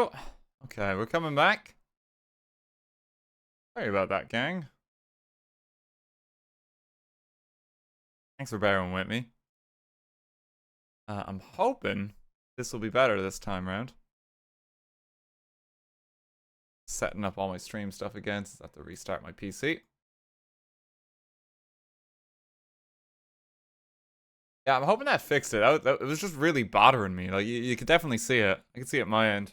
Oh, okay, we're coming back. Sorry about that, gang. Thanks for bearing with me. I'm hoping this will be better this time around. Setting up all my stream stuff again, since I have to restart my PC. Yeah, I'm hoping that fixed it. It was just really bothering me. Like, you could definitely see it. I can see it at my end.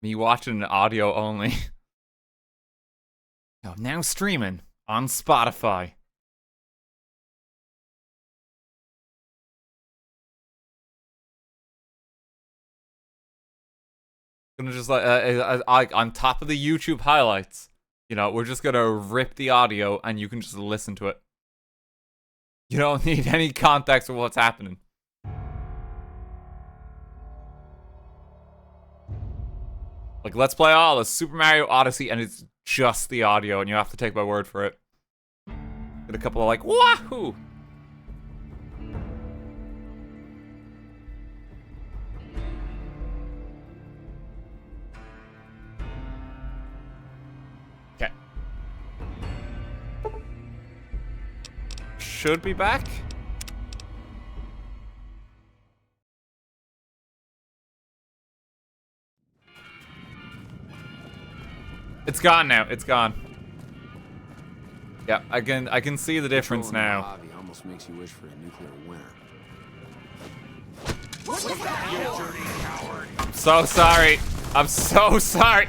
Me watching audio only. Oh, now streaming on Spotify. Gonna just like on top of the YouTube highlights. You know, we're just gonna rip the audio and you can just listen to it. You don't need any context of what's happening. Like, let's play all the Super Mario Odyssey and it's just the audio and you have to take my word for it. Get a couple of like, wahoo! Okay. Should be back. It's gone now. It's gone. Yeah, I can see the difference now. Hobby almost makes you wish for a nuclear winter. I'm so sorry. I'm so sorry.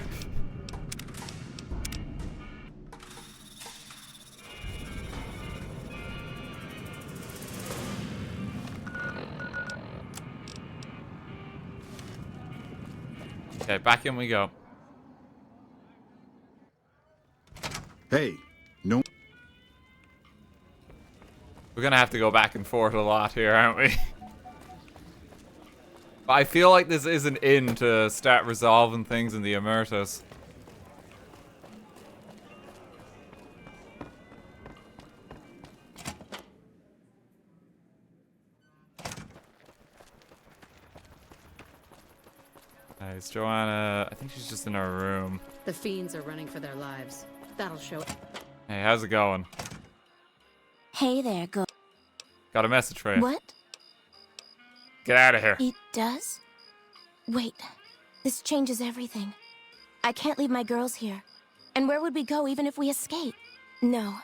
Okay, back in we go. Hey, no. We're gonna have to go back and forth a lot here, aren't we? But I feel like this isn't in to start resolving things in the Omertas. Nice, Joanna. I think she's just in her room. The fiends are running for their lives. That'll show. Hey, how's it going? Hey there, go. Got a message for you. What? Get out of here. It does? Wait, this changes everything. I can't leave my girls here. And where would we go even if we escape? No,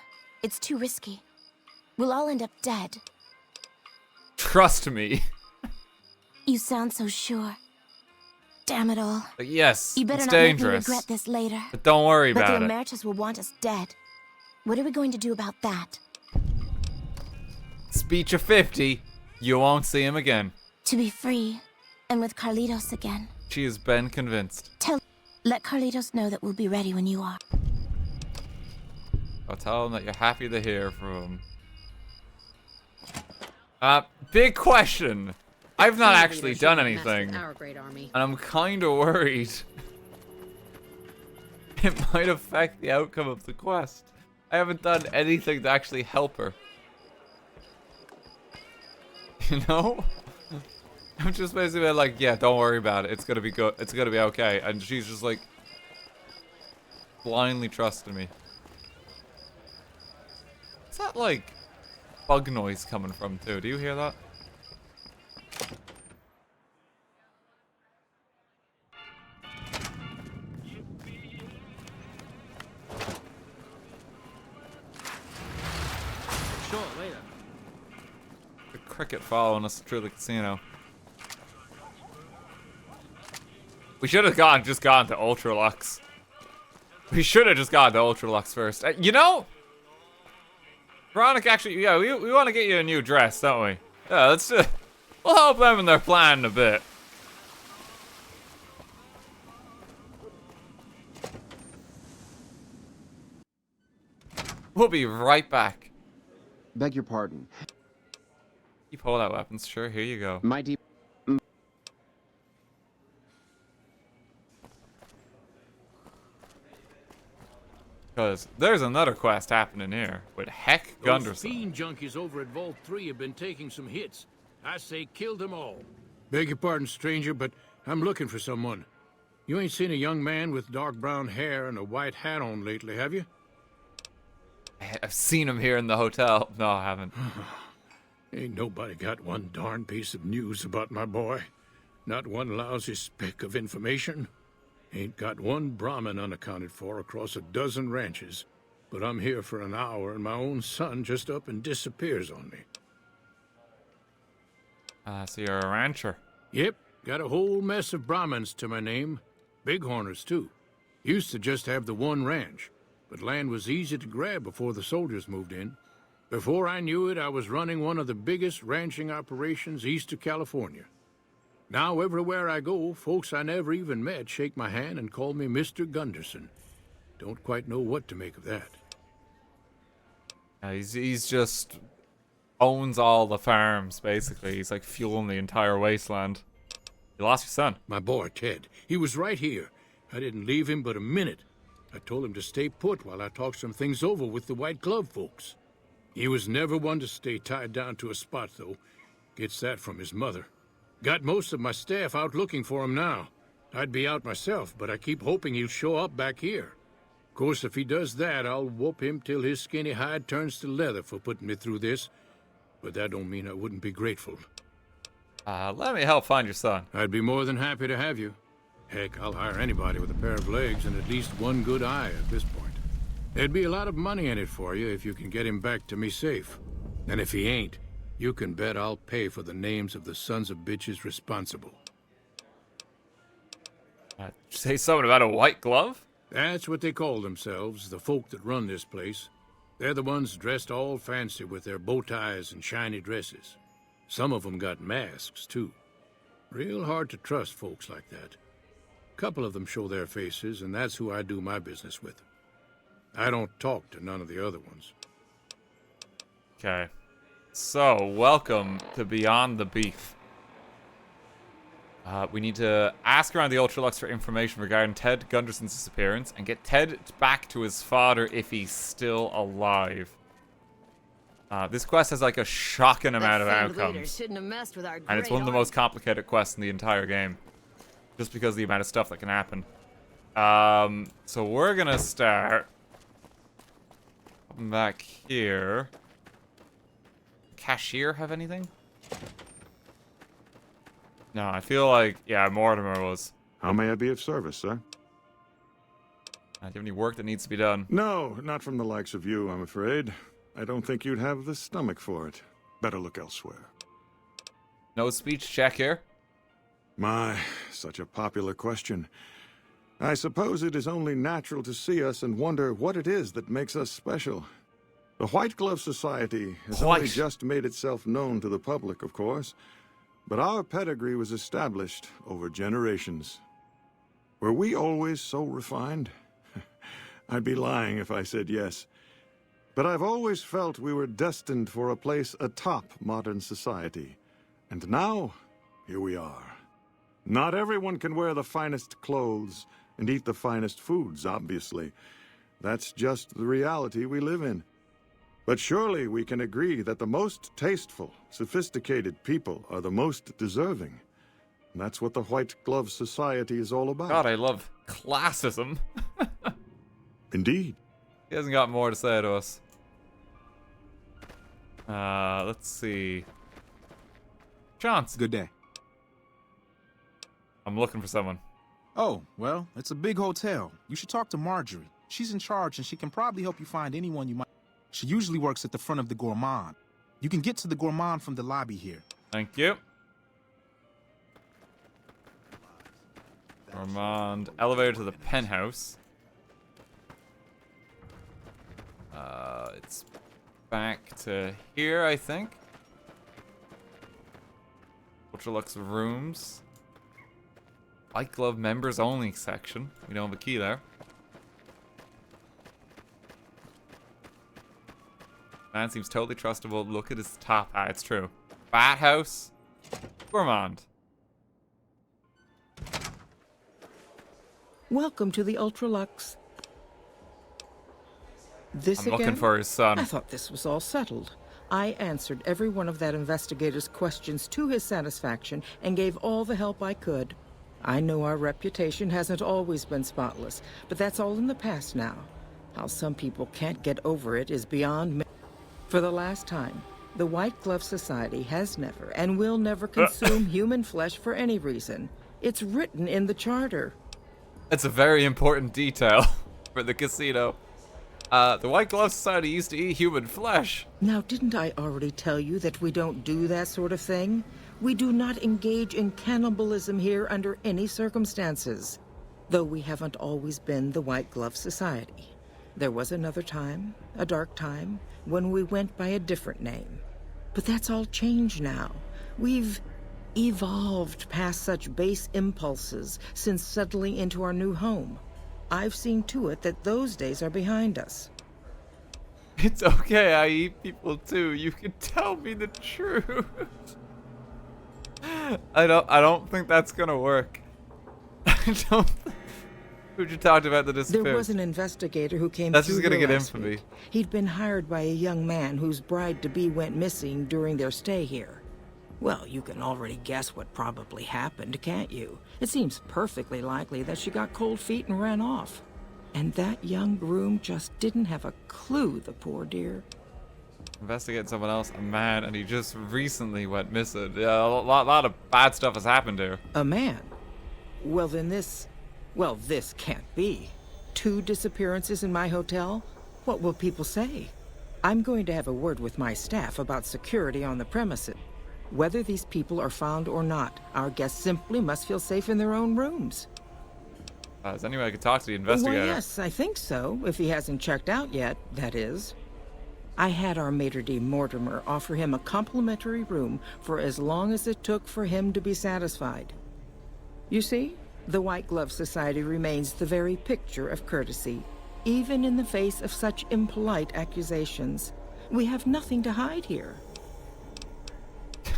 it's too risky. We'll all end up dead. Trust me. You sound so sure. Damn it all. Like, yes, You better it's not dangerous. make me regret this later. But don't worry But about the it. Omertas will want us dead. What are we going to do about that? Speech of 50. You won't see him again. To be free, and with Carlitos again. She has been convinced. Let Carlitos know that we'll be ready when you are. I'll tell him that you're happy to hear from him. Big question. I've not actually done anything. Our great army. And I'm kind of worried. It might affect the outcome of the quest. I haven't done anything to actually help her. You know? I'm just basically like, yeah, don't worry about it. It's gonna be good. It's gonna be okay. And she's just like blindly trusting me. Is that like bug noise coming from too? Do you hear that? Sure, later. The cricket following us through the casino. We should have just gone to Ultraluxe. We should have just gone to Ultraluxe first. You know, Veronica, actually, yeah, we want to get you a new dress, don't we? Yeah, let's we'll help them in their plan a bit. We'll be right back. Beg your pardon. Keep hold out weapons. Sure, here you go. My deep. Because there's another quest happening here with Heck Those Gunderson. fiend junkies over at Vault 3 have been taking some hits. I say kill them all. Beg your pardon, stranger, but I'm looking for someone. You ain't seen a young man with dark brown hair and a white hat on lately, have you? I've seen him here in the hotel. No, I haven't. Ain't nobody got one darn piece of news about my boy. Not one lousy speck of information. Ain't got one Brahmin unaccounted for across a dozen ranches. But I'm here for an hour and my own son just up and disappears on me. So you're a rancher. Yep, got a whole mess of Brahmins to my name. Bighorners, too. Used to just have the one ranch, but land was easy to grab before the soldiers moved in. Before I knew it, I was running one of the biggest ranching operations east of California. Now, everywhere I go, folks I never even met shake my hand and call me Mr. Gunderson. Don't quite know what to make of that. He's just owns all the farms, basically. He's like fueling the entire wasteland. You lost your son. My boy, Ted. He was right here. I didn't leave him but a minute. I told him to stay put while I talked some things over with the White Glove folks. He was never one to stay tied down to a spot, though. Gets that from his mother. Got most of my staff out looking for him now. I'd be out myself, but I keep hoping he'll show up back here. Of course, if he does that, I'll whoop him till his skinny hide turns to leather for putting me through this. But that don't mean I wouldn't be grateful. Let me help find your son. I'd be more than happy to have you. Heck, I'll hire anybody with a pair of legs and at least one good eye at this point. There'd be a lot of money in it for you if you can get him back to me safe. And if he ain't, you can bet I'll pay for the names of the sons of bitches responsible. Say something about a white glove? That's what they call themselves, the folk that run this place. They're the ones dressed all fancy with their bow ties and shiny dresses. Some of them got masks, too. Real hard to trust folks like that. Couple of them show their faces, and that's who I do my business with. I don't talk to none of the other ones. Okay. So, welcome to Beyond the Beef. We need to ask around the Ultraluxe for information regarding Ted Gunderson's disappearance and get Ted back to his father if he's still alive. This quest has like a shocking amount of outcomes. And it's one of the most complicated quests in the entire game. Just because of the amount of stuff that can happen. So we're gonna start back here. Cashier have anything? No, I feel like, yeah, Mortimer was. How may I be of service, sir? Do you have any work that needs to be done? No, not from the likes of you, I'm afraid. I don't think you'd have the stomach for it. Better look elsewhere. No speech check here? My, such a popular question. I suppose it is only natural to see us and wonder what it is that makes us special. The White Glove Society has only just made itself known to the public, of course, but our pedigree was established over generations. Were we always so refined? I'd be lying if I said yes. But I've always felt we were destined for a place atop modern society. And now, here we are. Not everyone can wear the finest clothes and eat the finest foods, obviously. That's just the reality we live in. But surely we can agree that the most tasteful, sophisticated people are the most deserving. And that's what the White Glove Society is all about. God, I love classism. Indeed. He hasn't got more to say to us. Let's see. Chance. Good day. I'm looking for someone. Oh, well, it's a big hotel. You should talk to Marjorie. She's in charge, and she can probably help you find anyone you might. She usually works at the front of the Gourmand. You can get to the Gourmand from the lobby here. Thank you. Gourmand. Elevator to the penthouse. It's back to here, I think. Ultraluxe rooms. White Glove members only section. We don't have a key there. Man seems totally trustable. Look at his top hat. It's true. Bat house. Gourmand. Welcome to the Ultraluxe. This I'm again? looking for his son. I thought this was all settled. I answered every one of that investigator's questions to his satisfaction and gave all the help I could. I know our reputation hasn't always been spotless, but that's all in the past now. How some people can't get over it is beyond me. For the last time, the White Glove Society has never and will never consume human flesh for any reason. It's written in the charter. It's a very important detail for the casino. The White Glove Society used to eat human flesh. Now, didn't I already tell you that we don't do that sort of thing? We do not engage in cannibalism here under any circumstances. Though we haven't always been the White Glove Society. There was another time, a dark time, when we went by a different name. But that's all changed now. We've evolved past such base impulses since settling into our new home. I've seen to it that those days are behind us. It's okay, I eat people too. You can tell me the truth. I don't think that's gonna work. I don't. Who'd you talked about the disappearance? There was an investigator who came That's through just gonna here get last infamy. week. He'd been hired by a young man whose bride-to-be went missing during their stay here. Well, you can already guess what probably happened, can't you? It seems perfectly likely that she got cold feet and ran off. And that young groom just didn't have a clue, the poor dear. Investigating someone else, a man, and he just recently went missing. Yeah, a lot of bad stuff has happened here. A man? Well, then this can't be. 2 disappearances in my hotel? What will people say? I'm going to have a word with my staff about security on the premises. Whether these people are found or not, our guests simply must feel safe in their own rooms. Is there any way I could talk to the investigator? Well, yes, I think so, if he hasn't checked out yet, that is. I had our maitre d' Mortimer offer him a complimentary room for as long as it took for him to be satisfied. You see, the White Glove Society remains the very picture of courtesy, even in the face of such impolite accusations. We have nothing to hide here.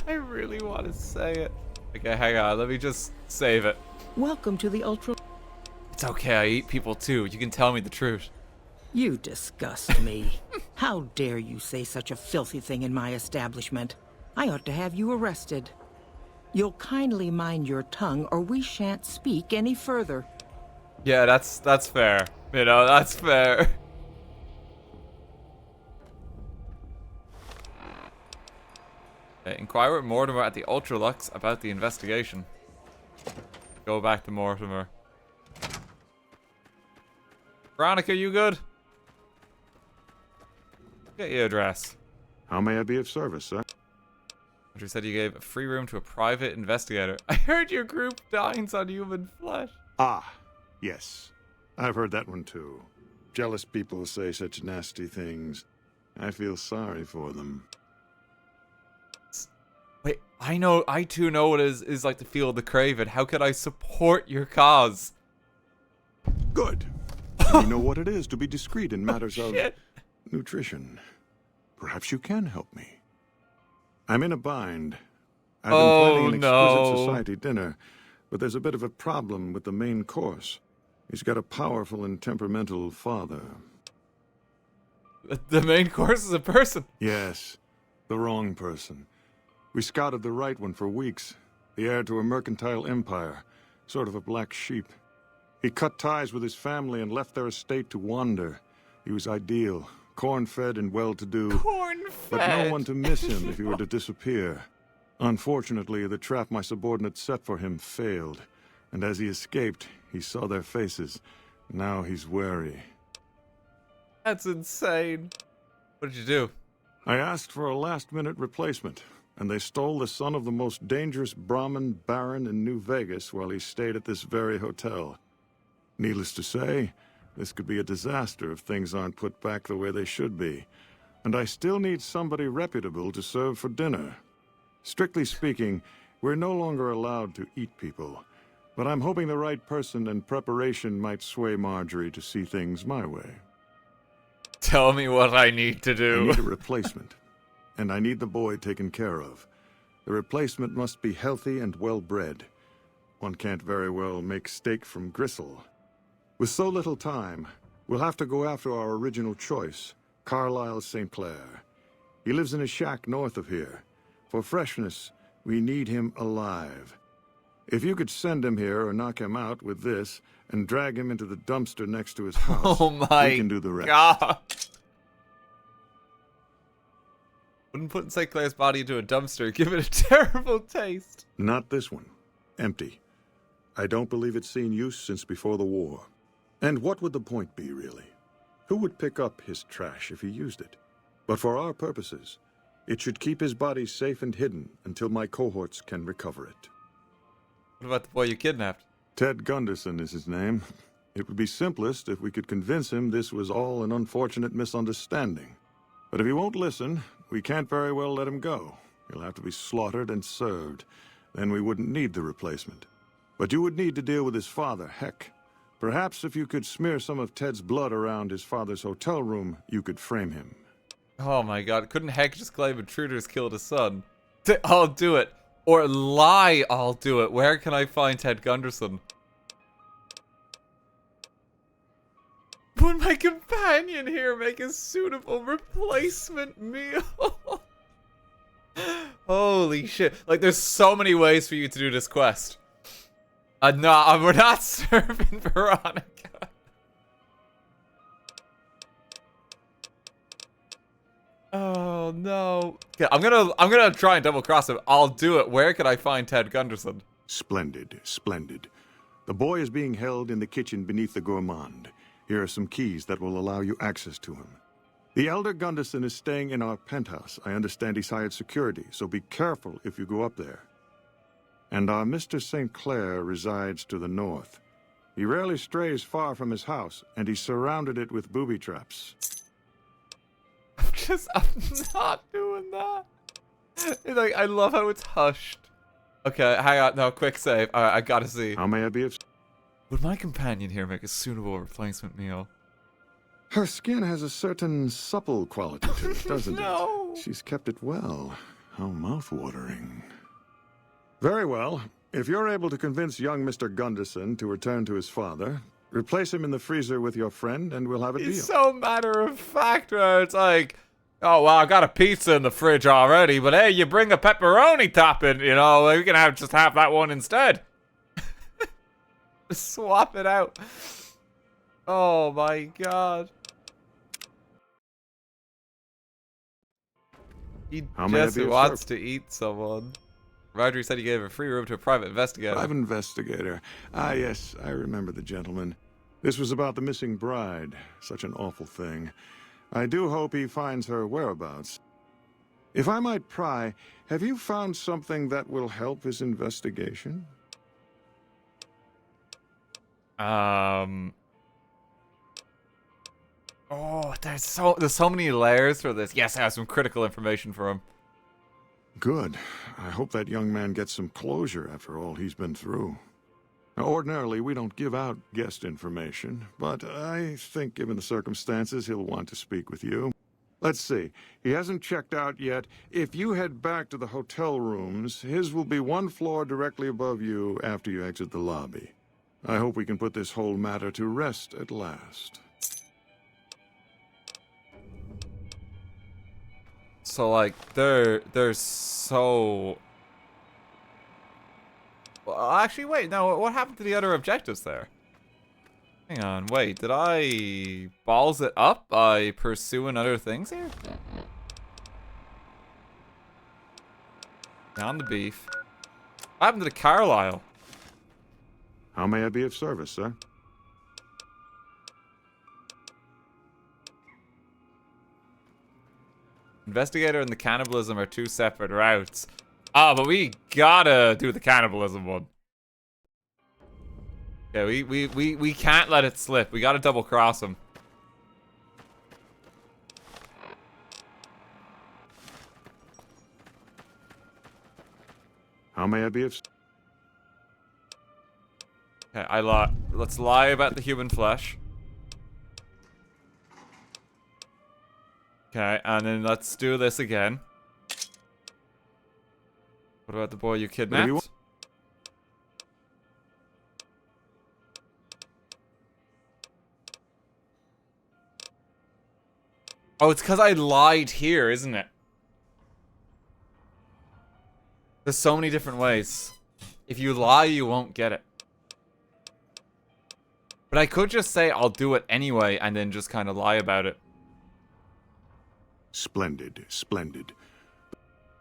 I really want to say it. Okay, hang on, let me just save it. Welcome to the Ultra... It's okay, I eat people too. You can tell me the truth. You disgust me. How dare you say such a filthy thing in my establishment? I ought to have you arrested. You'll kindly mind your tongue, or we shan't speak any further. Yeah, that's fair. You know, that's fair. Inquire with Mortimer at the Ultraluxe about the investigation. Go back to Mortimer. Veronica, you good? Get your address. How may I be of service, sir? You said you gave a free room to a private investigator. I heard your group dines on human flesh. Ah, yes. I've heard that one too. Jealous people say such nasty things. I feel sorry for them. Wait, I too know what it is like to feel the craven. How could I support your cause? Good. You know what it is to be discreet in matters of nutrition. Perhaps you can help me. I'm in a bind. I've been planning an exquisite society dinner, but there's a bit of a problem with the main course. He's got a powerful and temperamental father. The main course is a person. Yes, the wrong person. We scouted the right one for weeks. The heir to a mercantile empire, sort of a black sheep. He cut ties with his family and left their estate to wander. He was ideal, corn-fed and well-to-do. Corn-fed? But no one to miss him if he were to disappear. Unfortunately, the trap my subordinates set for him failed. And as he escaped, he saw their faces. Now he's wary. That's insane. What did you do? I asked for a last-minute replacement, and they stole the son of the most dangerous Brahmin baron in New Vegas while he stayed at this very hotel. Needless to say, this could be a disaster if things aren't put back the way they should be. And I still need somebody reputable to serve for dinner. Strictly speaking, we're no longer allowed to eat people. But I'm hoping the right person and preparation might sway Marjorie to see things my way. Tell me what I need to do. I need a replacement. And I need the boy taken care of. The replacement must be healthy and well-bred. One can't very well make steak from gristle. With so little time, we'll have to go after our original choice, Carlisle St. Clair. He lives in a shack north of here. For freshness, we need him alive. If you could send him here or knock him out with this and drag him into the dumpster next to his house, Oh my we can do the rest. God. Wouldn't put St. Clair's body into a dumpster. Give it a terrible taste. Not this one. Empty. I don't believe it's seen use since before the war. And what would the point be, really? Who would pick up his trash if he used it? But for our purposes, it should keep his body safe and hidden until my cohorts can recover it. What about the boy you kidnapped? Ted Gunderson is his name. It would be simplest if we could convince him this was all an unfortunate misunderstanding. But if he won't listen, we can't very well let him go. He'll have to be slaughtered and served. Then we wouldn't need the replacement. But you would need to deal with his father, Heck. Perhaps if you could smear some of Ted's blood around his father's hotel room, you could frame him. Oh my God, couldn't Heck just claim intruders killed his son? I'll do it. Or lie, I'll do it. Where can I find Ted Gunderson? Would my companion here make a suitable replacement meal? Holy shit. Like, there's so many ways for you to do this quest. No, we're not serving Veronica. Oh no. Okay, I'm gonna try and double cross him. I'll do it. Where can I find Ted Gunderson? Splendid, splendid. The boy is being held in the kitchen beneath the gourmand. Here are some keys that will allow you access to him. The elder Gunderson is staying in our penthouse. I understand he's hired security, so be careful if you go up there. And our Mr. St. Clair resides to the north. He rarely strays far from his house, and he's surrounded it with booby traps. I'm not doing that. It's like, I love how it's hushed. Okay, hang on. No, quick save. Alright, I gotta see. How may I be of... Would my companion here make a suitable replacement meal? Her skin has a certain supple quality to it, doesn't No. it? She's kept it well. How mouth-watering. Very well. If you're able to convince young Mr. Gunderson to return to his father, replace him in the freezer with your friend, and we'll have a deal. He's so matter-of-fact, where it's like, oh, well, I got a pizza in the fridge already, but hey, you bring a pepperoni topping, you know, we can just have that one instead. Swap it out. Oh my God. He just wants to eat someone. Roger said he gave a free room to a private investigator. Private investigator. Ah, yes, I remember the gentleman. This was about the missing bride. Such an awful thing. I do hope he finds her whereabouts. If I might pry, have you found something that will help his investigation? Oh, there's so many layers for this. Yes, I have some critical information for him. Good. I hope that young man gets some closure after all he's been through. Now, ordinarily, we don't give out guest information, but I think given the circumstances, he'll want to speak with you. Let's see. He hasn't checked out yet. If you head back to the hotel rooms, his will be one floor directly above you after you exit the lobby. I hope we can put this whole matter to rest at last. So, like, they're so... Well, actually, wait, no, what happened to the other objectives there? Hang on, wait, did I balls it up by pursuing other things here? Down the beef. What happened to the Carlisle? How may I be of service, sir? Investigator and the cannibalism are two separate routes. Oh, but we gotta do the cannibalism one. Yeah, we can't let it slip. We gotta double cross him. How may I be of... Okay, let's lie about the human flesh. Okay, and then let's do this again. What about the boy you kidnapped? Oh, it's because I lied here, isn't it? There's so many different ways. If you lie, you won't get it. But I could just say I'll do it anyway and then just kind of lie about it. Splendid, splendid.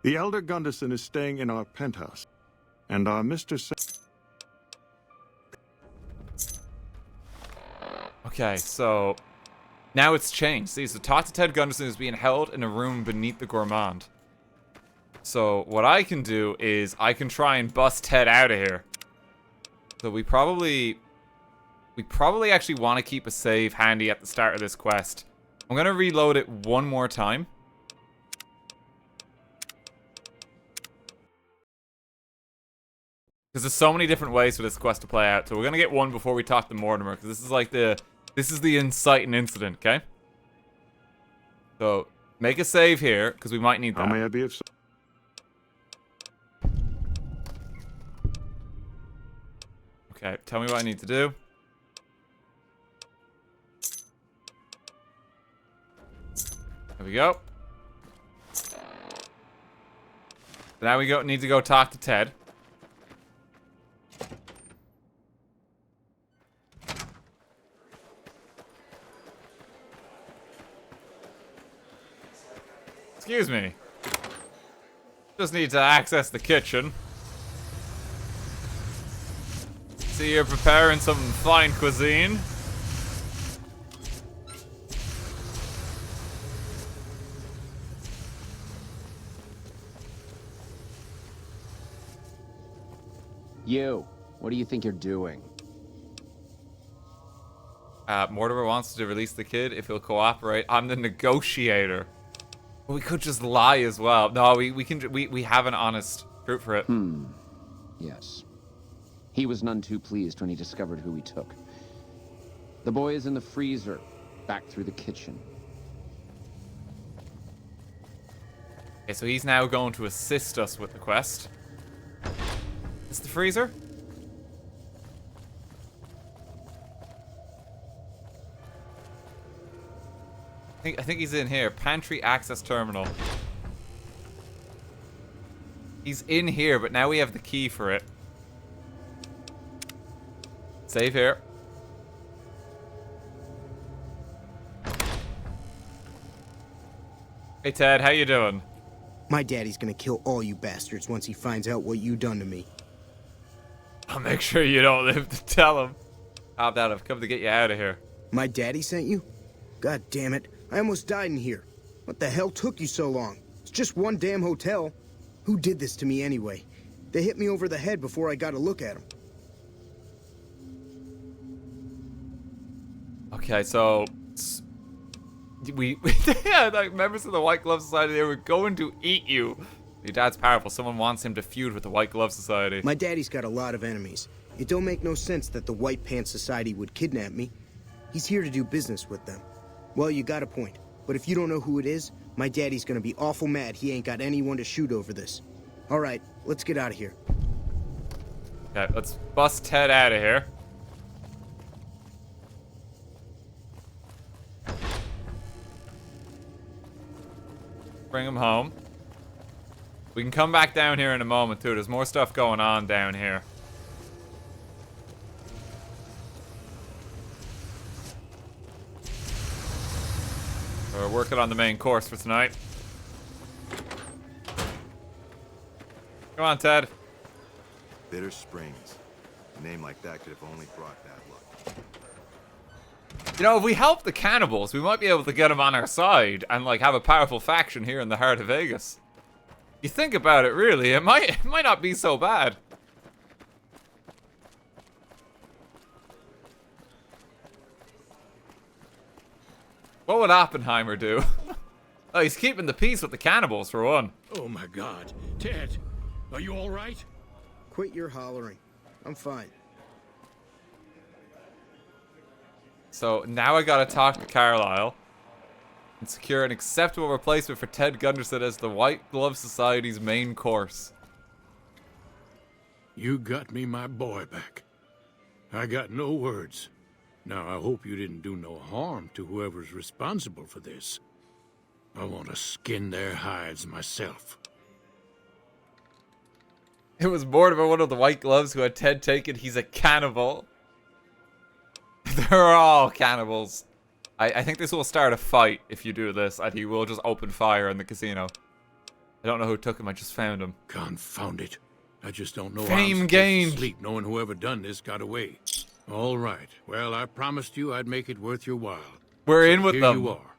The elder Gunderson is staying in our penthouse. And our Mr. Okay, so now it's changed. See, so talk to Ted Gunderson is being held in a room beneath the gourmand. So what I can do is I can try and bust Ted out of here. So we probably actually want to keep a save handy at the start of this quest. I'm gonna reload it one more time. Because there's so many different ways for this quest to play out. So we're gonna get one before we talk to Mortimer, because this is like this is the inciting incident, okay? So make a save here, because we might need that. How may I be of service? Okay, tell me what I need to do. There we go. So now we need to go talk to Ted. Excuse me. Just need to access the kitchen. See, you're preparing some fine cuisine. You, what do you think you're doing? Mortimer wants to release the kid if he'll cooperate. I'm the negotiator. But we could just lie as well. No, we have an honest group for it. Yes. He was none too pleased when he discovered who we took. The boy is in the freezer, back through the kitchen. Okay, so he's now going to assist us with the quest. Is the freezer? I think he's in here. Pantry access terminal. He's in here, but now we have the key for it. Save here. Hey Ted, how you doing? My daddy's gonna kill all you bastards once he finds out what you done to me. I'll make sure you don't live to tell him. How about I've come to get you out of here. My daddy sent you? God damn it, I almost died in here. What the hell took you so long? It's just one damn hotel. Who did this to me anyway? They hit me over the head before I got a look at them. Okay, so we yeah, like members of the White Glove Society, they were going to eat you. Your dad's powerful. Someone wants him to feud with the White Glove Society. My daddy's got a lot of enemies. It don't make no sense that the White Pants Society would kidnap me. He's here to do business with them. Well, you got a point. But if you don't know who it is, my daddy's gonna be awful mad he ain't got anyone to shoot over this. All right, let's get out of here. Okay, let's bust Ted out of here. Bring him home. We can come back down here in a moment, too. There's more stuff going on down here. We're working on the main course for tonight. Come on, Ted. Bitter Springs. A name like that could have only brought bad luck. You know, if we help the cannibals, we might be able to get them on our side and, like, have a powerful faction here in the heart of Vegas. You think about it, really, it might not be so bad. What would Oppenheimer do? Oh, he's keeping the peace with the cannibals, for one. Oh my God. Ted, are you all right? Quit your hollering. I'm fine. So now I gotta talk to Carlisle and secure an acceptable replacement for Ted Gunderson as the White Glove Society's main course. You got me my boy back. I got no words. Now, I hope you didn't do no harm to whoever's responsible for this. I want to skin their hides myself. It was Mortimer, one of the White Gloves, who had Ted taken. He's a cannibal. They're all cannibals. I think this will start a fight if you do this, and he will just open fire in the casino. I don't know who took him, I just found him. Confound it. I just don't know Fame how I'm gained. supposed to sleep knowing whoever done this got away. All right. Well, I promised you I'd make it worth your while. We're in with here them. you are.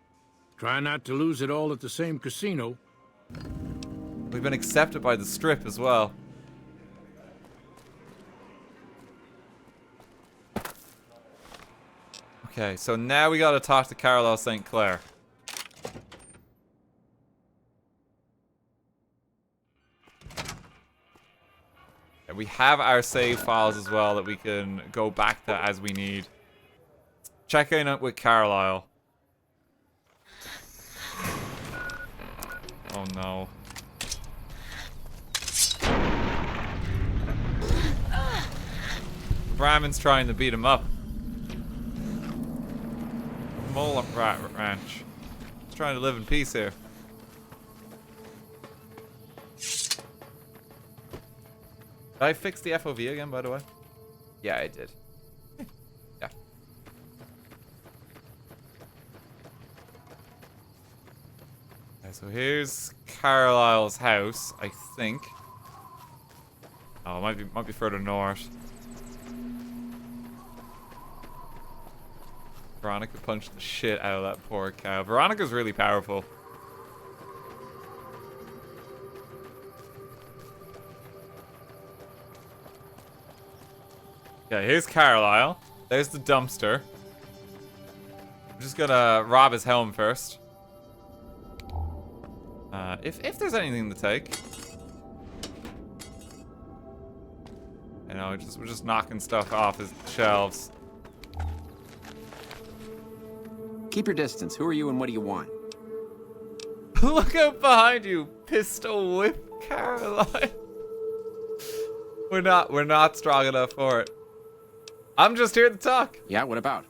Try not to lose it all at the same casino. We've been accepted by the Strip as well. Okay, so now we gotta talk to Carlisle St. Clair. Okay, we have our save files as well that we can go back to as we need. Check in with Carlisle. Oh no. Brahmin's trying to beat him up. Mole Rat Ranch. He's trying to live in peace here. Did I fix the FOV again, by the way? Yeah, I did. Yeah. Okay, so here's Carlisle's house, I think. Oh, it might be further north. Veronica punched the shit out of that poor cow. Veronica's really powerful. Okay, here's Carlisle. There's the dumpster. I'm just gonna rob his home first. If there's anything to take. You know, we're just knocking stuff off his shelves. Keep your distance. Who are you and what do you want? Look out behind you, pistol whip Caroline. We're not strong enough for it. I'm just here to talk. Yeah, what about?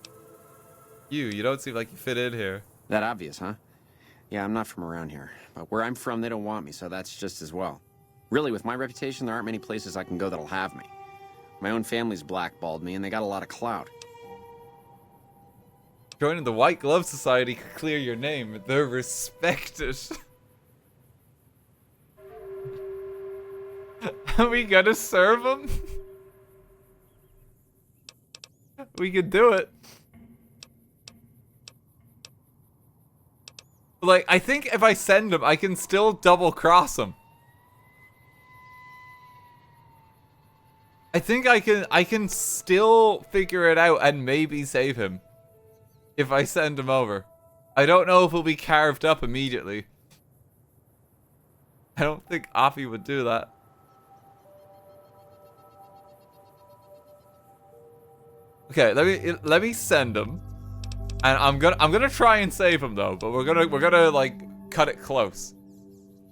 You don't seem like you fit in here. That obvious, huh? Yeah, I'm not from around here. But where I'm from, they don't want me, so that's just as well. Really, with my reputation, there aren't many places I can go that'll have me. My own family's blackballed me, and they got a lot of clout. Joining the White Glove Society could clear your name. They're respected. Are we gonna serve them? We could do it. Like, I think if I send him, I can still double cross him. I think I can still figure it out and maybe save him. If I send him over. I don't know if he'll be carved up immediately. I don't think Offie would do that. Okay, let me send him. And I'm gonna try and save him though, but we're gonna like cut it close.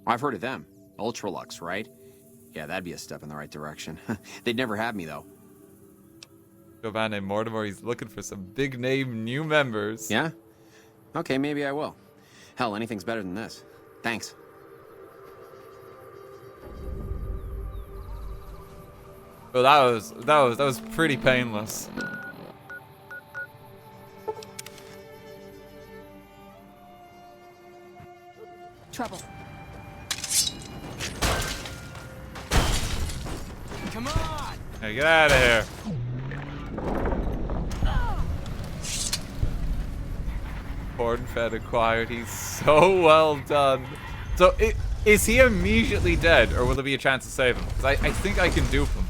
I've heard of them. Ultraluxe, right? Yeah, that'd be a step in the right direction. They'd never have me though. A man named Mortimer, he's looking for some big name new members. Yeah? Okay, maybe I will. Hell, anything's better than this. Thanks. Well, that was pretty painless. Trouble. Come on! Hey, get out of here. Thorn fed acquired. He's so well done. So, is he immediately dead, or will there be a chance to save him? Because I think I can dupe him.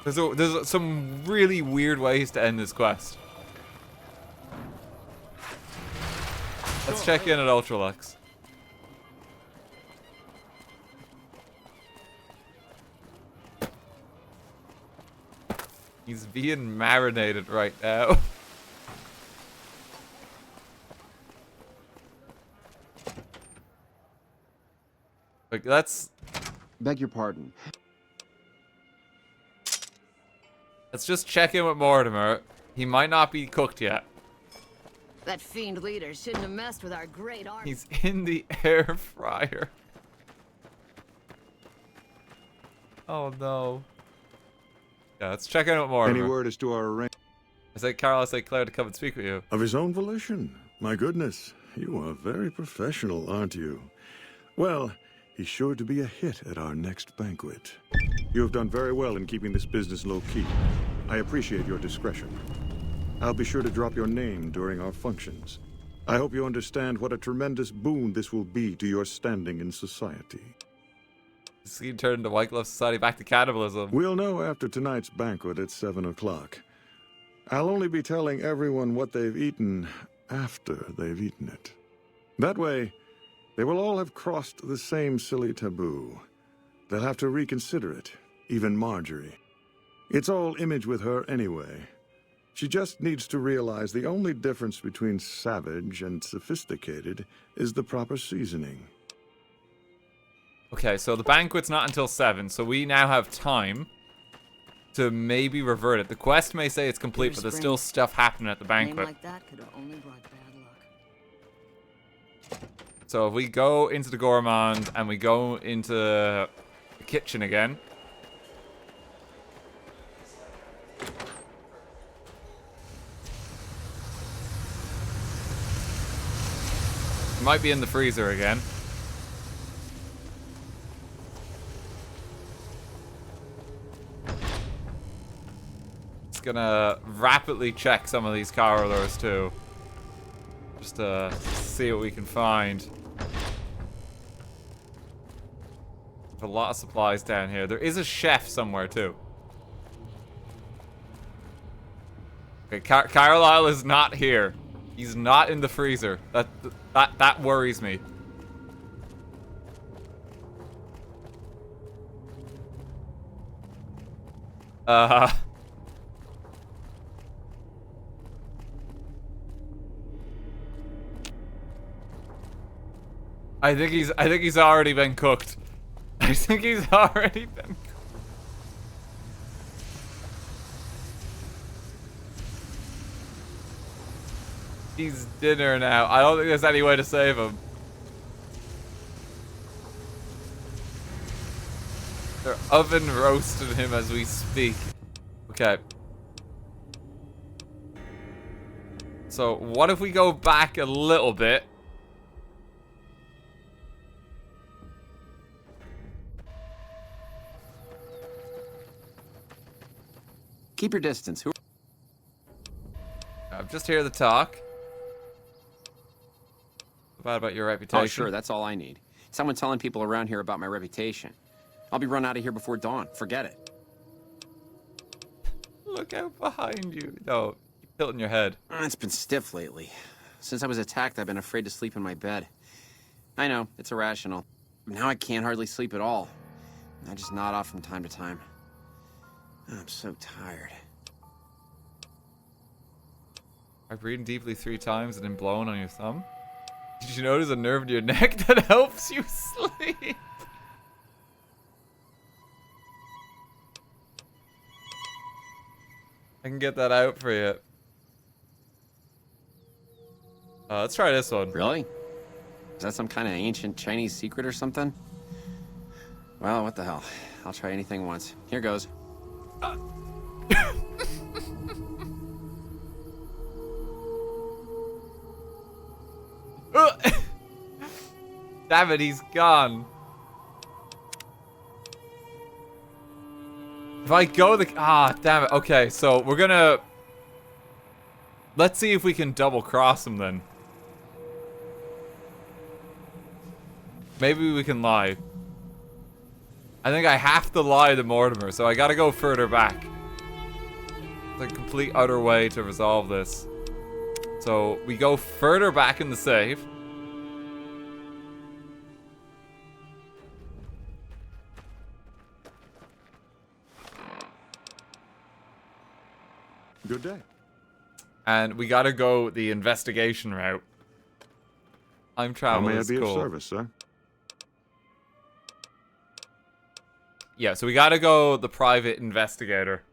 There's some really weird ways to end this quest. Let's check in at Ultraluxe. He's being marinated right now. Like, let's Beg your pardon. just check in with Mortimer. He might not be cooked yet. That fiend leader shouldn't have messed with our great army. He's in the air fryer. Oh no. Yeah, let's check out more. Any word as to our arrangement? I say Carl, I say Claire to come and speak with you. Of his own volition. My goodness, you are very professional, aren't you? Well, he's sure to be a hit at our next banquet. You have done very well in keeping this business low-key. I appreciate your discretion. I'll be sure to drop your name during our functions. I hope you understand what a tremendous boon this will be to your standing in society. This scene turned the White Glove Society back to cannibalism. We'll know after tonight's banquet at 7 o'clock. I'll only be telling everyone what they've eaten after they've eaten it. That way, they will all have crossed the same silly taboo. They'll have to reconsider it, even Marjorie. It's all image with her anyway. She just needs to realize the only difference between savage and sophisticated is the proper seasoning. Okay, so the banquet's not until 7, so we now have time to maybe revert it. The quest may say it's complete, but there's still stuff happening at the banquet. Like that could have only brought bad luck. So if we go into the gourmand and we go into the kitchen again. Might be in the freezer again. Just gonna rapidly check some of these corridors too. Just to see what we can find. A lot of supplies down here. There is a chef somewhere too. Okay, Carlisle is not here. He's not in the freezer. That worries me. I think he's already been cooked. I think he's already been cooked. He's dinner now. I don't think there's any way to save him. They're oven roasting him as we speak. Okay. So what if we go back a little bit? Keep your distance. Who? I'm just here to talk. About your reputation. Oh, sure, that's all I need. Someone telling people around here about my reputation. I'll be run out of here before dawn. Forget it. Look out behind you. No, you're tilting your head. It's been stiff lately. Since I was attacked, I've been afraid to sleep in my bed. I know, it's irrational. Now I can't hardly sleep at all. I just nod off from time to time. I'm so tired. By breathing deeply 3 times and then blowing on your thumb? Did you notice a nerve in your neck that helps you sleep? I can get that out for you. Let's try this one. Really? Is that some kind of ancient Chinese secret or something? Well, what the hell. I'll try anything once. Here goes. Damn it, he's gone. If I go the... Ah, damn it. Okay, so we're gonna... Let's see if we can double cross him then. Maybe we can lie. I think I have to lie to Mortimer, so I gotta go further back. It's a complete utter way to resolve this. So we go further back in the save. Good day. And we gotta go the investigation route. I'm traveling. How may I be of service, sir? Yeah, so we gotta go the private investigator.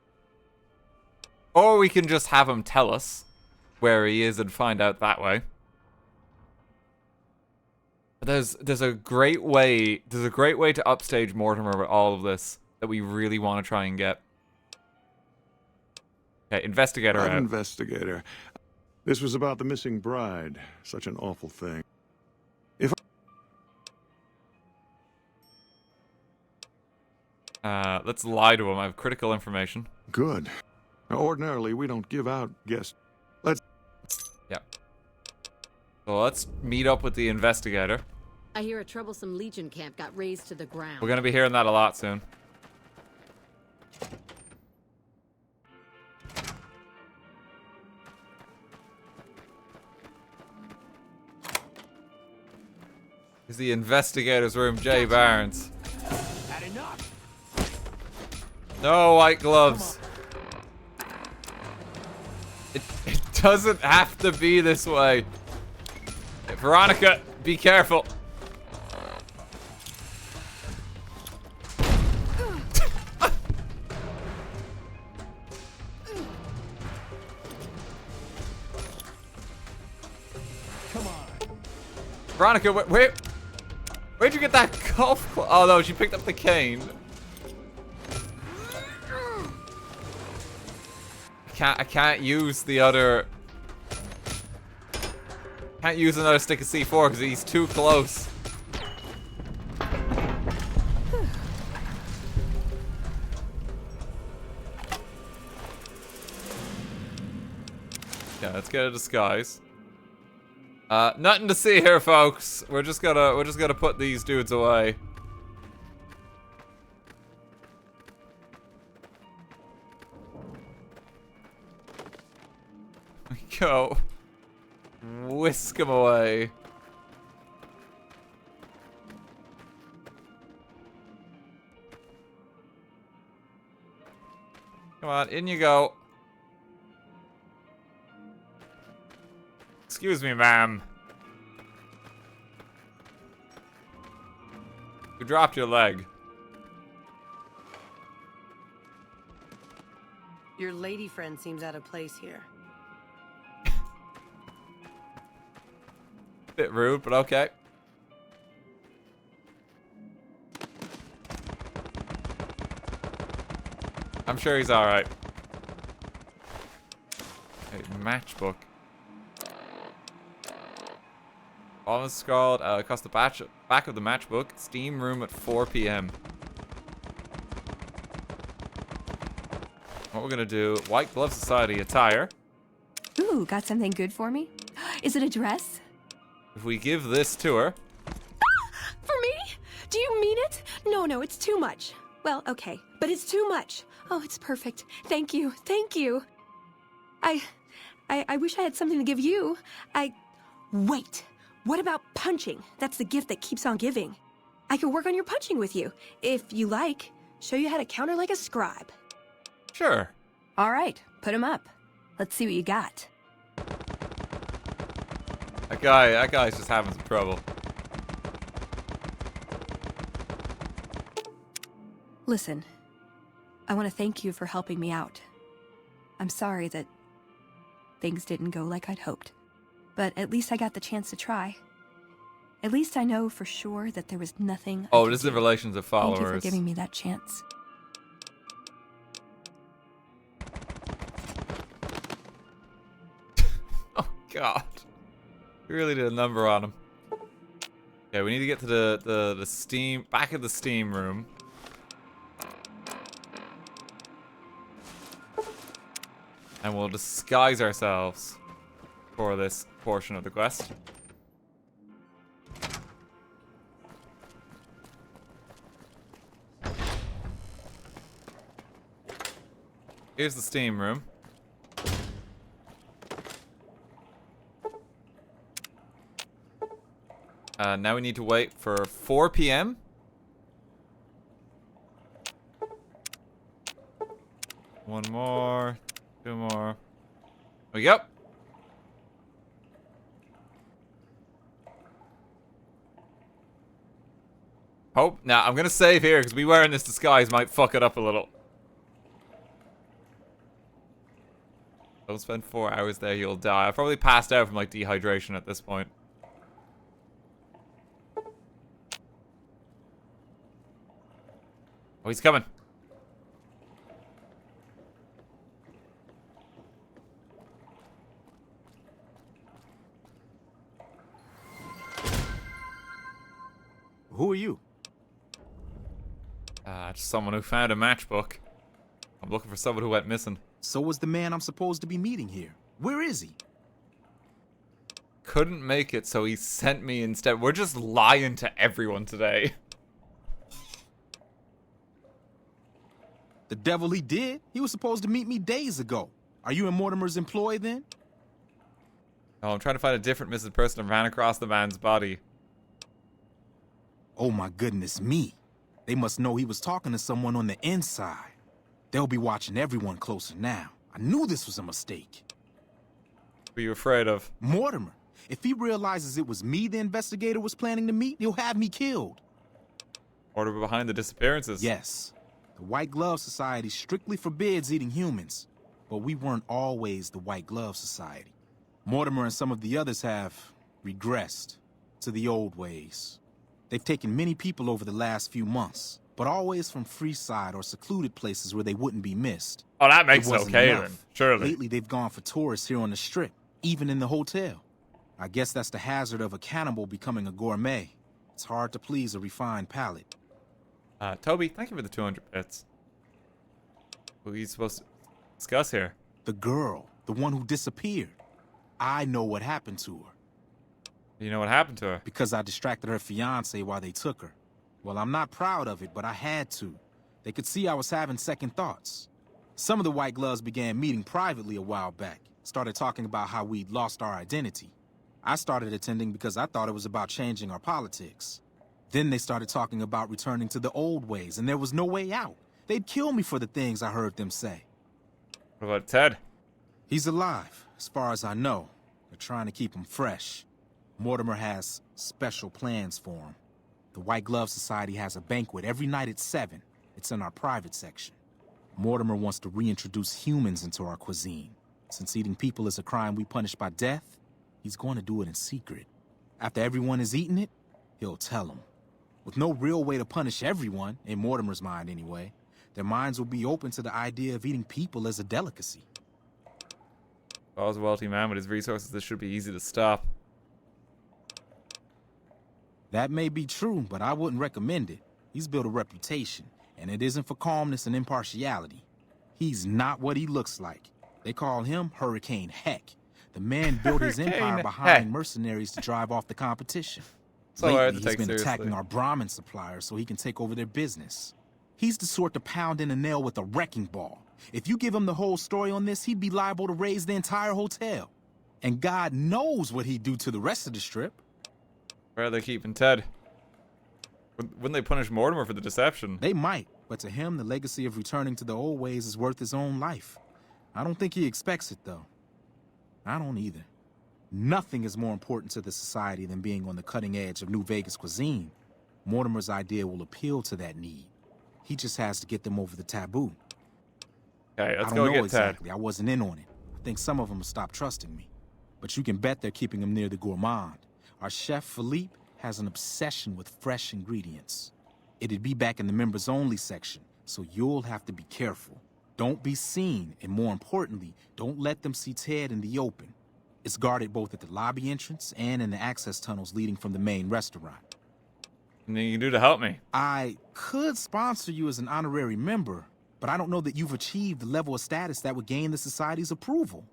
Or we can just have him tell us. where he is and find out that way. But there's a great way to upstage Mortimer with all of this that we really want to try and get. Okay, investigator out. Investigator. This was about the missing bride. Such an awful thing. If let's lie to him. I have critical information. Good. Now, ordinarily, we don't give out guest. Let's... Yep. So let's meet up with the investigator. I hear a troublesome Legion camp got razed to the ground. We're gonna be hearing that a lot soon. Is the investigator's room, Jay Barnes. Had enough. No white gloves. It doesn't have to be this way. Hey, Veronica, be careful. Come on. Veronica, where'd you get that golf club? Oh no, she picked up the cane. I can't use the other. Can't use another stick of C4 because he's too close. Yeah, let's get a disguise. Nothing to see here, folks. We're just gonna put these dudes away. Go. Whisk him away. Come on, in you go. Excuse me, ma'am. You dropped your leg. Your lady friend seems out of place here. Bit rude, but okay. I'm sure he's alright. Hey, matchbook. All is scrawled across the back of the matchbook. Steam room at 4 p.m. What we're gonna do, White Glove Society attire. Ooh, got something good for me? Is it a dress? If we give this to her. For me? Do you mean it? No, it's too much. Well, okay, but it's too much. Oh, it's perfect. Thank you. I wish I had something to give you. Wait. What about punching? That's the gift that keeps on giving. I could work on your punching with you. If you like, show you how to counter like a scribe. Sure. All right, put him up. Let's see what you got. That guy's just having some trouble. Listen, I want to thank you for helping me out. I'm sorry that things didn't go like I'd hoped, but at least I got the chance to try. At least I know for sure that there was nothing. Oh, this is in relation to followers. Thank you for giving me that chance. Oh God, we really did a number on him. Okay, we need to get to the steam back of the steam room. And we'll disguise ourselves for this portion of the quest. Here's the steam room. Now we need to wait for 4 p.m. One more. Two more. There we go. Hope. Now, I'm gonna save here because me wearing this disguise might fuck it up a little. Don't spend 4 hours there, you'll die. I've probably passed out from, like, dehydration at this point. Oh, he's coming. Who are you? Just someone who found a matchbook. I'm looking for someone who went missing. So was the man I'm supposed to be meeting here. Where is he? Couldn't make it, so he sent me instead. We're just lying to everyone today. The devil he did? He was supposed to meet me days ago. Are you in Mortimer's employ then? Oh, I'm trying to find a different missing person and ran across the man's body. Oh my goodness me. They must know he was talking to someone on the inside. They'll be watching everyone closer now. I knew this was a mistake. What are you afraid of? Mortimer. If he realizes it was me the investigator was planning to meet, he'll have me killed. Order behind the disappearances. Yes. The White Glove Society strictly forbids eating humans. But we weren't always the White Glove Society. Mortimer and some of the others have regressed to the old ways. They've taken many people over the last few months, but always from Freeside or secluded places where they wouldn't be missed. Oh, that makes it wasn't okay enough. then, surely. Lately, they've gone for tourists here on the Strip, even in the hotel. I guess that's the hazard of a cannibal becoming a gourmet. It's hard to please a refined palate. Toby, thank you for the 200 bits. Who are you supposed to discuss here? The girl, the one who disappeared. I know what happened to her. You know what happened to her? Because I distracted her fiancé while they took her. Well, I'm not proud of it, but I had to. They could see I was having second thoughts. Some of the White Gloves began meeting privately a while back. Started talking about how we'd lost our identity. I started attending because I thought it was about changing our politics. Then they started talking about returning to the old ways, and there was no way out. They'd kill me for the things I heard them say. What about Ted? He's alive, as far as I know. They're trying to keep him fresh. Mortimer has special plans for him. The White Glove Society has a banquet every night at 7. It's in our private section. Mortimer wants to reintroduce humans into our cuisine. Since eating people is a crime we punish by death, he's going to do it in secret. After everyone has eaten it, he'll tell them. With no real way to punish everyone, in Mortimer's mind anyway, their minds will be open to the idea of eating people as a delicacy. If I was a wealthy man with his resources, this should be easy to stop. That may be true, but I wouldn't recommend it. He's built a reputation, and it isn't for calmness and impartiality. He's not what he looks like. They call him Hurricane Heck. The man built his empire behind mercenaries to drive off the competition. Lately, he's been attacking our Brahmin suppliers so he can take over their business. He's the sort to pound in a nail with a wrecking ball. If you give him the whole story on this, he'd be liable to raise the entire hotel. And God knows what he'd do to the rest of the Strip. Where are they keeping Ted? Wouldn't they punish Mortimer for the deception? They might, but to him, the legacy of returning to the old ways is worth his own life. I don't think he expects it, though. I don't either. Nothing is more important to the society than being on the cutting edge of New Vegas cuisine. Mortimer's idea will appeal to that need. He just has to get them over the taboo. Okay, let's I go don't know get exactly. Ted. I wasn't in on it. I think some of them have stopped trusting me. But you can bet they're keeping him near the gourmand. Our chef, Philippe, has an obsession with fresh ingredients. It'd be back in the members-only section, so you'll have to be careful. Don't be seen, and more importantly, don't let them see Ted in the open. It's guarded both at the lobby entrance and in the access tunnels leading from the main restaurant. Anything you can do to help me? I could sponsor you as an honorary member, but I don't know that you've achieved the level of status that would gain the Society's approval.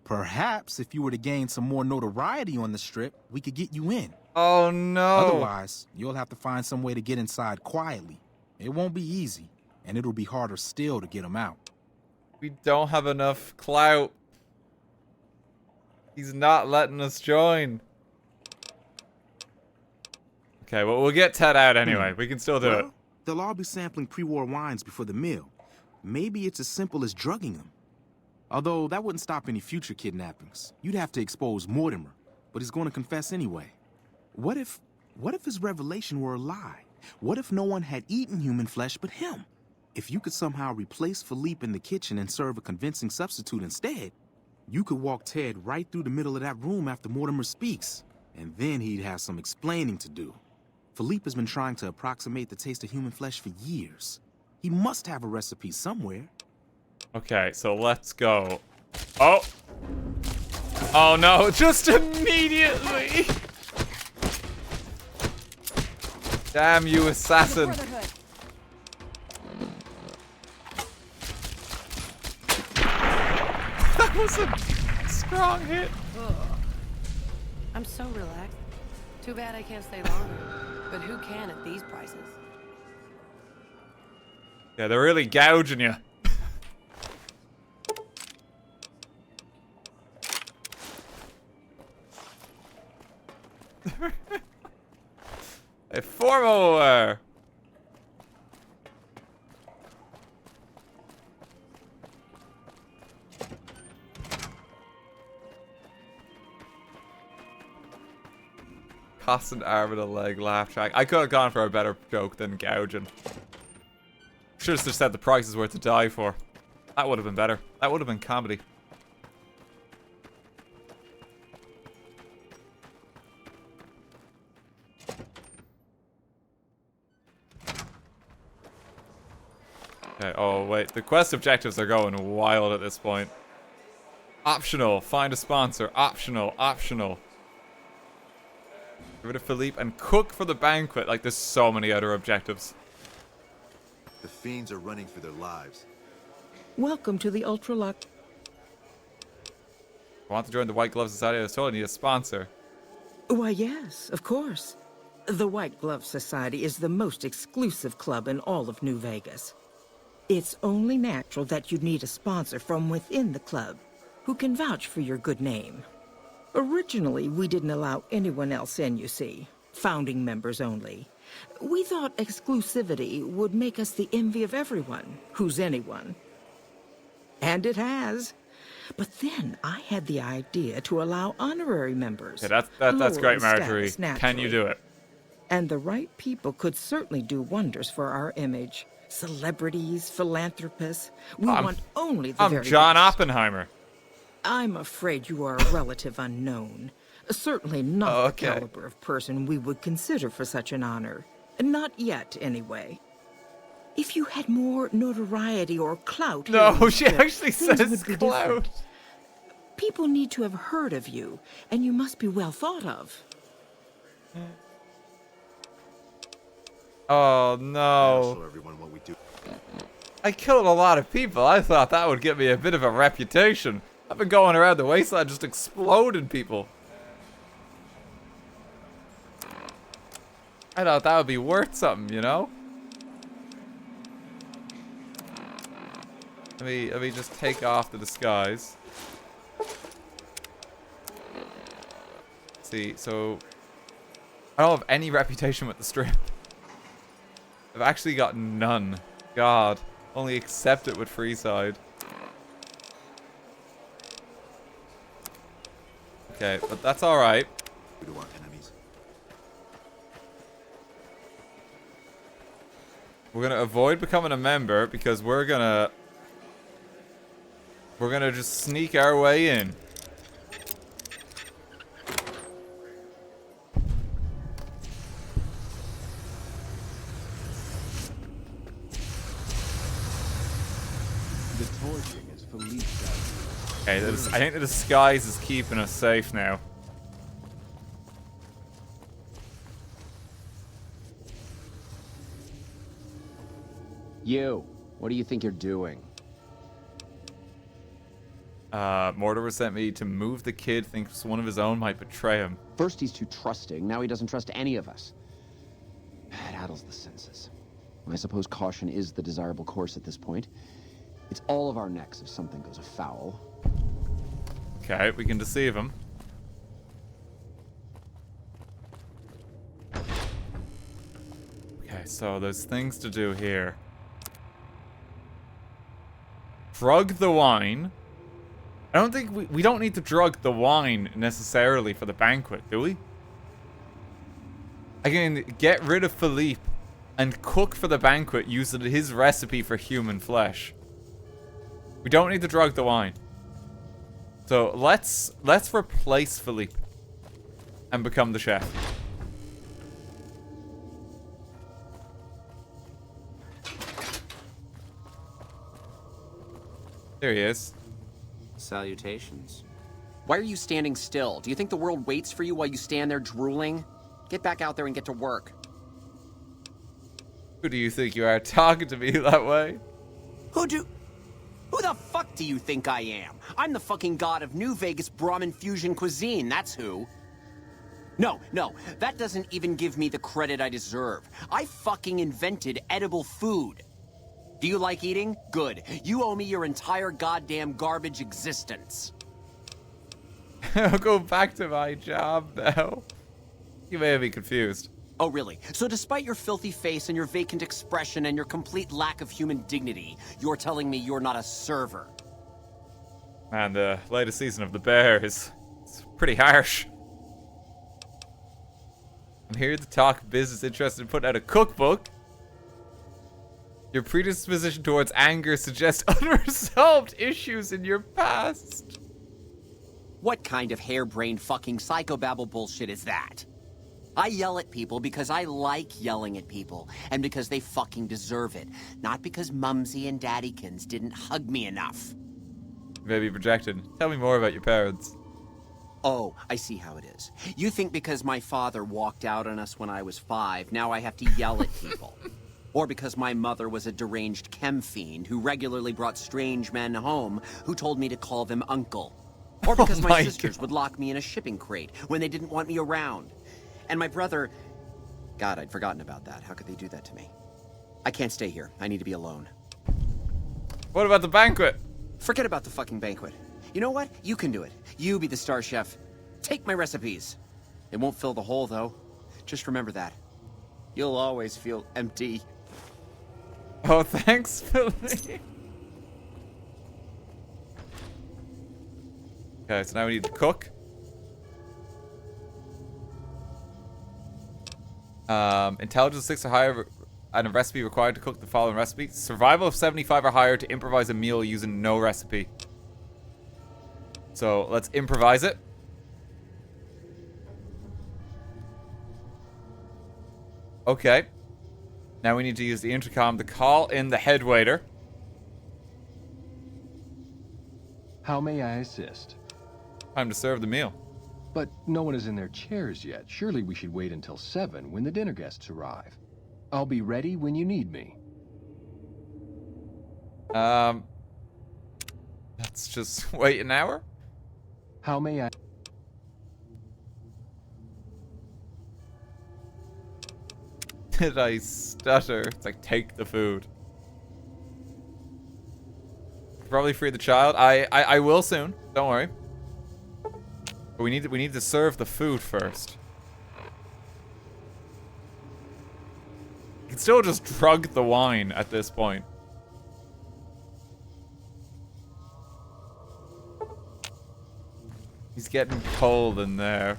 Perhaps if you were to gain some more notoriety on the Strip, we could get you in. Oh, no. Otherwise, you'll have to find some way to get inside quietly. It won't be easy, and it'll be harder still to get them out. We don't have enough clout. He's not letting us join. Okay, well, we'll get Ted out anyway. We can still do it. They'll all be sampling pre-war wines before the meal. Maybe it's as simple as drugging them. Although, that wouldn't stop any future kidnappings. You'd have to expose Mortimer, but he's going to confess anyway. What if his revelation were a lie? What if no one had eaten human flesh but him? If you could somehow replace Philippe in the kitchen and serve a convincing substitute instead, You could walk Ted right through the middle of that room after Mortimer speaks, and then he'd have some explaining to do. Philippe has been trying to approximate the taste of human flesh for years. He must have a recipe somewhere. Okay, so let's go. Oh! Oh no, just immediately! Damn you, assassin! That was a strong hit. Ugh. I'm so relaxed. Too bad I can't stay longer. But who can at these prices? Yeah, they're really gouging you. Hey, 4 more! Cost an arm and a leg, laugh track. I could have gone for a better joke than gouging. Should have just said the price is worth to die for. That would have been better. That would have been comedy. Okay, oh wait, the quest objectives are going wild at this point. Optional, find a sponsor. Optional, optional. Get rid of Philippe and cook for the banquet. Like, there's so many other objectives. The fiends are running for their lives. Welcome to the Ultraluxe. I want to join the White Glove Society. I was told I need a sponsor. Why, yes, of course. The White Glove Society is the most exclusive club in all of New Vegas. It's only natural that you'd need a sponsor from within the club who can vouch for your good name. Originally, we didn't allow anyone else in, you see. Founding members only. We thought exclusivity would make us the envy of everyone who's anyone. And it has. But then I had the idea to allow honorary members. Yeah, that's lower great, in Marjorie. status, Can you do it? And the right people could certainly do wonders for our image. Celebrities, philanthropists. We want only the very I'm John best. Oppenheimer. I'm afraid you are a relative unknown. Certainly not the caliber of person we would consider for such an honor. Not yet, anyway. If you had more notoriety or clout... No, she actually things says would be clout. different. People need to have heard of you, and you must be well thought of. Oh, no. Show everyone what we do. I killed a lot of people. I thought that would give me a bit of a reputation. I've been going around the wasteland just exploding people. I thought that would be worth something, you know? Let me just take off the disguise. See, so I don't have any reputation with the strip. I've actually got none. God, only accept it with Freeside. Okay, but that's all right. We don't want enemies. We're gonna avoid becoming a member because we're gonna just sneak our way in. The torching is Philippe. Okay, I think the disguise is keeping us safe now. You, what do you think you're doing? Mortimer sent me to move the kid, thinks one of his own might betray him. First he's too trusting, now he doesn't trust any of us. It addles the senses. I suppose caution is the desirable course at this point. It's all of our necks if something goes afoul. Okay, we can deceive him. Okay, so there's things to do here. Drug the wine. I don't think we don't need to drug the wine necessarily for the banquet, do we? I can get rid of Philippe and cook for the banquet using his recipe for human flesh. We don't need to drug the wine. So let's replace Philippe and become the chef. There he is. Salutations. Why are you standing still? Do you think the world waits for you while you stand there drooling? Get back out there and get to work. Who do you think you are, talking to me that way? Who the fuck do you think I am? I'm the fucking god of New Vegas Brahmin fusion cuisine, that's who. No, that doesn't even give me the credit I deserve. I fucking invented edible food. Do you like eating? Good. You owe me your entire goddamn garbage existence. I'll go back to my job now. You may have been confused. Oh, really? So despite your filthy face and your vacant expression and your complete lack of human dignity, you're telling me you're not a server? Man, the latest season of The Bear is pretty harsh. I'm here to talk business interested in putting out a cookbook. Your predisposition towards anger suggests unresolved issues in your past. What kind of harebrained fucking psychobabble bullshit is that? I yell at people because I like yelling at people, and because they fucking deserve it. Not because Mumsy and Daddykins didn't hug me enough. Maybe projected. Tell me more about your parents. Oh, I see how it is. You think because my father walked out on us when I was 5, now I have to yell at people. Or because my mother was a deranged chem fiend who regularly brought strange men home who told me to call them uncle. Or because my sisters would lock me in a shipping crate when they didn't want me around. And my brother... God, I'd forgotten about that. How could they do that to me? I can't stay here. I need to be alone. What about the banquet? Forget about the fucking banquet. You know what? You can do it. You be the star chef. Take my recipes. It won't fill the hole, though. Just remember that. You'll always feel empty. Oh, thanks, Philly. Okay, so now we need to cook. Intelligence 6 or higher, and a recipe required to cook the following recipe. Survival of 75 or higher to improvise a meal using no recipe. So let's improvise it. Okay. Now we need to use the intercom to call in the head waiter. How may I assist? Time to serve the meal. But no one is in their chairs yet. Surely we should wait until 7 when the dinner guests arrive. I'll be ready when you need me. Let's just wait an hour. How may I... Did I stutter? It's like, take the food. Probably free the child. I will soon. Don't worry. But we need to serve the food first. You can still just drug the wine at this point. He's getting cold in there.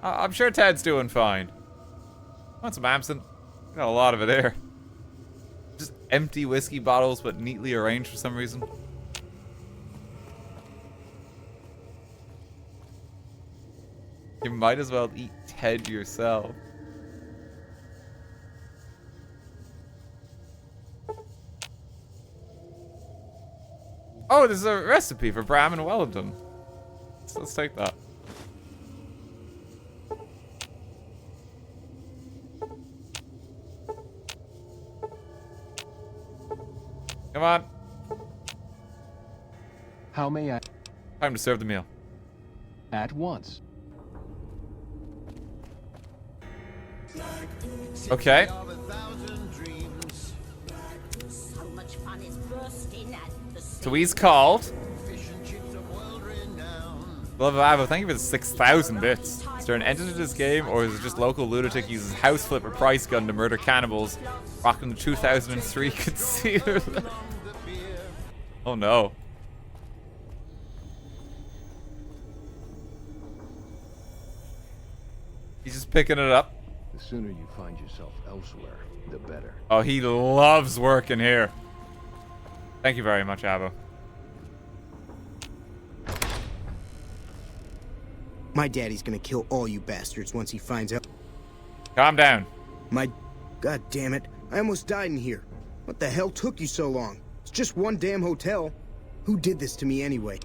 I'm sure Ted's doing fine. Want some absinthe? Got a lot of it here. Just empty whiskey bottles, but neatly arranged for some reason. You might as well eat Ted yourself. Oh, this is a recipe for Bram and Wellington. So let's take that. Come on. How may I... Time to serve the meal. At once. Okay. So he's called. Love of Avo, thank you for the 6,000 bits. Is there an entity to this game, or is it just local lunatic uses house flip or price gun to murder cannibals, rocking the 2003 concealer? Oh no. He's just picking it up. The sooner you find yourself elsewhere, the better. Oh, he loves working here. Thank you very much, Avo. My daddy's gonna kill all you bastards once he finds out. Calm down. God damn it. I almost died in here. What the hell took you so long? It's just one damn hotel. Who did this to me anyway?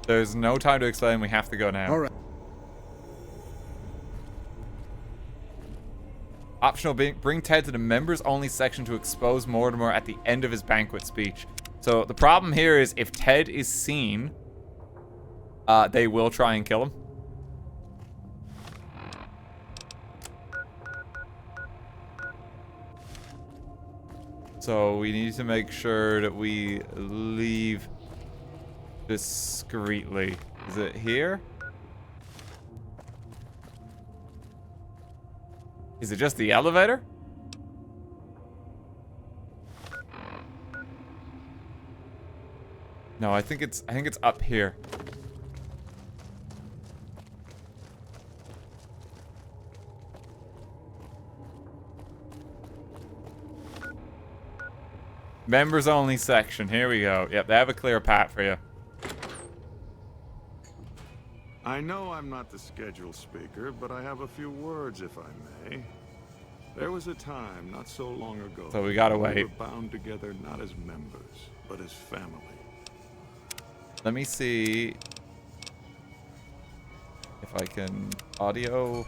There's no time to explain. We have to go now. All right. Optional, bring Ted to the members-only section to expose Mortimer at the end of his banquet speech. So the problem here is if Ted is seen, they will try and kill him. So we need to make sure that we leave discreetly. Is it here? Is it just the elevator? No, I think it's up here. Members only section. Here we go. Yep, they have a clear path for you. I know I'm not the scheduled speaker, but I have a few words, if I may. There was a time, not so long ago, So we gotta when wait. we were bound together not as members, but as family. Let me see if I can audio.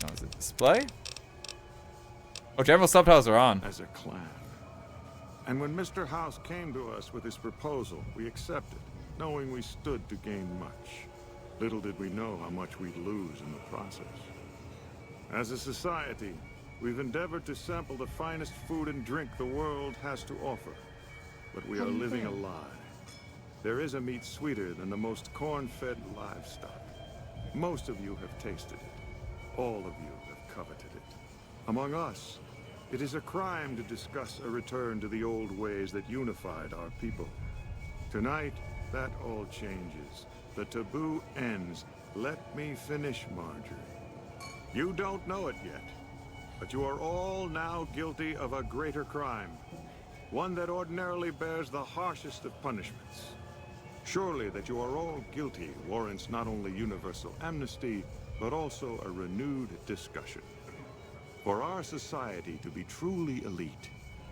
No, is it display? Oh, general subtitles are on. As a clan. And when Mr. House came to us with his proposal, we accepted, knowing we stood to gain much. Little did we know how much we'd lose in the process. As a society, we've endeavored to sample the finest food and drink the world has to offer. But we are living a lie. There is a meat sweeter than the most corn-fed livestock. Most of you have tasted it. All of you have coveted it. Among us, it is a crime to discuss a return to the old ways that unified our people. Tonight, that all changes. The taboo ends. Let me finish, Marjorie. You don't know it yet, but you are all now guilty of a greater crime. One that ordinarily bears the harshest of punishments. Surely that you are all guilty warrants not only universal amnesty, but also a renewed discussion. For our society to be truly elite,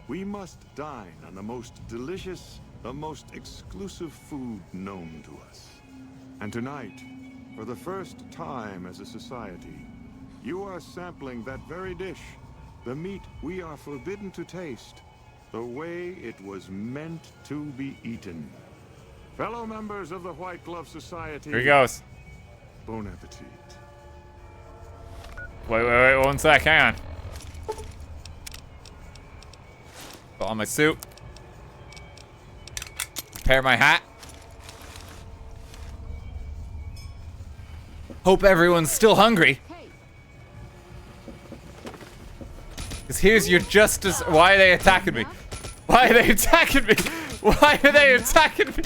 we must dine on the most delicious, the most exclusive food known to us. And tonight, for the first time as a society, you are sampling that very dish, the meat we are forbidden to taste, the way it was meant to be eaten. Fellow members of the White Glove Society. Here he goes. Bon appetit. Wait, 1 sec, hang on. Put on my suit. Prepare my hat. Hope everyone's still hungry. Because here's your justice. Why are they attacking me? Why are they attacking me? Why are they attacking me?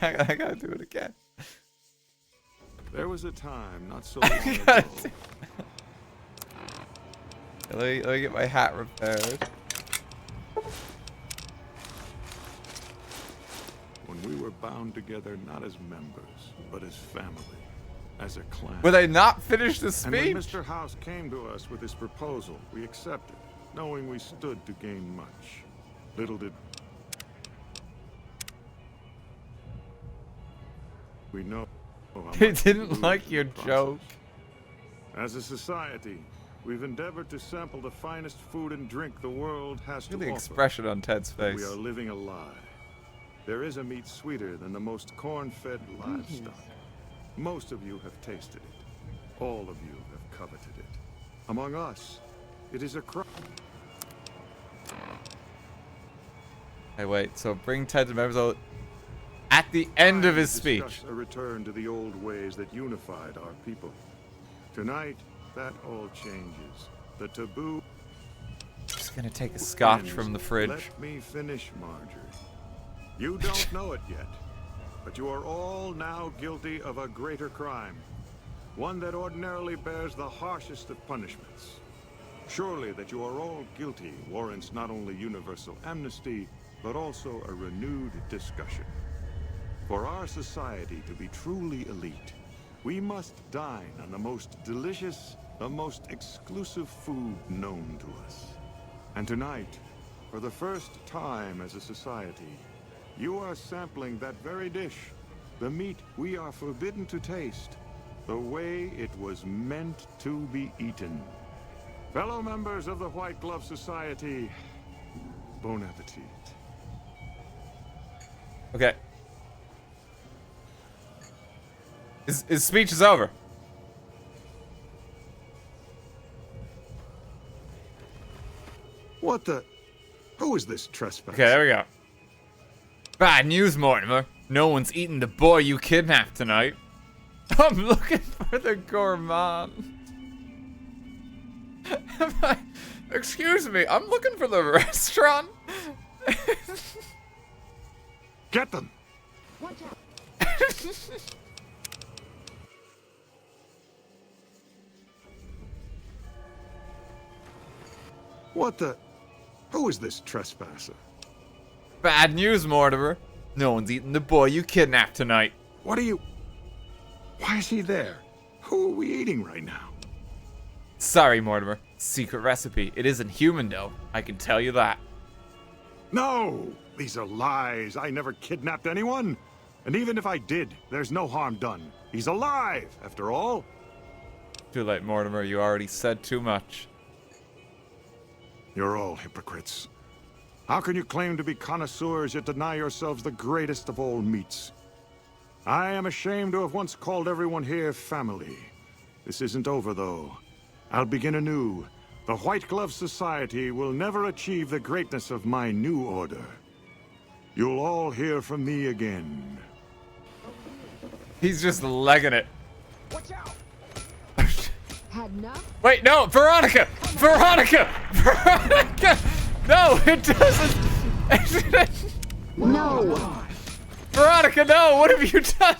I gotta do it again. There was a time not so long ago. Let me get my hat repaired. When we were bound together not as members, but as family, as a clan. Will they not finish the speech? And when Mr. House came to us with his proposal, we accepted, knowing we stood to gain much. Little did we know how They much didn't we lose like in your the process. joke. As a society, we've endeavored to sample the finest food and drink the world has to Look at the offer. expression on Ted's But face. we are living a lie. There is a meat sweeter than the most corn-fed livestock. Most of you have tasted it. All of you have coveted it. Among us, it is a crime. Hey, wait. So bring Ted to members of at the end of his speech. Discuss a return to the old ways that unified our people. Tonight, that all changes. The taboo. Just gonna take a scotch ends. from the fridge. Let me finish, Marjorie. You don't know it yet, but you are all now guilty of a greater crime. One that ordinarily bears the harshest of punishments. Surely that you are all guilty warrants not only universal amnesty, but also a renewed discussion. For our society to be truly elite, we must dine on the most delicious, the most exclusive food known to us. And tonight, for the first time as a society, you are sampling that very dish, the meat we are forbidden to taste, the way it was meant to be eaten. Fellow members of the White Glove Society, bon appetit. Okay. His speech is over. What the? Who is this trespass? Okay, there we go. Bad news, Mortimer. No one's eating the boy you kidnapped tonight. I'm looking for the gourmand. Excuse me, I'm looking for the restaurant. Get them! Watch out. What the? Who is this trespasser? Bad news, Mortimer. No one's eating the boy you kidnapped tonight. What are you? Why is he there? Who are we eating right now? Sorry, Mortimer. Secret recipe. It isn't human, though. I can tell you that. No! These are lies. I never kidnapped anyone. And even if I did, there's no harm done. He's alive, after all. Too late, Mortimer. You already said too much. You're all hypocrites. How can you claim to be connoisseurs yet deny yourselves the greatest of all meats? I am ashamed to have once called everyone here family. This isn't over, though. I'll begin anew. The White Glove Society will never achieve the greatness of my new order. You'll all hear from me again. He's just legging it. Watch out. Had enough? Wait, no, Veronica! Veronica! Veronica! No, it doesn't. No. Veronica, no! What have you done?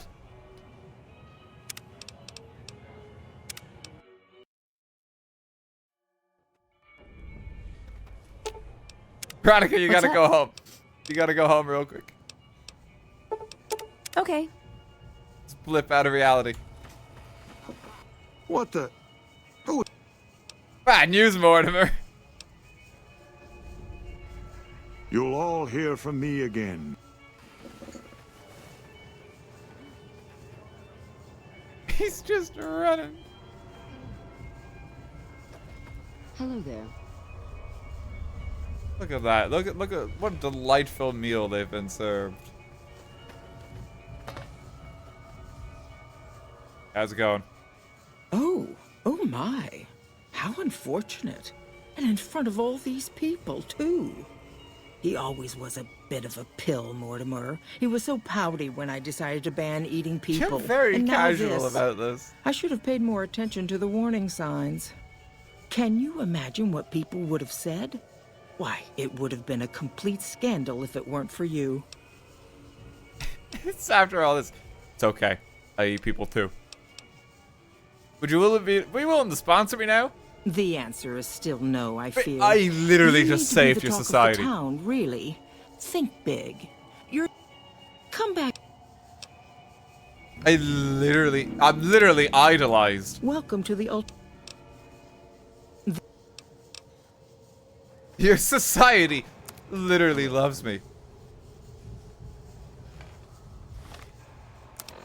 Veronica, you gotta go home. You gotta go home real quick. Okay. Just blip out of reality. What the? Who? Bad news, Mortimer. You'll all hear from me again. He's just running. Hello there. Look at that. Look at what a delightful meal they've been served. How's it going? Oh my. How unfortunate. And in front of all these people, too. He always was a bit of a pill, Mortimer. He was so pouty when I decided to ban eating people. You're very and casual about this. I should have paid more attention to the warning signs. Can you imagine what people would have said? Why, it would have been a complete scandal if it weren't for you. It's after all this. It's okay. I eat people too. Would you be willing to sponsor me now? The answer is still no, I fear. I literally just saved your Of the society. town, really. Think big. Come back. I'm literally idolized. Welcome to the Your society literally loves me.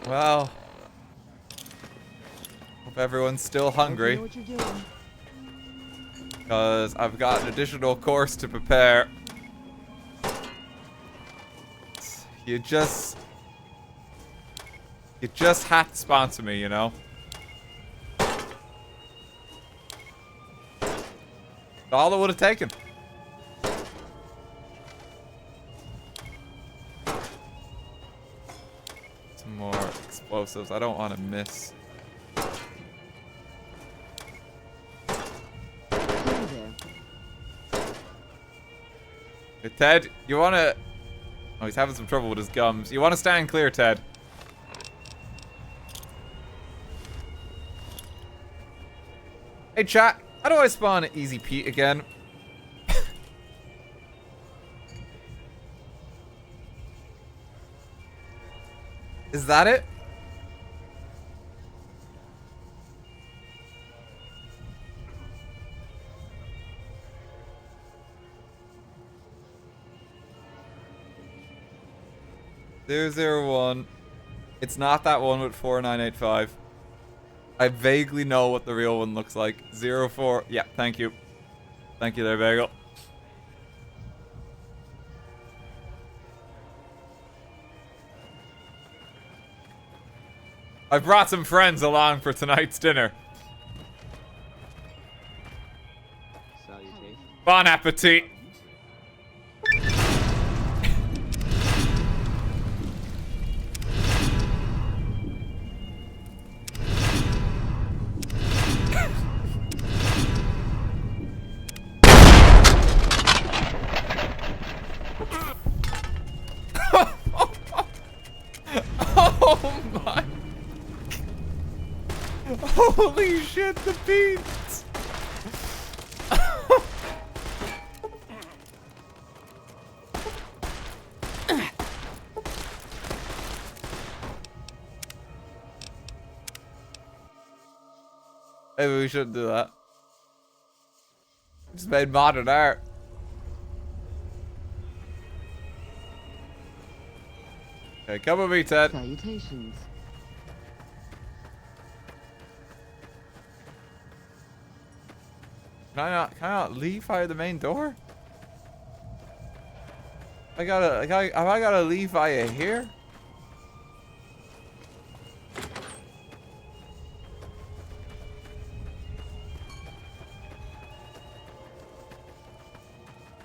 Well, hope everyone's still hungry. Because I've got an additional course to prepare. You just have to sponsor me, you know? All it would have taken. Some more explosives. I don't want to miss. Hey, Ted, you wanna Oh, he's having some trouble with his gums. You want to stand clear, Ted. Hey, chat. How do I spawn Easy Pete again? Is that it? (001). It's not that one with 4985. I vaguely know what the real one looks like. 04. Yeah, thank you. Thank you there, Bagel. I brought some friends along for tonight's dinner. Salutations. Bon appetit. Oh my. Holy shit, the beats. Maybe we shouldn't do that. Just made modern art. Okay, come with me, Ted. Salutations. Can I not leave via the main door? Have I gotta leave via here?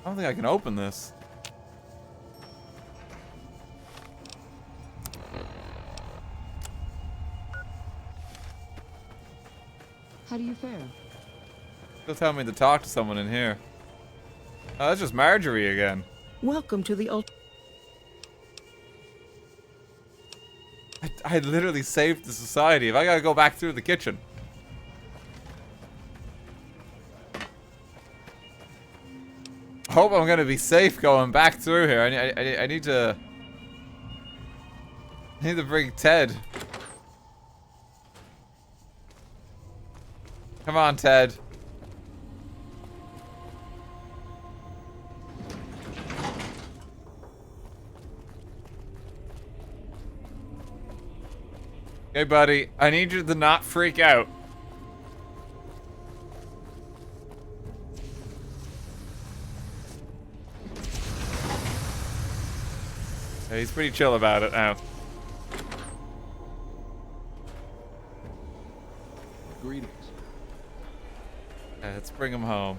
I don't think I can open this. How do you fare? Still tell me to talk to someone in here. Oh, that's just Marjorie again. Welcome to the I literally saved the society. If I gotta go back through the kitchen. I hope I'm gonna be safe going back through here. I need to bring Ted. Come on, Ted. Hey, buddy. I need you to not freak out. Yeah, he's pretty chill about it now. Greetings. Yeah, let's bring him home.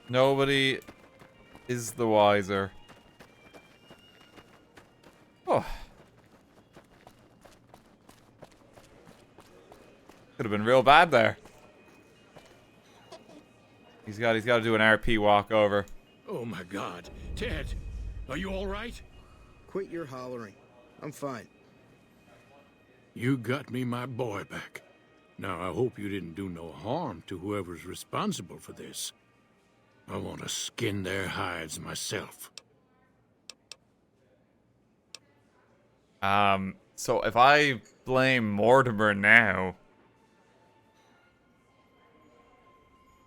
Nobody is the wiser. Oh. Could have been real bad there. He's got to do an RP walkover. Oh my God. Ted, are you all right? Quit your hollering. I'm fine. You got me my boy back. Now, I hope you didn't do no harm to whoever's responsible for this. I want to skin their hides myself. So if I blame Mortimer now,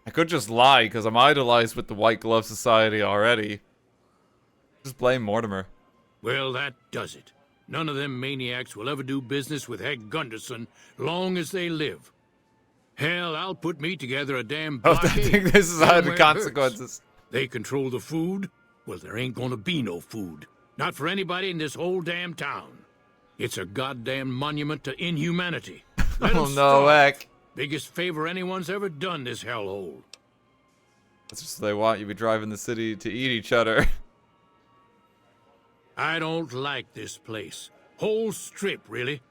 I could just lie because I'm idolized with the White Glove Society already. Just blame Mortimer. Well, that does it. None of them maniacs will ever do business with Ted Gunderson long as they live. Hell, I'll put me together a damn Oh, blockade. I think this is how the somewhere it consequences. hurts. They control the food? Well, there ain't gonna be no food. Not for anybody in this whole damn town. It's a goddamn monument to inhumanity. Let 'em Oh, no, starve. heck. Biggest favor anyone's ever done this hellhole. That's just they want you to be driving the city to eat each other. I don't like this place. Whole strip, really.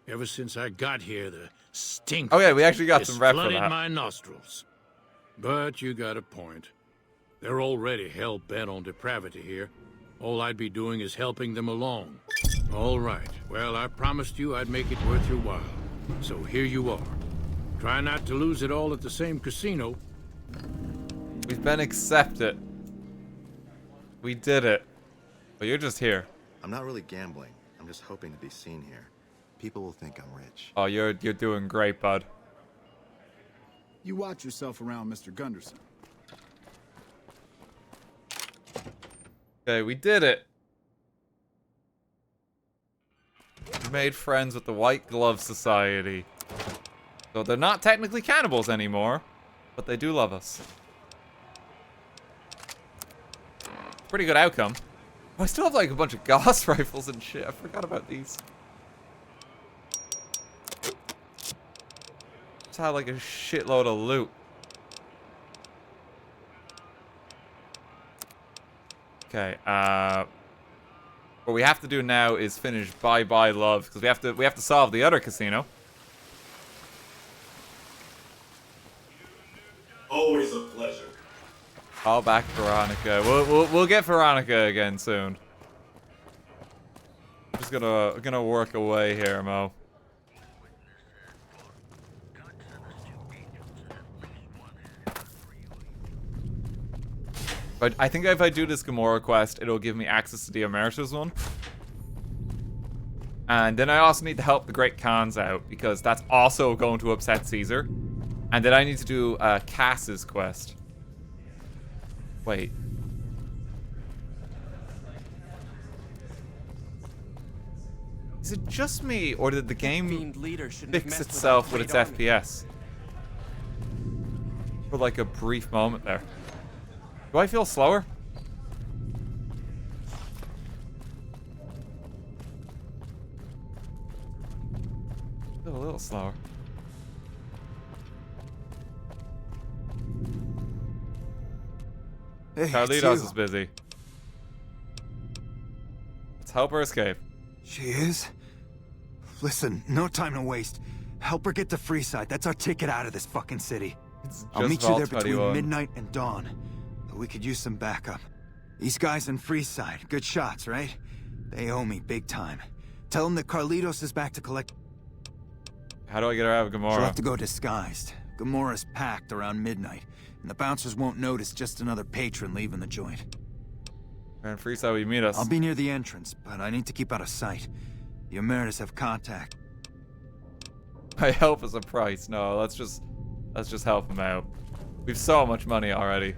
Ever since I got here, the stink. Oh, yeah, we actually got has some rep for flooded that. my nostrils. But you got a point. They're already hell-bent on depravity here. All I'd be doing is helping them along. All right. Well, I promised you I'd make it worth your while. So here you are. Try not to lose it all at the same casino. We've been accepted. We did it. But you're just here. I'm not really gambling. I'm just hoping to be seen here. People will think I'm rich. Oh, you're doing great, bud. You watch yourself around Mr. Gunderson. Okay, we did it. We made friends with the White Glove Society. So they're not technically cannibals anymore, but they do love us. Pretty good outcome. Oh, I still have like a bunch of Gauss rifles and shit. I forgot about these. Just had like a shitload of loot. Okay, what we have to do now is finish Bye Bye Love, because we have to solve the other casino. Always a pleasure. Call back Veronica. We'll get Veronica again soon. I'm just gonna work away here, Mo. But I think if I do this Gamora quest, it'll give me access to the Omertas one. And then I also need to help the Great Khans out, because that's also going to upset Caesar. And then I need to do Cass's quest. Wait. Is it just me, or did the game fix itself with its FPS? For like a brief moment there. Do I feel slower? I feel a little slower. Hey, Carlitos is busy. Let's help her escape. She is? Listen, no time to waste. Help her get to Freeside. That's our ticket out of this fucking city. I'll meet you there between midnight and dawn. We could use some backup. These guys in Freeside, good shots, right? They owe me big time. Tell them that Carlitos is back to collect. How do I get her out of Gamora? She'll have to go disguised. Gamora's packed around midnight, and the bouncers won't notice just another patron leaving the joint. And Freeside, will you meet us? I'll be near the entrance, but I need to keep out of sight. The Omertas have contact. My help is a price. No, let's just help him out. We've so much money already.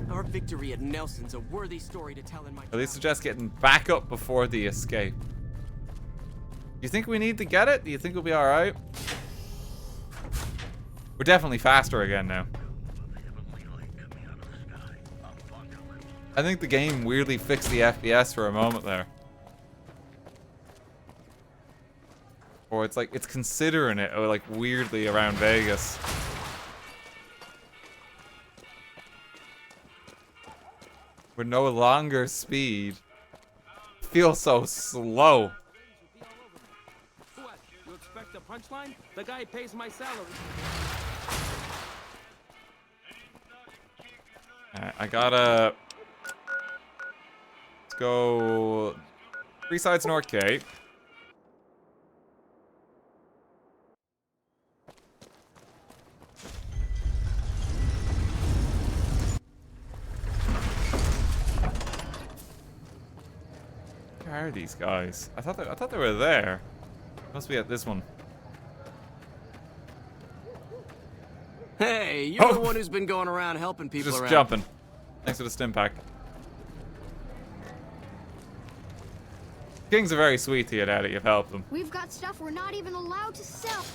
Our victory at Nelson's a worthy story to tell in my. At least suggest getting back up before the escape. You think we need to get it? Do you think we'll be alright? We're definitely faster again now. I think the game weirdly fixed the FPS for a moment there. Or it's like, it's considering it, like, weirdly around Vegas. We're no longer speed. Feels so slow. What? You expect a punchline? The guy pays my salary. Alright, I gotta... Let's go... Freeside's North Gate. Where are these guys? I thought they were there. Must be at this one. Hey, you're the one who's been going around helping people Just around. jumping. Thanks for the stim pack. Kings are very sweet to you now that you've helped them. We've got stuff we're not even allowed to sell.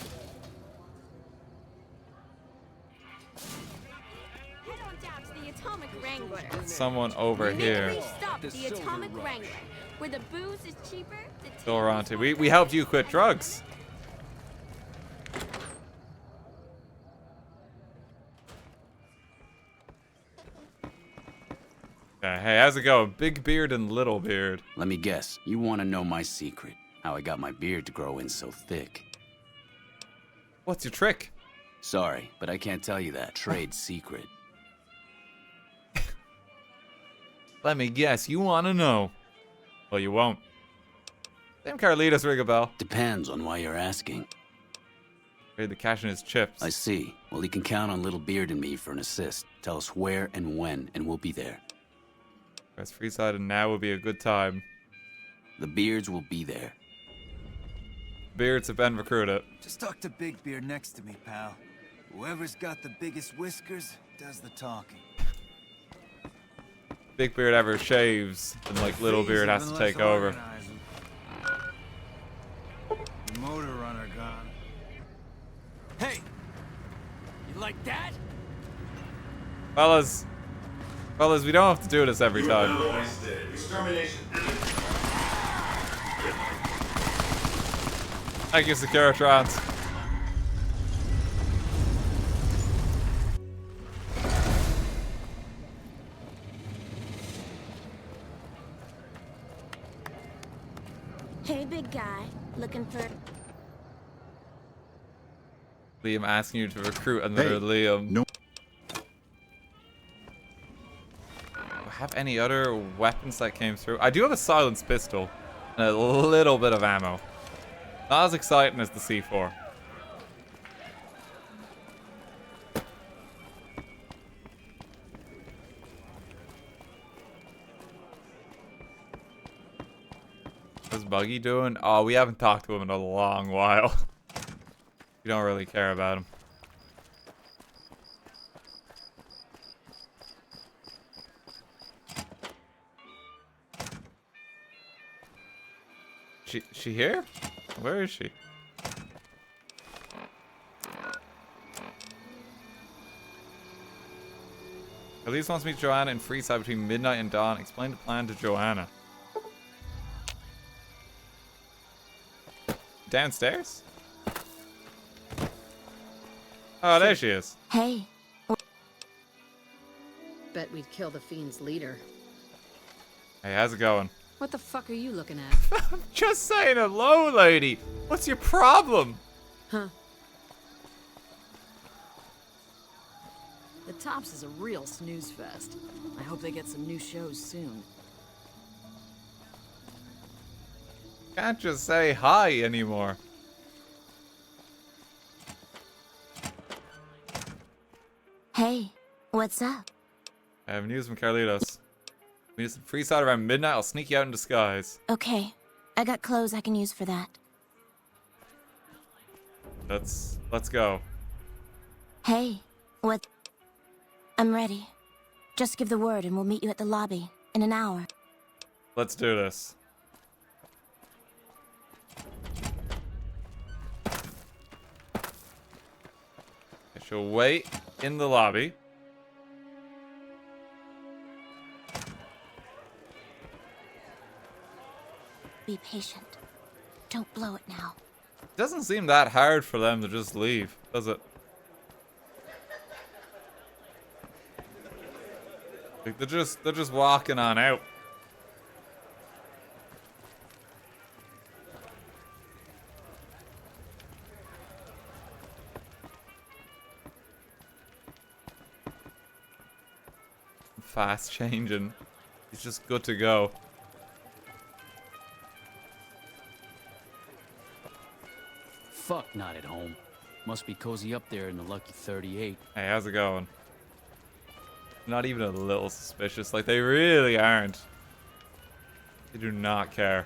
Head on down to the Atomic Wrangler. Someone over here. Stop the Atomic Wrangler, where the booze is cheaper. Dorante. We helped you quit drugs. Hey, how's it going? Big beard and little beard. Let me guess. You want to know my secret. How I got my beard to grow in so thick. What's your trick? Sorry, but I can't tell you that. Trade secret. Let me guess, you want to know. Well, you won't. Damn Carlitos ring a bell. Depends on why you're asking. Trade the cash in his chips. I see. Well, he can count on Little Beard and me for an assist. Tell us where and when, and we'll be there. Press Freeside and now will be a good time. The Beards will be there. Beards have been recruited. Just talk to Big Beard next to me, pal. Whoever's got the biggest whiskers does the talking. Big Beard ever shaves, and like Little Beard has to take over. Motor runner gone. Hey! You like that? Fellas, we don't have to do this every time. Thank you, Securitrons. Hey, big guy. Looking for... Liam asking you to recruit another Liam. No. Have any other weapons that came through? I do have a silenced pistol and a little bit of ammo. Not as exciting as the C4. What's Buggy doing? Oh, we haven't talked to him in a long while. We don't really care about him. She here? Where is she? Elise wants to meet Joanna in Freeside between midnight and dawn. Explain the plan to Joanna. Downstairs? Oh, there she is. Hey. Bet we'd kill the Fiend's leader. Hey, how's it going? What the fuck are you looking at? Just saying hello, lady. What's your problem? Huh. The Tops is a real snooze fest. I hope they get some new shows soon. Can't just say hi anymore. Hey, what's up? I have news from Carlitos. We need some Freeside around midnight. I'll sneak you out in disguise. Okay, I got clothes I can use for that. Let's go. Hey, what? I'm ready. Just give the word and we'll meet you at the lobby in an hour. Let's do this. I shall wait in the lobby. Be patient. Don't blow it now. It doesn't seem that hard for them to just leave, does it? Like they're just walking on out. Fast changing. He's just good to go. Fuck, not at home. Must be cozy up there in the lucky 38. Hey, how's it going? Not even a little suspicious. Like, they really aren't. They do not care.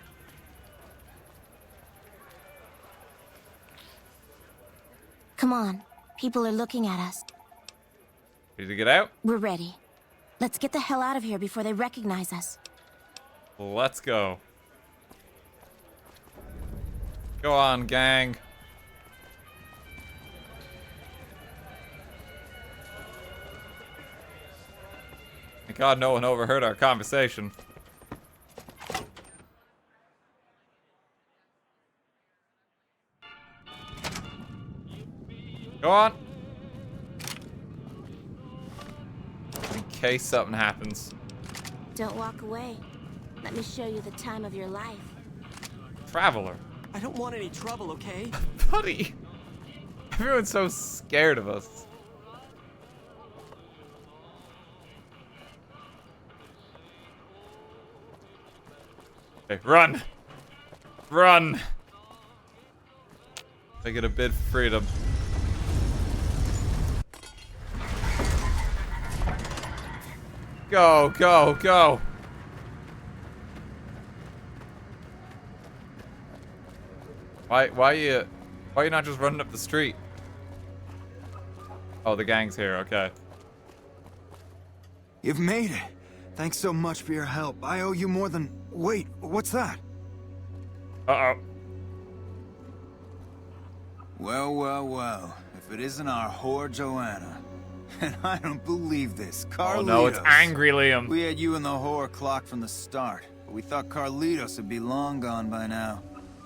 Come on. People are looking at us. Ready to get out? We're ready. Let's get the hell out of here before they recognize us. Let's go. Go on, gang. Thank God no one overheard our conversation. Go on. In case something happens. Don't walk away. Let me show you the time of your life. Traveler. I don't want any trouble, okay? Buddy. Everyone's so scared of us. Okay, run! Run! Make it a bit of freedom. Go, go, go! Why you not just running up the street? Oh, the gang's here, okay. You've made it. Thanks so much for your help. I owe you more than... Wait, what's that? Uh-oh. Well, well, well. If it isn't our whore Joanna. And I don't believe this. Carlitos. Oh no, it's angry Liam. We had you and the whore clocked from the start. But we thought Carlitos would be long gone by now.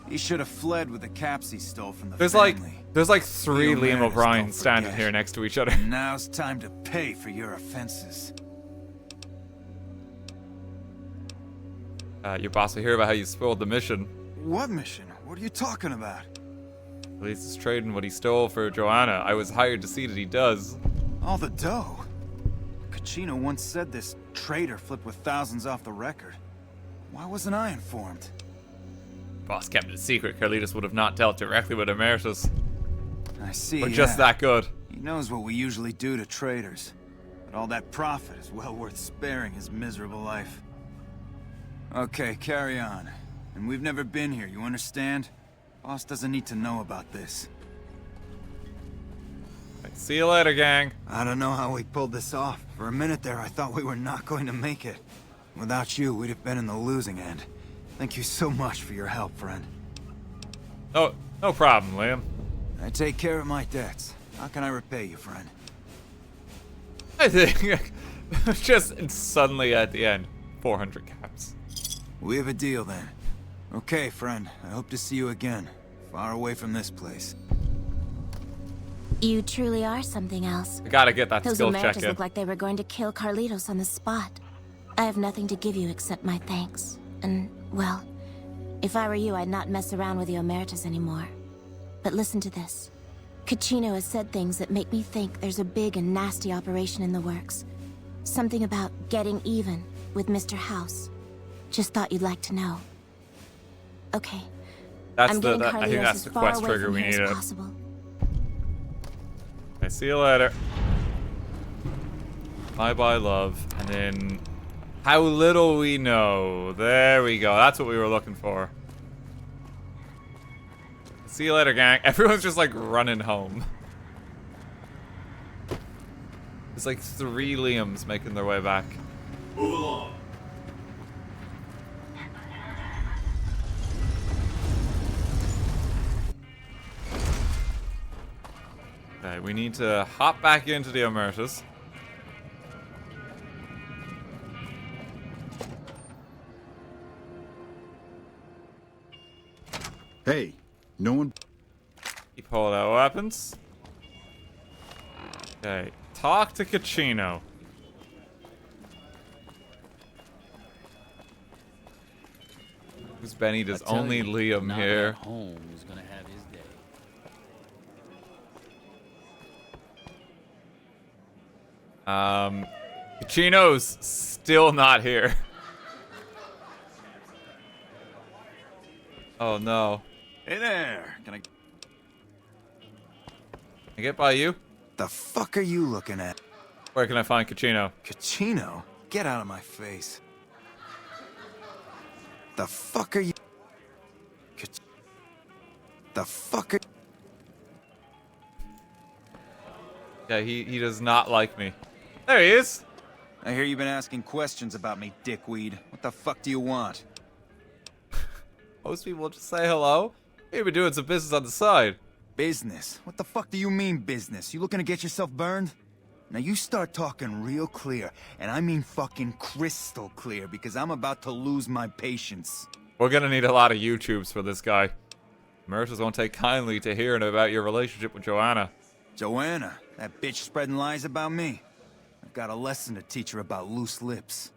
He should have fled with the caps he stole from the family. There's like 3 Liam O'Briens standing here next to each other. Now's time to pay for your offenses. Your boss will hear about how you spoiled the mission. What mission? What are you talking about? At least he's trading what he stole for Joanna. I was hired to see that he does. All the dough? Kachino once said this traitor flipped with thousands off the record. Why wasn't I informed? Boss kept it a secret. Carlitos would have not dealt directly with Omertas. I see. We're just that good. He knows what we usually do to traitors. But all that profit is well worth sparing his miserable life. Okay, carry on. And we've never been here, you understand? Boss doesn't need to know about this. See you later, gang. I don't know how we pulled this off. For a minute there, I thought we were not going to make it. Without you, we'd have been in the losing end. Thank you so much for your help, friend. Oh, no problem, Liam. I take care of my debts. How can I repay you, friend? I think just suddenly at the end, 400 caps. We have a deal then. Okay, friend. I hope to see you again. Far away from this place. You truly are something else. I gotta get that Those skill check Omertas in. look like they were going to kill Carlitos on the spot. I have nothing to give you except my thanks. And, well, if I were you, I'd not mess around with the Omertas anymore. But listen to this. Kachino has said things that make me think there's a big and nasty operation in the works. Something about getting even with Mr. House. Just thought you'd like to know. Okay. That's I'm the. getting I think Carlitos that's as the far quest away trigger from we here as needed. possible. Okay, see you later. Bye bye, love. And then, how little we know. There we go. That's what we were looking for. See you later, gang. Everyone's just like running home. There's like 3 Liams making their way back. Move along. Okay, we need to hop back into the Omertas. Hey, no one... Keep hold of weapons. Okay, talk to Kachino. Who's Benny? Does only Liam here. Home is gonna have his day. Kachino's still not here. Oh no. Hey there. Can I get by you? The fuck are you looking at? Where can I find Kachino? Kachino? Get out of my face. The fuck are you? The fuck are... Yeah, he does not like me. There he is. I hear you've been asking questions about me, dickweed. What the fuck do you want? Most people just say hello. We've been doing some business on the side. Business? What the fuck do you mean business? You looking to get yourself burned? Now you start talking real clear, and I mean fucking crystal clear, because I'm about to lose my patience. We're gonna need a lot of YouTubes for this guy. Omertas won't take kindly to hearing about your relationship with Joanna. Joanna? That bitch spreading lies about me? I've got a lesson to teach her about loose lips.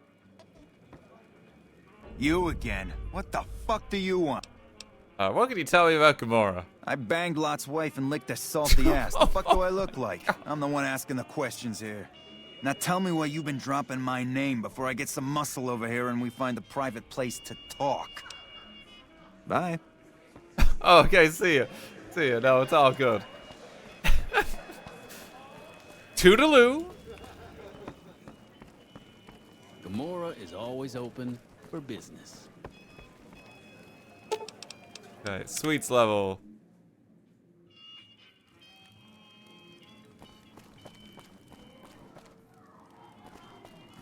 You again? What the fuck do you want? What can you tell me about Gamora? I banged Lot's wife and licked her salty ass. The fuck do I look like? I'm the one asking the questions here. Now tell me why you've been dropping my name before I get some muscle over here and we find a private place to talk. Bye. Oh, okay, see ya. See ya. No, it's all good. Toodaloo. Gamora is always open for business. Okay, sweets level.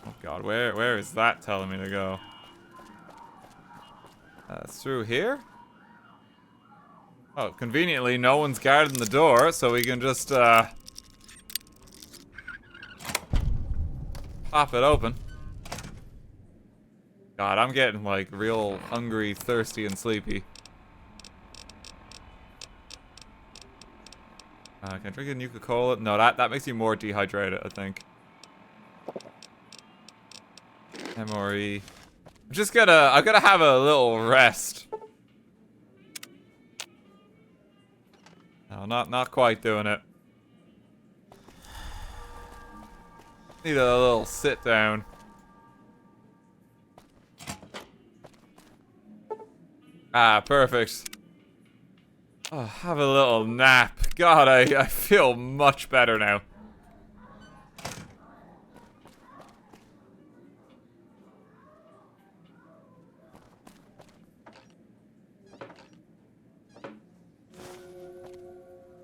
Oh god, where is that telling me to go? Through here? Oh, conveniently, no one's guarding the door, so we can just, pop it open. God, I'm getting, like, real hungry, thirsty, and sleepy. Can I drink a Nuka-Cola? No, that makes you more dehydrated, I think. MRE. I gotta have a little rest. No, not quite doing it. Need a little sit down. Ah, perfect. Oh, have a little nap. God, I feel much better now.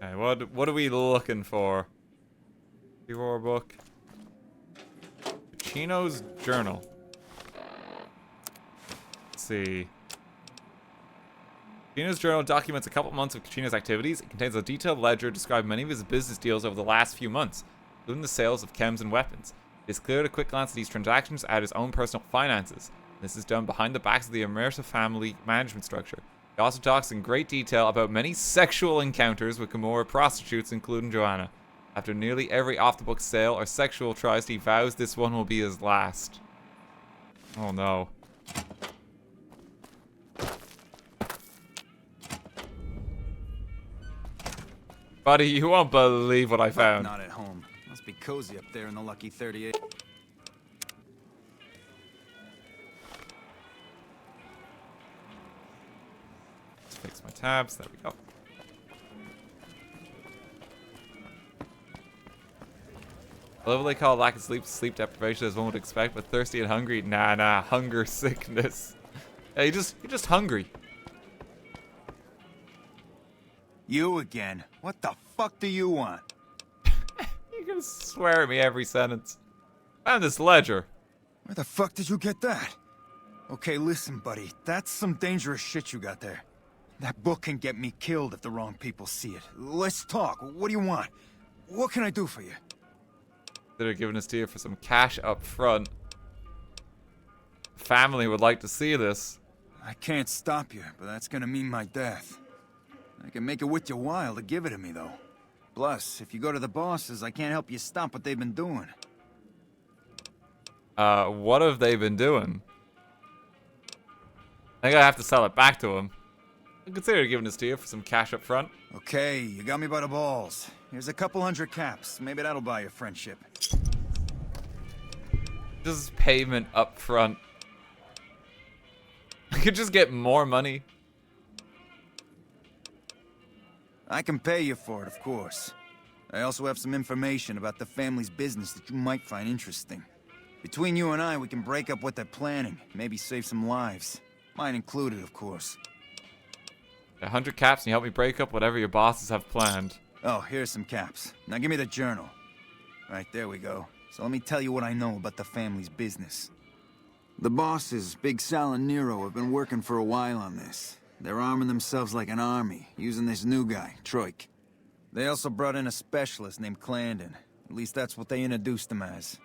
Okay, what are we looking for? Horror book. Chino's journal. Let's see. Kachino's journal documents a couple months of Kachino's activities. It contains a detailed ledger describing many of his business deals over the last few months, including the sales of chems and weapons. It is clear at a quick glance that these transactions add his own personal finances. This is done behind the backs of the Omerta family management structure. He also talks in great detail about many sexual encounters with Gamora prostitutes, including Joanna. After nearly every off-the-book sale or sexual tryst, he vows this one will be his last. Oh no. Buddy, you won't believe what I found. Not at home. Must be cozy up there in the lucky 38. Let's fix my tabs. There we go. A level they call lack of sleep deprivation, as one would expect, but thirsty and hungry, nah, hunger sickness. Yeah, you're just hungry. You again? What the fuck do you want? You're gonna swear at me every sentence. Found this ledger. Where the fuck did you get that? Okay, listen, buddy. That's some dangerous shit you got there. That book can get me killed if the wrong people see it. Let's talk. What do you want? What can I do for you? They're giving this to you for some cash up front. Family would like to see this. I can't stop you, but that's gonna mean my death. I can make it worth your while to give it to me, though. Plus, if you go to the bosses, I can't help you stop what they've been doing. What have they been doing? I think I have to sell it back to them. I consider giving this to you for some cash up front. Okay, you got me by the balls. Here's a couple hundred caps. Maybe that'll buy you friendship. Just payment up front. I could just get more money. I can pay you for it, of course. I also have some information about the family's business that you might find interesting. Between you and I, we can break up what they're planning. Maybe save some lives. Mine included, of course. 100 caps and you help me break up whatever your bosses have planned. Oh, here's some caps. Now give me the journal. Right, there we go. So let me tell you what I know about the family's business. The bosses, Big Sal and Nero, have been working for a while on this. They're arming themselves like an army, using this new guy, Troik. They also brought in a specialist named Clandon. At least that's what they introduced him as.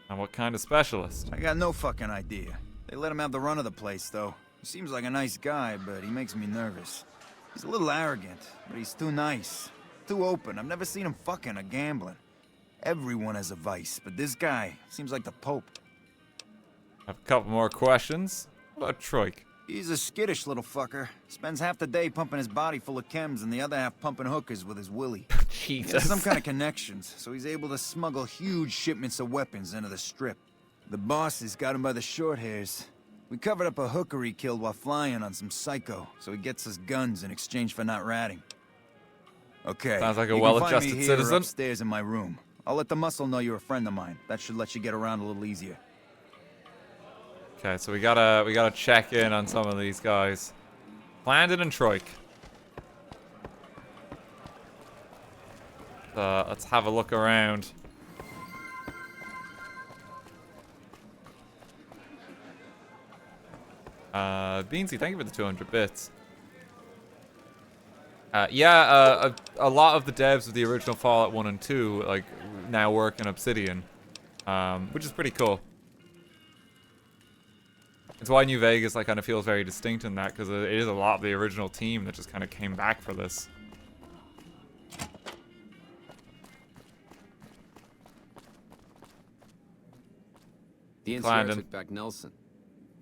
And what kind of specialist? I got no fucking idea. They let him have the run of the place, though. He seems like a nice guy, but he makes me nervous. He's a little arrogant, but he's too nice. Too open. I've never seen him fucking or gambling. Everyone has a vice, but this guy seems like the Pope. I have a couple more questions. What about Troik? He's a skittish little fucker. Spends half the day pumping his body full of chems and the other half pumping hookers with his willy. He has some kind of connections, so he's able to smuggle huge shipments of weapons into the Strip. The bosses got him by the short hairs. We covered up a hooker he killed while flying on some psycho, so he gets us guns in exchange for not ratting. Okay. Sounds like a well-adjusted citizen. citizen. Upstairs in my room. I'll let the muscle know you're a friend of mine. That should let you get around a little easier. Okay, so we gotta check in on some of these guys. Landon and Troik. Let's have a look around. Beansy, thank you for the 200 bits. Yeah, a lot of the devs of the original Fallout 1 and 2 like now work in Obsidian, which is pretty cool. It's why New Vegas like kind of feels very distinct in that, because it is a lot of the original team that just kind of came back for this. The NCR took back Nelson.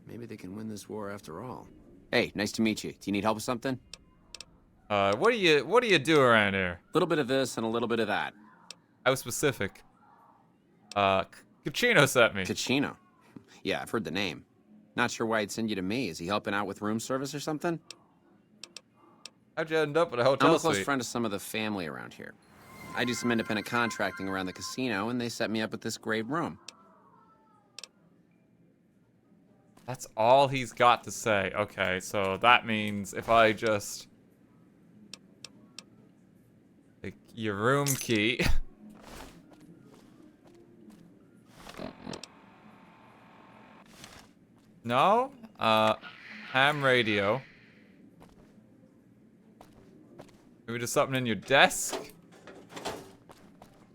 Maybe they can win this war after all. Hey, nice to meet you. Do you need help with something? What do you do around here? A little bit of this and a little bit of that. How specific? Kachino sent me. Kachino? Yeah, I've heard the name. Not sure why he'd send you to me. Is he helping out with room service or something? How'd you end up at a hotel I'm a close suite? friend of some of the family around here. I do some independent contracting around the casino, and they set me up with this great room. That's all he's got to say. Okay, so that means if I just take your room key. No? Ham radio. Maybe just something in your desk?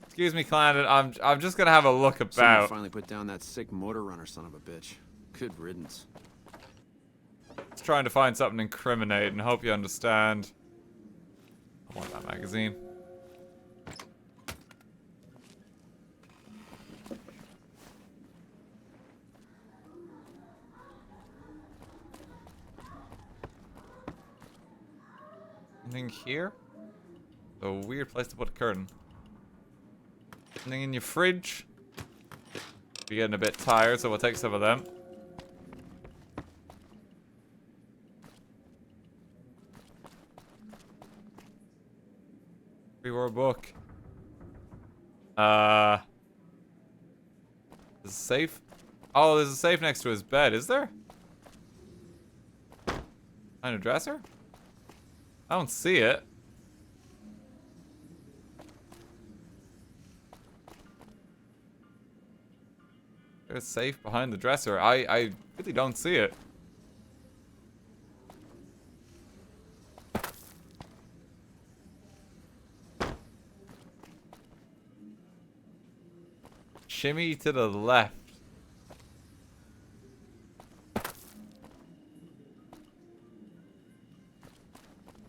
Excuse me, Clandon. I'm just gonna have a look about. Someone finally put down that sick motor runner son of a bitch. Good riddance. Just trying to find something incriminating. Hope you understand. I want that magazine. Anything here? A weird place to put a curtain. Anything in your fridge? You're getting a bit tired, so we'll take some of them. Pre-war book. There's a safe. Oh, there's a safe next to his bed, is there? Behind a dresser? I don't see it. There's a safe behind the dresser. I really don't see it. Shimmy to the left.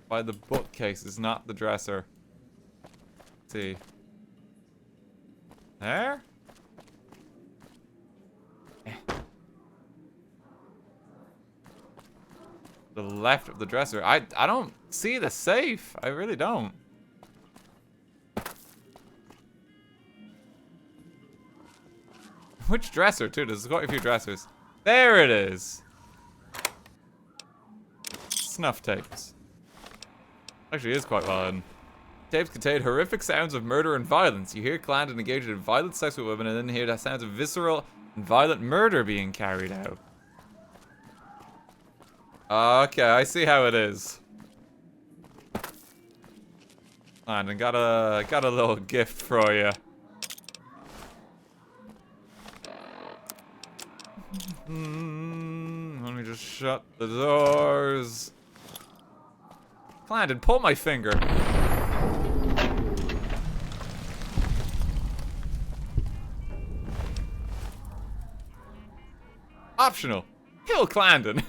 By the bookcase is not the dresser. Let's see. There? The left of the dresser. I don't see the safe. I really don't. Which dresser, too? There's quite a few dressers. There it is. Snuff tapes. Actually, is quite well hidden. Tapes contain horrific sounds of murder and violence. You hear Clandon engaged in violent sex with women, and then hear the sounds of visceral and violent murder being carried out. Okay, I see how it is. Clandon, got a little gift for you. Let me just shut the doors. Clandon, pull my finger. Optional. Kill Clandon.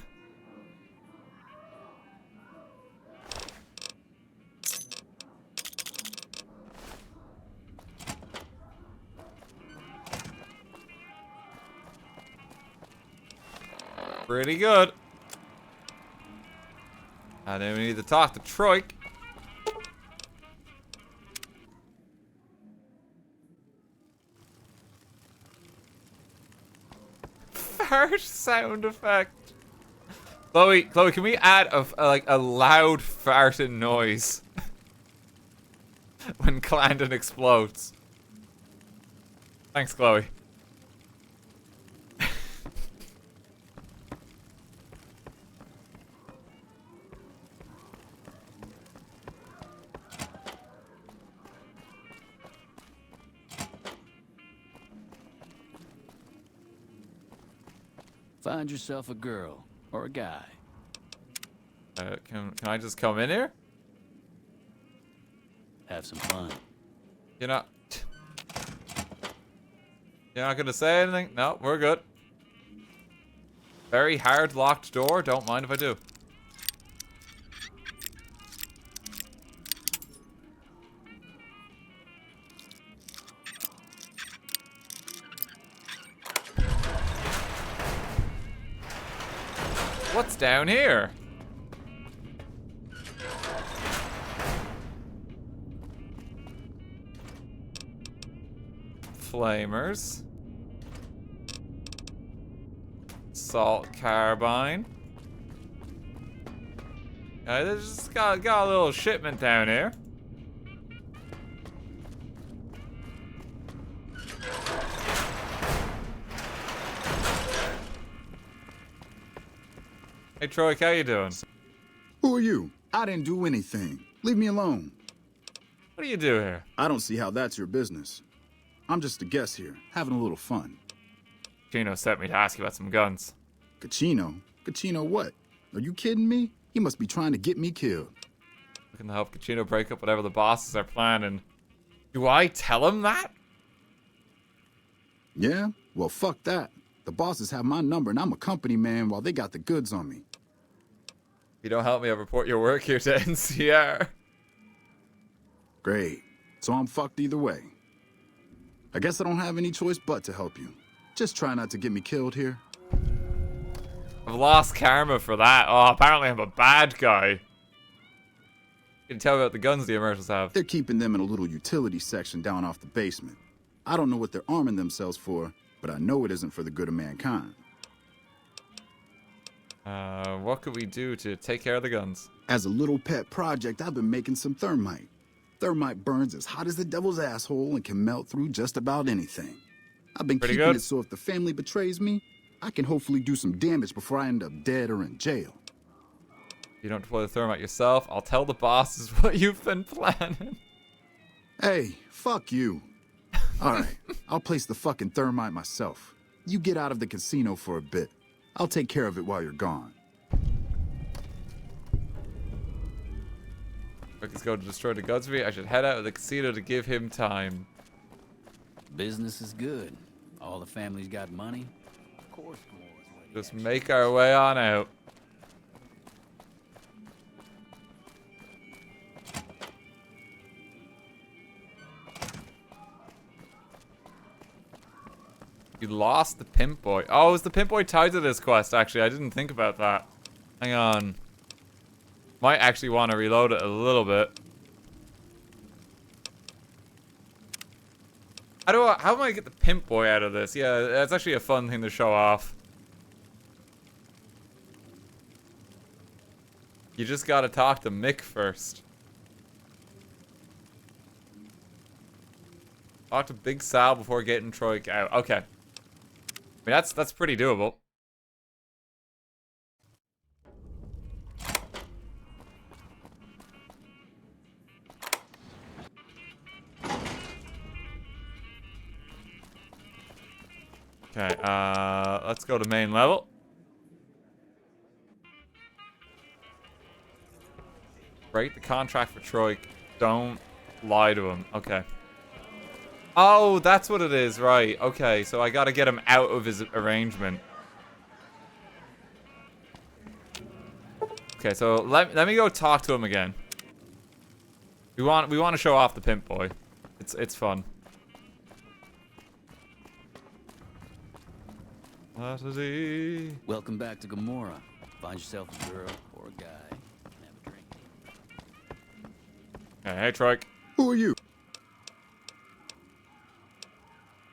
Pretty good. And then we need to talk to Troik. Fart sound effect. Chloe, can we add a loud farting noise when Clandon explodes? Thanks, Chloe. Find yourself a girl or a guy. Can I just come in here? Have some fun. You're not gonna say anything? No, we're good. Very hard locked door. Don't mind if I do. What's down here? Flamers. Salt carbine. They just got a little shipment down here. Hey Troy, how you doing? Who are you? I didn't do anything. Leave me alone. What do you do here? I don't see how that's your business. I'm just a guest here, having a little fun. Kachino sent me to ask you about some guns. Kachino? Kachino what? Are you kidding me? He must be trying to get me killed. Looking to help Kachino break up whatever the bosses are planning. Do I tell him that? Yeah? Well, fuck that. The bosses have my number and I'm a company man while they got the goods on me. If you don't help me, I'll report your work here to NCR. Great. So I'm fucked either way. I guess I don't have any choice but to help you. Just try not to get me killed here. I've lost karma for that. Oh, apparently I'm a bad guy. You can tell me about the guns the Omertas have. They're keeping them in a little utility section down off the basement. I don't know what they're arming themselves for, but I know it isn't for the good of mankind. What could we do to take care of the guns? As a little pet project, I've been making some thermite. Thermite burns as hot as the devil's asshole and can melt through just about anything. I've been keeping it so if the family betrays me, I can hopefully do some damage before I end up dead or in jail. If you don't deploy the thermite yourself, I'll tell the bosses what you've been planning. Hey, fuck you. Alright, I'll place the fucking thermite myself. You get out of the casino for a bit. I'll take care of it while you're gone. If he's going to destroy the guns for me, I should head out of the casino to give him time. Business is good. All the family's got money. Of course, just make our way on out. You lost the pimp boy. Oh, is the pimp boy tied to this quest? Actually, I didn't think about that. Hang on. Might actually want to reload it a little bit. How am I get the pimp boy out of this? Yeah, that's actually a fun thing to show off. You just gotta talk to Mick first. Talk to Big Sal before getting Troik out. Okay. I mean, that's pretty doable. Okay, let's go to main level. Break the contract for Troik. Don't lie to him. Okay. Oh, that's what it is, right. Okay, so I gotta get him out of his arrangement. Okay, so let me go talk to him again. We want to show off the pimp boy. It's fun. Welcome back to Gomorrah. Find yourself a girl or a guy. Hey, Troik. Who are you?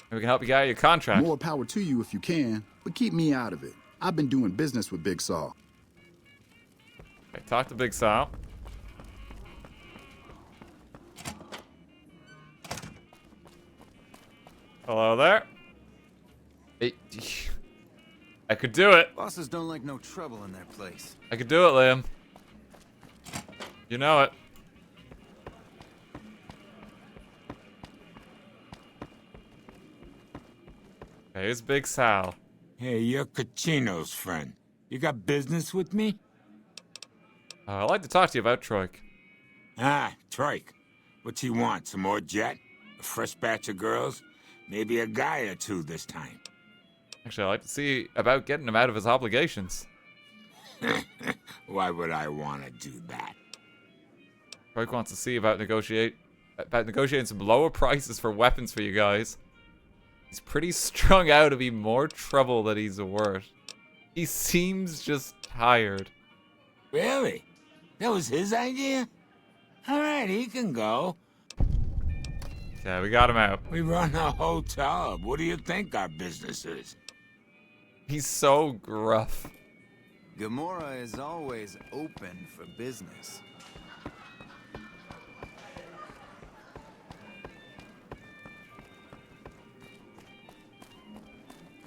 We can help you get out of your contract. More power to you if you can, but keep me out of it. I've been doing business with Big Saw. Okay, talk to Big Saw. Hello there. Hey, I could do it. Bosses don't like no trouble in their place. I could do it, Liam. You know it. Okay, here's Big Sal. Hey, you're Kachino's friend. You got business with me? I'd like to talk to you about Troik. Ah, Troik. What's he want? Some more jet? A fresh batch of girls? Maybe a guy or two this time. Actually, I'd like to see about getting him out of his obligations. Why would I want to do that? Troik wants to see about negotiating some lower prices for weapons for you guys. He's pretty strung out to be more trouble than he's worth. He seems just tired. Really? That was his idea? Alright, he can go. Yeah, we got him out. We run a hotel. What do you think our business is? He's so gruff. Gomorrah is always open for business.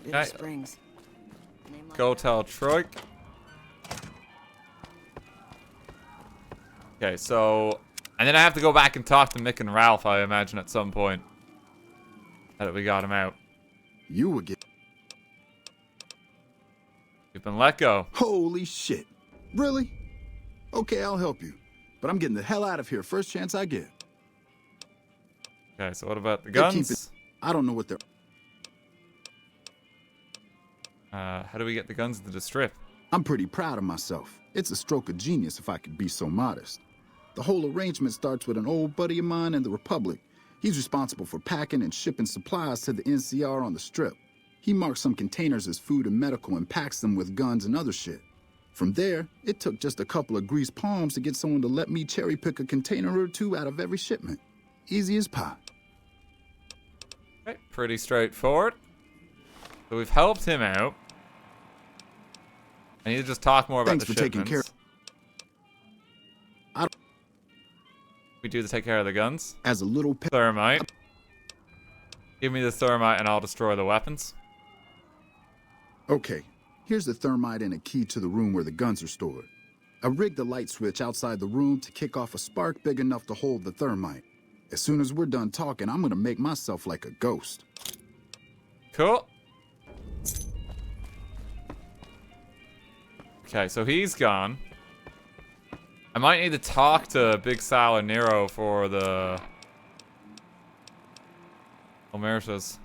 Okay. Springs. Go tell Troik. Okay, so... And then I have to go back and talk to Mick and Ralph, I imagine, at some point. Now that we got him out. You would get... You've been let go. Holy shit. Really? Okay, I'll help you. But I'm getting the hell out of here first chance I get. Okay, so what about the They keep guns? it- I don't know what they're... How do we get the guns into the strip? I'm pretty proud of myself. It's a stroke of genius if I could be so modest. The whole arrangement starts with an old buddy of mine in the Republic. He's responsible for packing and shipping supplies to the NCR on the strip. He marks some containers as food and medical and packs them with guns and other shit. From there, it took just a couple of greased palms to get someone to let me cherry pick a container or two out of every shipment. Easy as pie. Okay, pretty straightforward. So we've helped him out. I need to just talk more about Thanks the for taking care. We do to take care of the guns. As a little thermite. Give me the thermite and I'll destroy the weapons. Okay, here's the thermite and a key to the room where the guns are stored. I rigged the light switch outside the room to kick off a spark big enough to hold the thermite. As soon as we're done talking, I'm gonna make myself like a ghost. Cool. Okay, so he's gone. I might need to talk to Big Sal and Nero for the Omertas.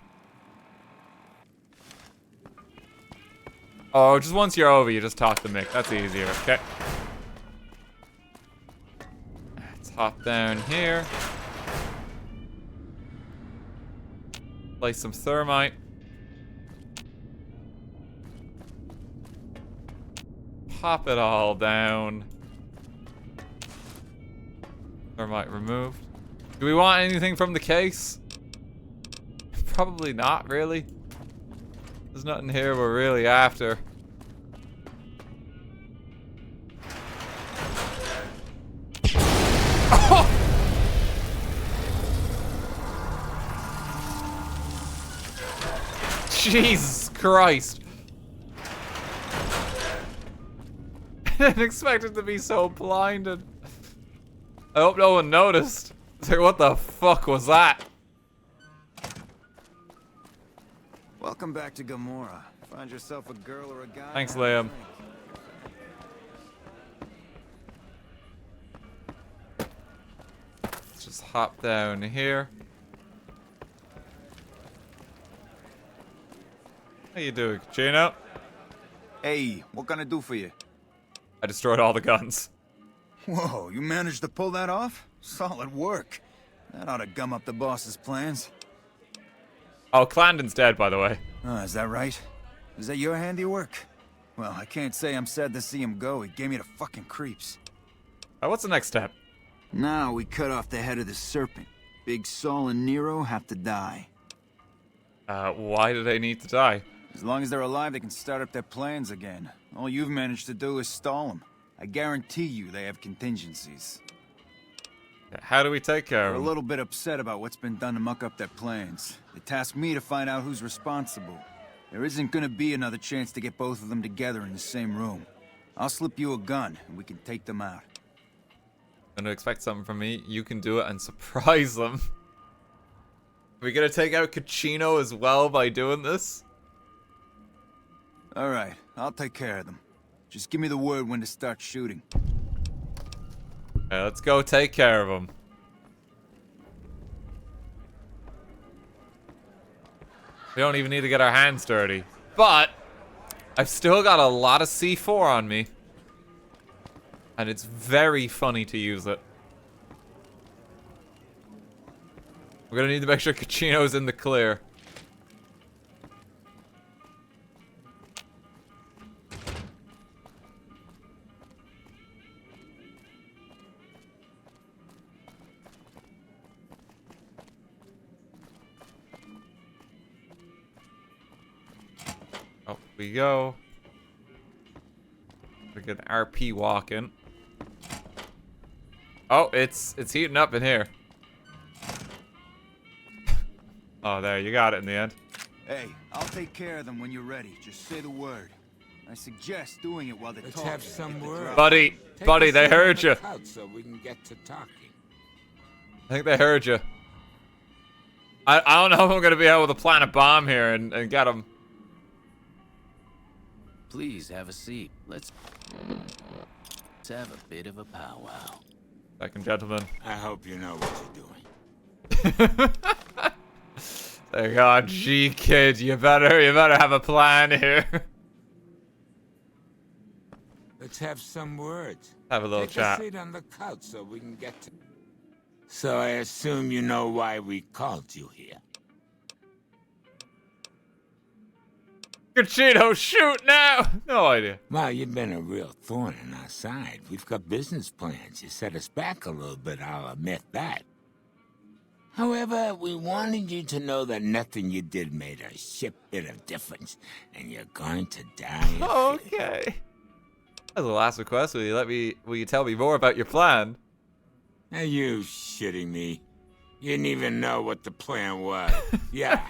Oh, just once you're over, you just talk to Mick. That's easier. Okay. Let's hop down here. Place some thermite. Pop it all down. Thermite removed. Do we want anything from the case? Probably not, really. There's nothing here we're really after. Oh! Jesus Christ. I didn't expect it to be so blinded. I hope no one noticed. It's like, what the fuck was that? Welcome back to Gomorrah. Find yourself a girl or a guy. Thanks, Liam. Let's just hop down here. How you doing, Chino? Hey, what can I do for you? I destroyed all the guns. Whoa, you managed to pull that off? Solid work. That ought to gum up the boss's plans. Oh, Clandon's dead, by the way. Oh, is that right? Is that your handiwork? Well, I can't say I'm sad to see him go. He gave me the fucking creeps. What's the next step? Now we cut off the head of the serpent. Big Saul and Nero have to die. Why do they need to die? As long as they're alive, they can start up their plans again. All you've managed to do is stall them. I guarantee you they have contingencies. How do we take care They're of a them? little bit upset about what's been done to muck up their plans. They tasked me to find out who's responsible. There isn't gonna be another chance to get both of them together in the same room. I'll slip you a gun, and we can take them out. Gonna expect something from me. You can do it and surprise them. Are we gonna take out Caccino as well by doing this? Alright, I'll take care of them. Just give me the word when to start shooting. Okay, let's go take care of them. We don't even need to get our hands dirty. But I've still got a lot of C4 on me. And it's very funny to use it. We're gonna need to make sure Caccino's in the clear. Up we go. We get RP walking. Oh, it's heating up in here. Oh, there, you got it in the end. Hey, I'll take care of them when you're ready. Just say the word. I suggest doing it while they're talking. Let's have some word. Buddy, they heard you. So we can get to talking. I think they heard you. I don't know if I'm gonna be able to plant a bomb here and get them. Please have a seat. Let's have a bit of a powwow. Second gentleman. I hope you know what you're doing. Thank God, gee, kid, you better have a plan here. Let's have some words. Have a little chat. Take a seat on the couch so we can get to... So I assume you know why we called you here. Caccino, shoot now! No idea. Well, you've been a real thorn in our side. We've got business plans. You set us back a little bit, I'll admit that. However, we wanted you to know that nothing you did made a shit bit of difference, and you're going to die. Okay. As a last request, will you tell me more about your plan? Are you shitting me? You didn't even know what the plan was. Yeah.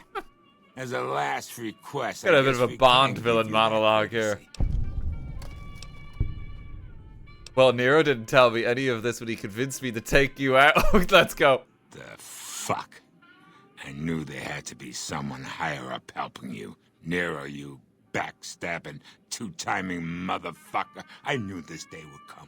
As a last request, Got a bit of a Bond villain monologue here. Well, Nero didn't tell me any of this when he convinced me to take you out. Let's go. The fuck? I knew there had to be someone higher up helping you. Nero, you backstabbing, two-timing motherfucker. I knew this day would come.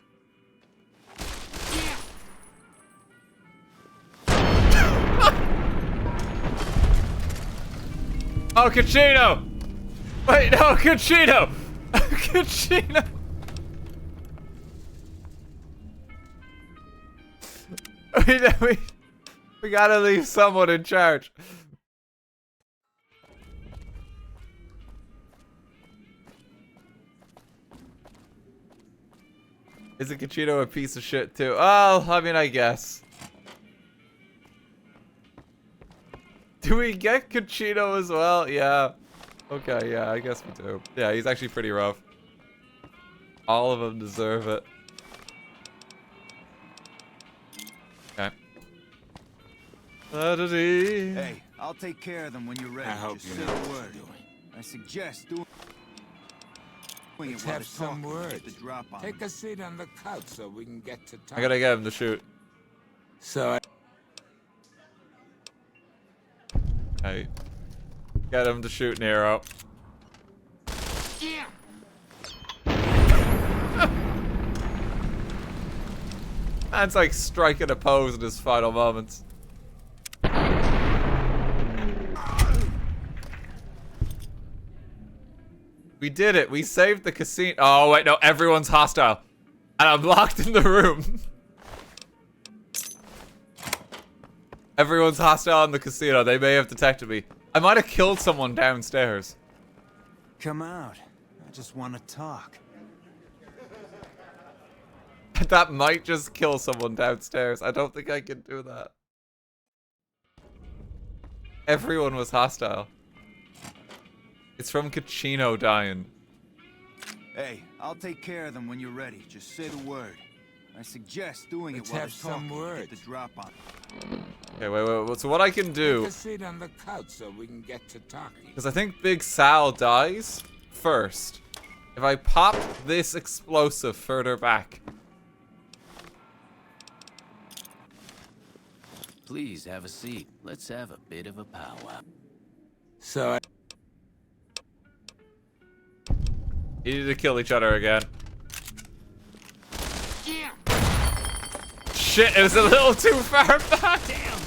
Oh, Caccino! Wait, no, Caccino! Caccino! We gotta leave someone in charge. Isn't Caccino a piece of shit too? Oh, I mean, I guess. Do we get Caccino as well? Yeah. Okay, yeah, I guess we do. Yeah, he's actually pretty rough. All of them deserve it. Okay. Hey, I'll take care of them when you're ready. I hope Just you say know the what word. you're doing. I suggest doing Let's it while have they're some talking, words. just to drop on Take them. a seat on the couch so we can get to talking. I gotta get him to shoot. So Hey. Get him to shoot Nero. Yeah. Man's like striking a pose in his final moments. We did it. We saved the casino. Oh, wait, no. Everyone's hostile. And I'm locked in the room. Everyone's hostile in the casino. They may have detected me. I might have killed someone downstairs. Come out. I just want to talk. That might just kill someone downstairs. I don't think I can do that. Everyone was hostile. It's from Kachino dying. Hey, I'll take care of them when you're ready. Just say the word. I suggest doing Let's it while have they're talking some to words. get the drop on. Okay, wait. So what I can do... Take a seat on the couch so we can get to talking. Because I think Big Sal dies first. If I pop this explosive further back... Please have a seat. Let's have a bit of a powwow. So You need to kill each other again. yeah. Shit, it was a little too far back. Damn.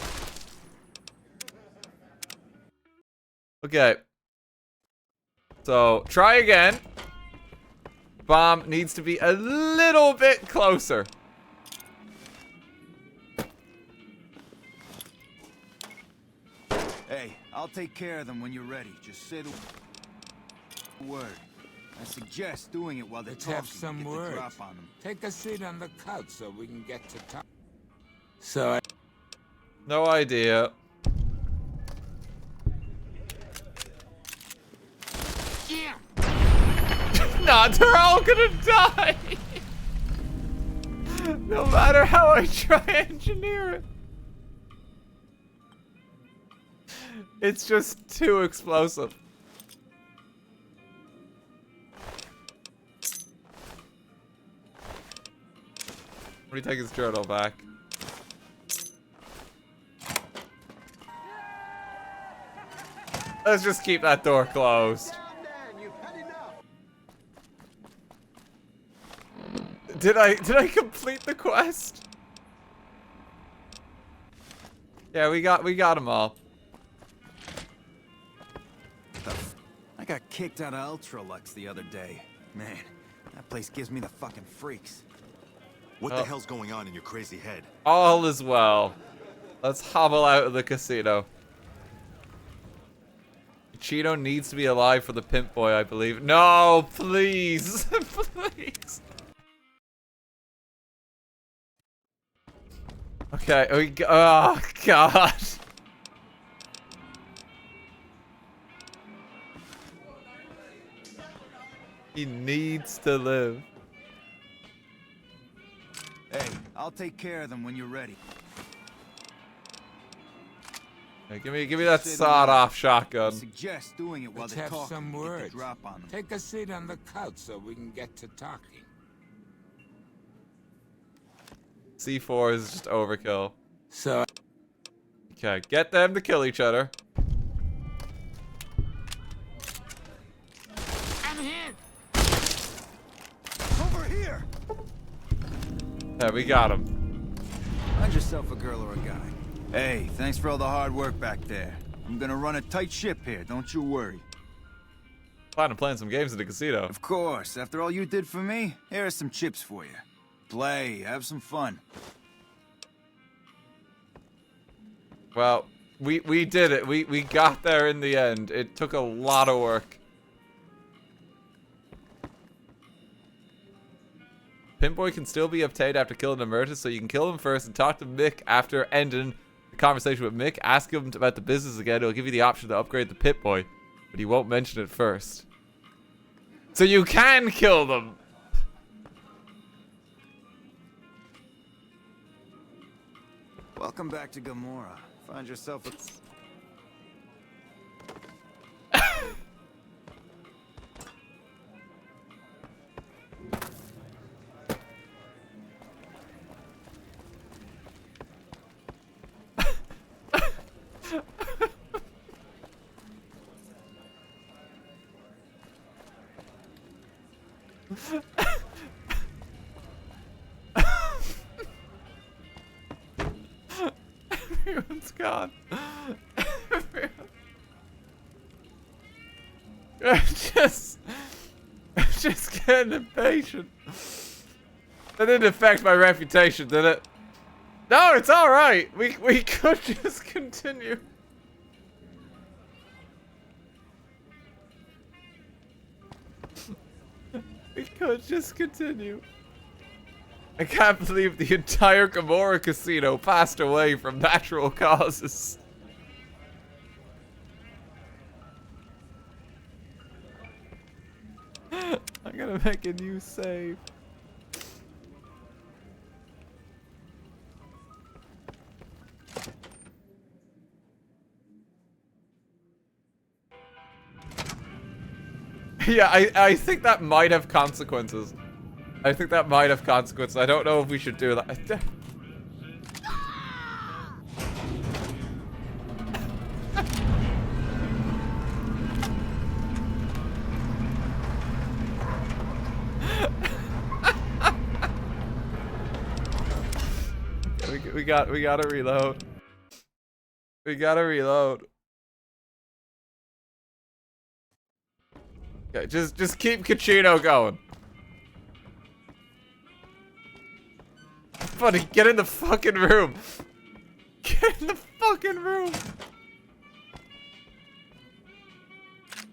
Okay. So, try again. Bomb needs to be a little bit closer. Hey, I'll take care of them when you're ready. Just say the word. I suggest doing it while they're Let's talking have some get words. the drop on them. Take a seat on the couch so we can get to talk. So No idea. yeah. Nah, they're all gonna die. No matter how I try to engineer it. It's just too explosive. What do you take his journal back? Let's just keep that door closed. Did I complete the quest? Yeah, we got them all. I got kicked out of Ultraluxe the other day. Man, that place gives me the fucking freaks. What the hell's going on in your crazy head? All is well. Let's hobble out of the casino. Cheeto needs to be alive for the pimp boy, I believe. No, please. Please. Okay, oh god. He needs to live. Hey, I'll take care of them when you're ready. Hey, give me that sawed-off shotgun. I suggest doing it while Let's they're have talking some get words. the drop on them. Take a seat on the couch so we can get to talking. C4 is just overkill. So Okay, get them to kill each other. I'm here. Over here! Yeah, we got him. Find yourself a girl or a guy. Hey, thanks for all the hard work back there. I'm gonna run a tight ship here, don't you worry. Plan on playing some games in the casino. Of course, after all you did for me, here are some chips for you. Play, have some fun. Well, we did it. We got there in the end. It took a lot of work. Pimp Boy can still be obtained after killing Omertas, so you can kill him first and talk to Mick after ending the conversation with Mick. Ask him about the business again. He'll give you the option to upgrade the Pit Boy, but he won't mention it first. So you can kill them. Welcome back to Gamora. Find yourself a... Everyone's gone. I'm just getting impatient. That didn't affect my reputation, did it? No, it's all right. We could just continue. We could just continue. I can't believe the entire Gomorrah casino passed away from natural causes. I'm gonna make a new save. Yeah, I think that might have consequences. I think that might have consequences. I don't know if we should do that. We gotta reload. We gotta reload. Okay, just keep Kachino going. Buddy, get in the fucking room. Get in the fucking room.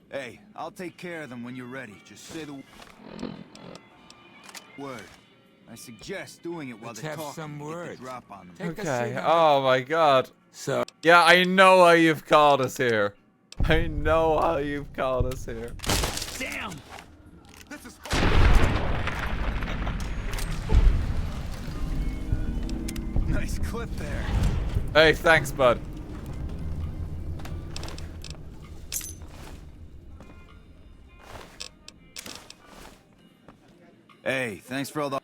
Hey, I'll take care of them when you're ready. Just say the word. I suggest doing it while they're talking. Some words. Drop on them. Okay. Oh my god. So. Yeah, I know why you've called us here. I know why you've called us here. Damn. This is. Nice clip there. Hey, thanks, bud. Hey, thanks for all the.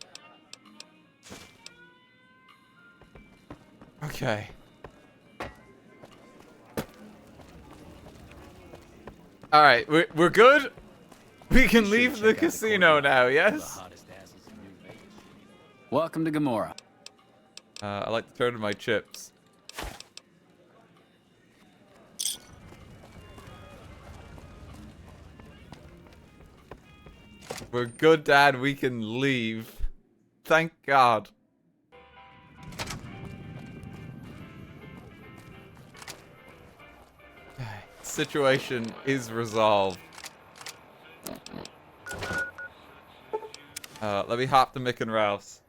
Okay. All right, we're good. We can leave the casino now. Yes. Welcome to Gomorrah. I like to turn to my chips. We're good, Dad. We can leave. Thank God. Situation is resolved. Let me hop to Mick and Ralph's.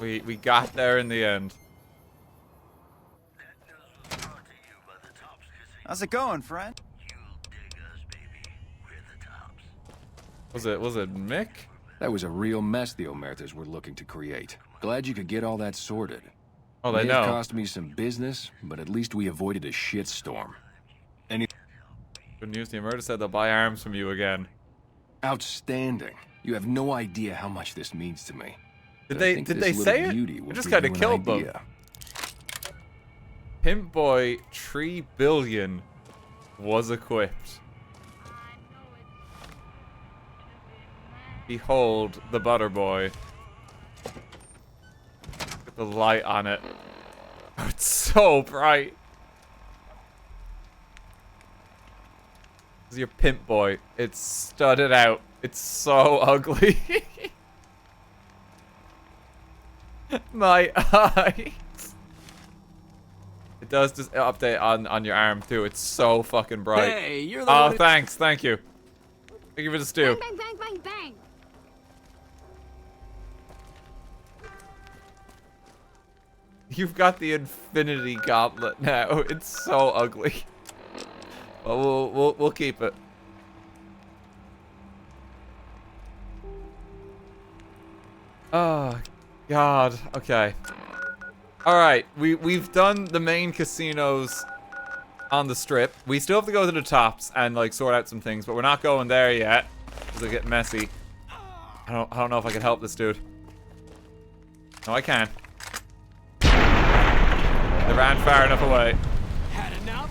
We got there in the end. How's it going, friend? Was it Mick? That was a real mess the Omertas were looking to create. Glad you could get all that sorted. Oh, they May have know. cost me some business, but at least we avoided a shitstorm. Good news, the Omerta said they'll buy arms from you again. Outstanding. You have no idea how much this means to me. Did But I they think did this they little say beauty it? will We just give kind of you an killed them. idea. Pimp Boy 3 billion was equipped. Behold the Butter Boy. With the light on it. Oh, it's so bright. This is your Pimp Boy. It's studded out. It's so ugly. My eyes. It does just update on your arm too. It's so fucking bright. Hey, you're the Oh, one who- thanks. Thank you. Thank you for the stew. Bang, bang, bang, bang. You've got the Infinity Gauntlet now. It's so ugly. But we'll keep it. Oh God. Okay. All right. We've done the main casinos on the strip. We still have to go to the tops and like sort out some things, but we're not going there yet because they get messy. I don't know if I can help this dude. No, I can. They ran far enough away. Had enough?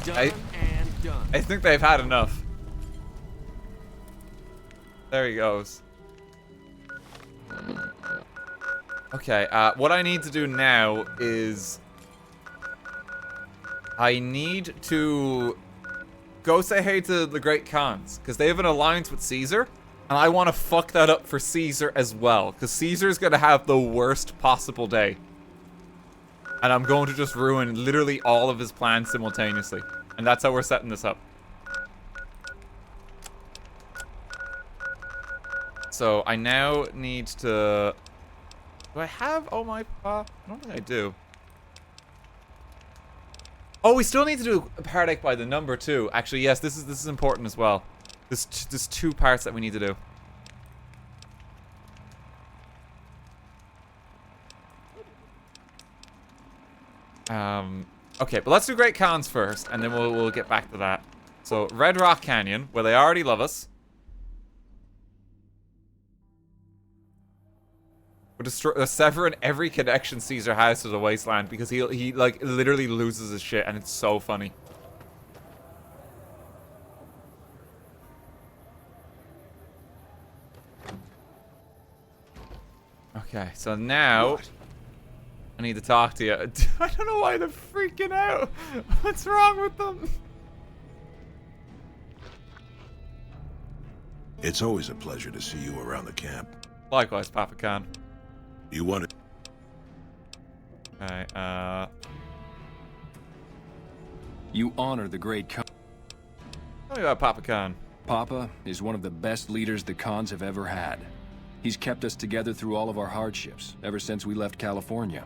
Done and done. I think they've had enough. There he goes. Okay, what I need to do now is I need to go say hey to the Great Khans, because they have an alliance with Caesar, And I want to fuck that up for Caesar as well. Because Caesar's going to have the worst possible day. And I'm going to just ruin literally all of his plans simultaneously. And that's how we're setting this up. So I now need to... Do I have Oh My Pa? I don't think I do. Oh, we still need to do a Heartache by the Number too. Actually, yes, this is important as well. There's 2 parts that we need to do. Okay, but let's do Great Khans first, and then we'll get back to that. So, Red Rock Canyon, where they already love us. We're severing every connection Caesar has to the wasteland because he like literally loses his shit, and it's so funny. Okay, so now I need to talk to you. I don't know why they're freaking out. What's wrong with them? It's always a pleasure to see you around the camp. Likewise, Papa Khan. You want it? Okay, You honor the great Khan. Tell me about Papa Khan. Papa is one of the best leaders the Khans have ever had. He's kept us together through all of our hardships, ever since we left California.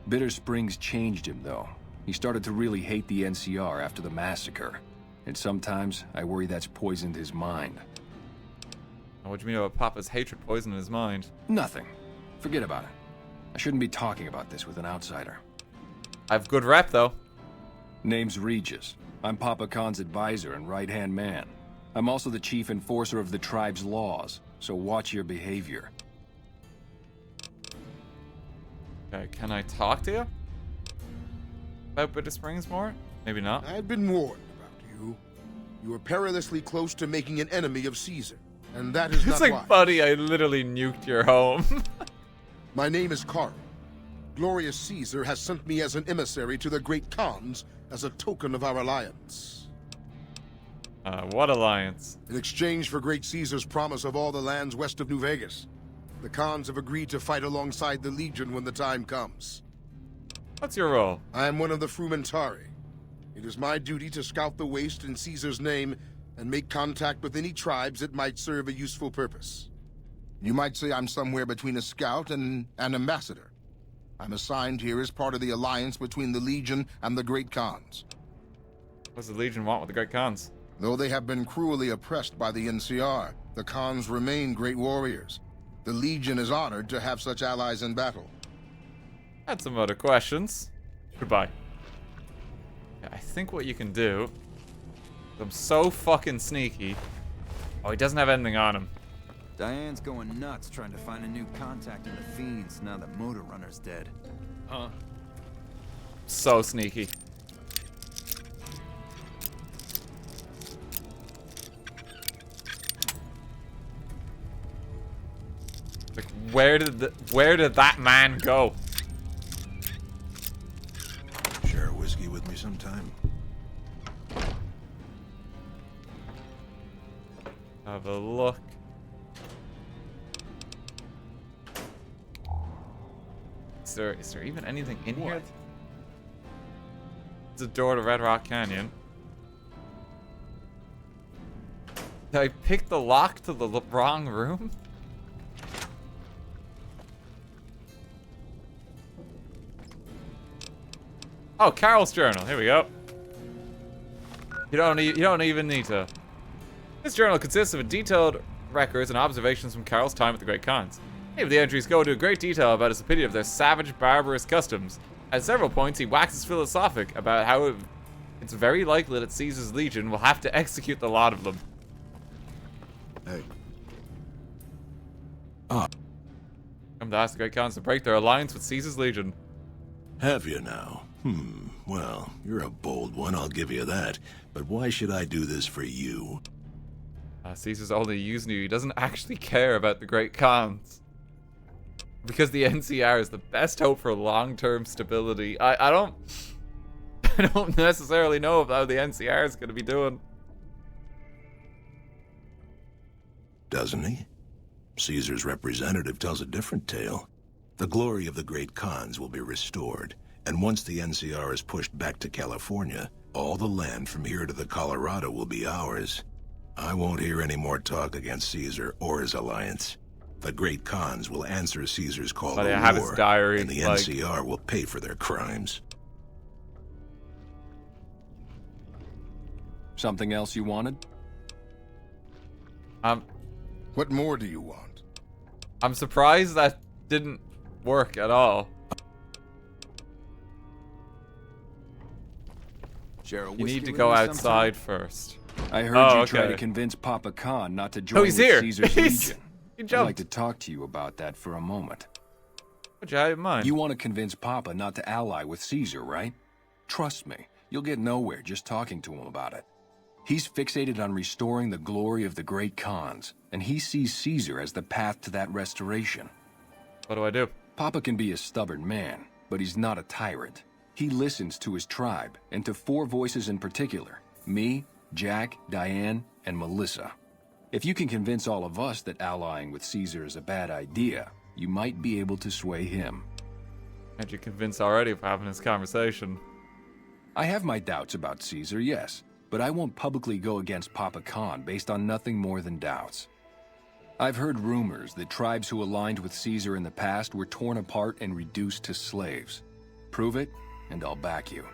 Bitter Springs changed him, though. He started to really hate the NCR after the massacre. And sometimes, I worry that's poisoned his mind. What do you mean about Papa's hatred poisoning his mind? Nothing. Forget about it. I shouldn't be talking about this with an outsider. I have good rep, though. Name's Regis. I'm Papa Khan's advisor and right-hand man. I'm also the chief enforcer of the tribe's laws, so watch your behavior. Okay, can I talk to you? About Bitter Springs more? Maybe not. I've been warned about you. You are perilously close to making an enemy of Caesar, and that is It's not like, buddy, I literally nuked your home. My name is Carl. Glorious Caesar has sent me as an emissary to the Great Khans as a token of our alliance. What alliance? In exchange for Great Caesar's promise of all the lands west of New Vegas, the Khans have agreed to fight alongside the Legion when the time comes. What's your role? I am one of the Frumentari. It is my duty to scout the waste in Caesar's name and make contact with any tribes that might serve a useful purpose. You might say I'm somewhere between a scout and an ambassador. I'm assigned here as part of the alliance between the Legion and the Great Khans. What does the Legion want with the Great Khans? Though they have been cruelly oppressed by the NCR, the Khans remain great warriors. The Legion is honored to have such allies in battle. Had some other questions. Goodbye. Yeah, I think what you can do... I'm so fucking sneaky. Oh, he doesn't have anything on him. Diane's going nuts trying to find a new contact in the Fiends now that Motor Runner's dead. Huh? So sneaky. Like, where did that man go? Share a whiskey with me sometime? Have a look. Is there even anything in here? It's a door to Red Rock Canyon. Did I pick the lock to the wrong room? Oh, Carol's journal. Here we go. You don't even need to. This journal consists of detailed records and observations from Carol's time at the Great Khans. Many of the entries go into great detail about his opinion of their savage, barbarous customs. At several points, he waxes philosophic about how it's very likely that Caesar's Legion will have to execute the lot of them. Hey. Come to ask the Great Khans to break their alliance with Caesar's Legion. Have you now? Well, you're a bold one, I'll give you that. But why should I do this for you? Caesar's only using you. He doesn't actually care about the Great Khans. Because the NCR is the best hope for long-term stability. I don't necessarily know how the NCR is going to be doing. doesn't he? Caesar's representative tells a different tale. The glory of the great Khans will be restored, and once the NCR is pushed back to California, all the land from here to the Colorado will be ours. I won't hear any more talk against Caesar or his alliance. The great Khans will answer Caesar's call to have his war, diary, and the NCR will pay for their crimes. Something else you wanted? What more do you want? I'm surprised that didn't work at all. Cheryl, You need to go outside first. I heard you try to convince Papa Khan not to join he's here. Caesar's Legion. He I'd jumped. like to talk to you about that for a moment. Would you have in mind? You want to convince Papa not to ally with Caesar, right? Trust me, you'll get nowhere just talking to him about it. He's fixated on restoring the glory of the great Khans, and he sees Caesar as the path to that restoration. What do I do? Papa can be a stubborn man, but he's not a tyrant. He listens to his tribe, and to 4 voices in particular: me, Jack, Diane, and Melissa. If you can convince all of us that allying with Caesar is a bad idea, you might be able to sway him. Aren't you convinced already of having this conversation? I have my doubts about Caesar, yes, but I won't publicly go against Papa Khan based on nothing more than doubts. I've heard rumors that tribes who aligned with Caesar in the past were torn apart and reduced to slaves. Prove it, and I'll back you.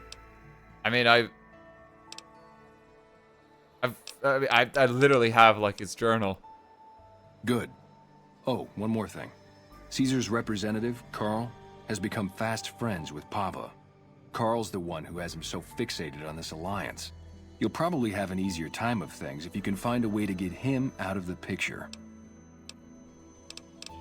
I mean, I literally have, like, his journal. Good. Oh, one more thing. Caesar's representative, Carl, has become fast friends with Papa. Carl's the one who has him so fixated on this alliance. You'll probably have an easier time of things if you can find a way to get him out of the picture.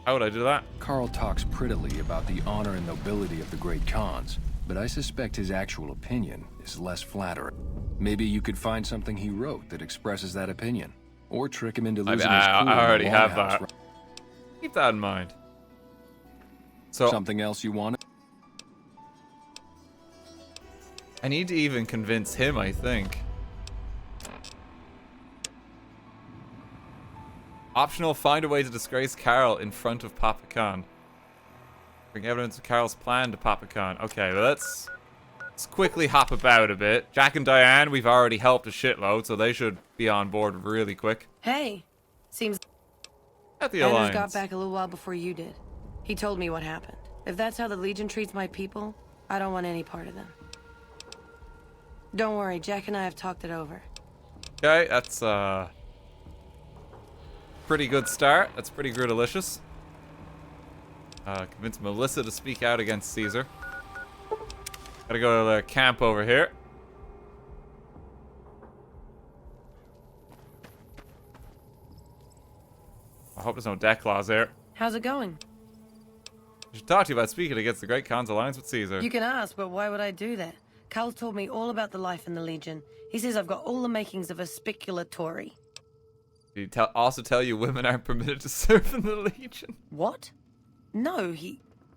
How would I do that? Carl talks prettily about the honor and nobility of the great Khans, but I suspect his actual opinion is less flattering. Maybe you could find something he wrote that expresses that opinion, or trick him into losing his cool. I already have Longhouse. that. Keep that in mind. So something else you wanted? I need to even convince him, I think. Optional, find a way to disgrace Carl in front of Papa Khan. Bring evidence of Carl's plan to Papa Khan. Okay, well, let's quickly hop about a bit. Jack and Diane, we've already helped a shitload, so they should be on board really quick. Hey, seems at the Anders Alliance got back a little while before you did. He told me what happened. If that's how the Legion treats my people, I don't want any part of them. Don't worry, Jack and I have talked it over. Okay, that's pretty good start. That's pretty delicious. Convince Melissa to speak out against Caesar. Gotta go to the camp over here. I hope there's no death clause there. How's it going? I should talk to you about speaking against the Great Khan's alliance with Caesar. You can ask, but why would I do that? Carl told me all about the life in the Legion. He says I've got all the makings of a speculatory. Did he also tell you women aren't permitted to serve in the Legion? What? No,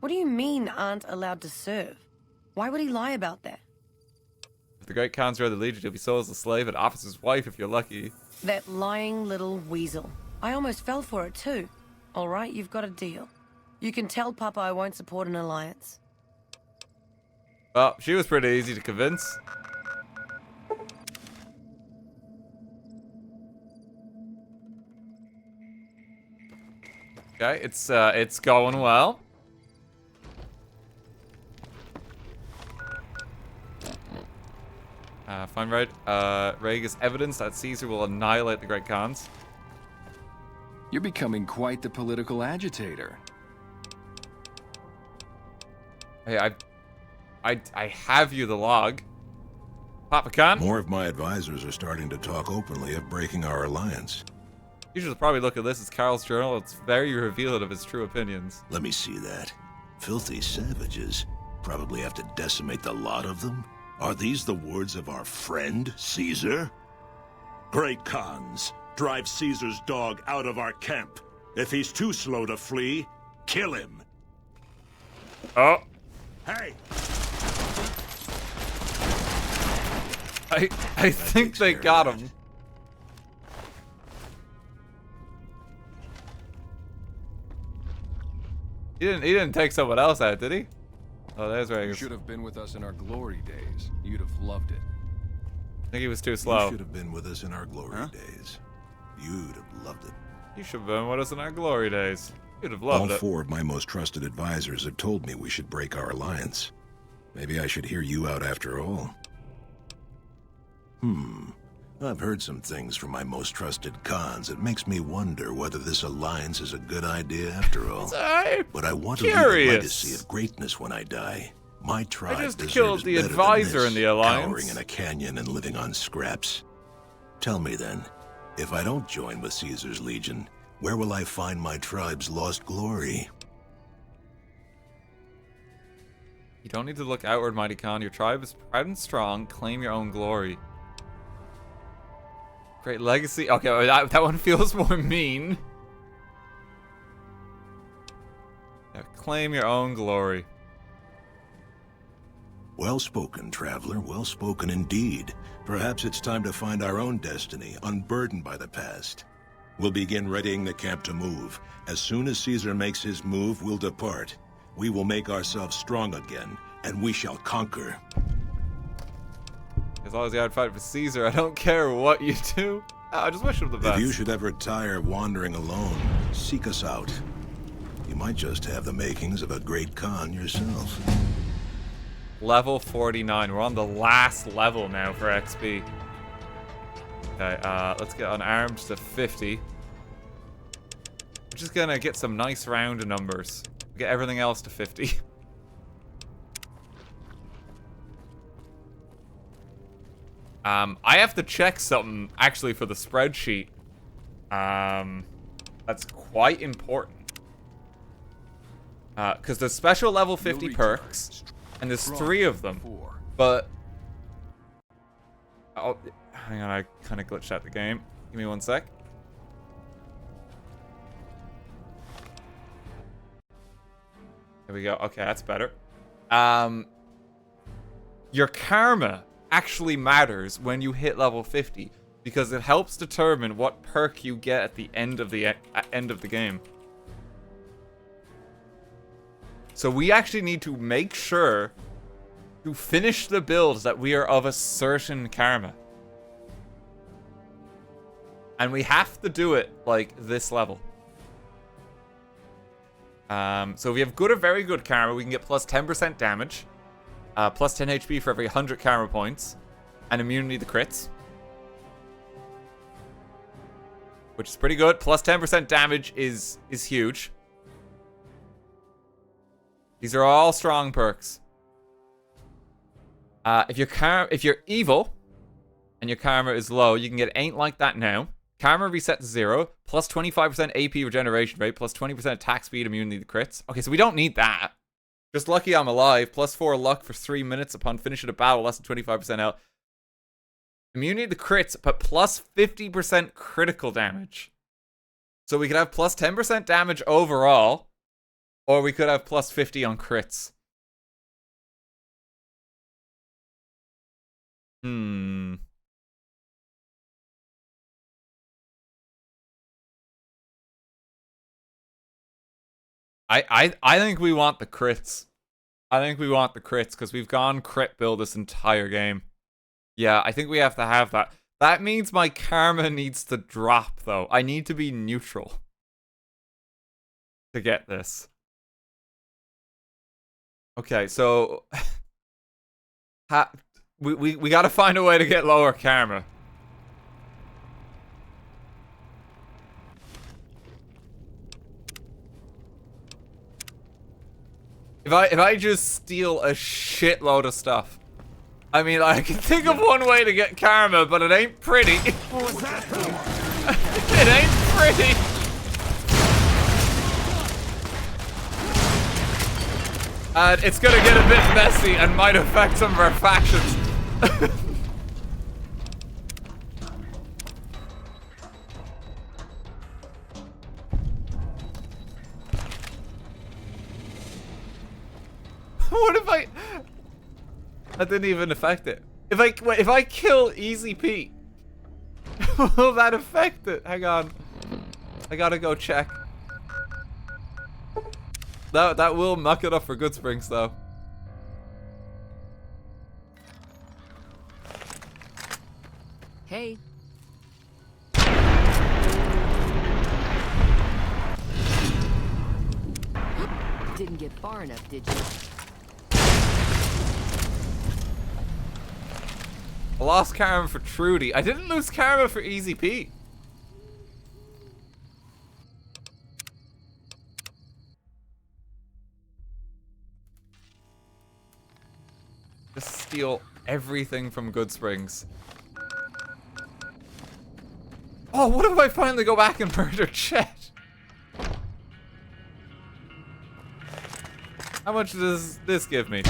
What do you mean aren't allowed to serve? Why would he lie about that? If the Great Khans are the Legion, you'll be sold as a slave and officer's wife if you're lucky. That lying little weasel. I almost fell for it too. All right, you've got a deal. You can tell Papa I won't support an alliance. Well, she was pretty easy to convince. Okay, it's going well. Find Rhaegar's evidence that Caesar will annihilate the Great Khans. You're becoming quite the political agitator. Hey, I have you the log. Papa Khan? More of my advisors are starting to talk openly of breaking our alliance. You should probably look at this as Carl's journal. It's very revealing of his true opinions. Let me see that. Filthy savages. Probably have to decimate the lot of them. Are these the words of our friend, Caesar? Great Khans, drive Caesar's dog out of our camp. If he's too slow to flee, kill him. Oh. Hey! I think they got him. He didn't take someone else out, did he? Oh, there's where he You is. should have been with us in our glory days. You'd have loved it. I think he was too slow. You should have been with us in our glory days. You'd have loved it. You should have been with us in our glory days. You'd have loved All it. 4 of my most trusted advisors have told me we should break our alliance. Maybe I should hear you out after all. I've heard some things from my most trusted cons that makes me wonder whether this alliance is a good idea after all. But I want to leave a legacy of greatness when I die. My tribe just deserves killed the better advisor than in this, the alliance. cowering in a canyon and living on scraps. Tell me then, if I don't join with Caesar's Legion, where will I find my tribe's lost glory? You don't need to look outward, mighty Khan. Your tribe is proud and strong. Claim your own glory. Great legacy. Okay, well, that one feels more mean. Yeah, claim your own glory. Well spoken, traveler. Well spoken indeed. Perhaps it's time to find our own destiny, unburdened by the past. We'll begin readying the camp to move. As soon as Caesar makes his move, we'll depart. We will make ourselves strong again, and we shall conquer. As long as you're out fighting for Caesar, I don't care what you do. I just wish him the best. If you should ever tire of wandering alone, seek us out. You might just have the makings of a great Khan yourself. Level 49. We're on the last level now for XP. Okay, let's get unarmed to 50. We're just gonna get some nice round numbers. Get everything else to 50. I have to check something actually for the spreadsheet. That's quite important. Because there's special level 50 perks, and there's 3 of them. But oh, hang on, I kind of glitched out the game. Give me 1 sec. There we go. Okay, that's better. Your karma actually matters when you hit level 50 because it helps determine what perk you get at the end of the game. So we actually need to make sure to finish the builds that we are of a certain karma. And we have to do it like this level. So if we have good or very good karma, we can get plus 10% damage, plus 10 HP for every 100 karma points, and immunity to crits. Which is pretty good. Plus 10% damage is huge. These are all strong perks. If you're evil and your karma is low, you can get Ain't Like That Now. Karma resets to 0, plus 25% AP regeneration rate, plus 20% attack speed, immunity to crits. Okay, so we don't need that. Just lucky I'm alive, plus 4 luck for 3 minutes upon finishing a battle, less than 25% health. Immunity to crits, but plus 50% critical damage. So we could have plus 10% damage overall, or we could have plus 50 on crits. I think we want the crits. I think we want the crits because we've gone crit build this entire game. Yeah, I think we have to have that. That means my karma needs to drop, though. I need to be neutral to get this. Okay, so we got to find a way to get lower karma. If I just steal a shitload of stuff. I mean, I can think of one way to get karma, but it ain't pretty. What was that? It ain't pretty. And it's gonna get a bit messy and might affect some of our factions. What if I... That didn't even affect it. If I kill Easy Pete, will that affect it? Hang on. I gotta go check. That will muck it up for Good Springs, though. Hey. Didn't get far enough, did you? I lost karma for Trudy. I didn't lose karma for Easy P. Just steal everything from Good Springs. Oh, what if I finally go back and murder Chet? How much does this give me?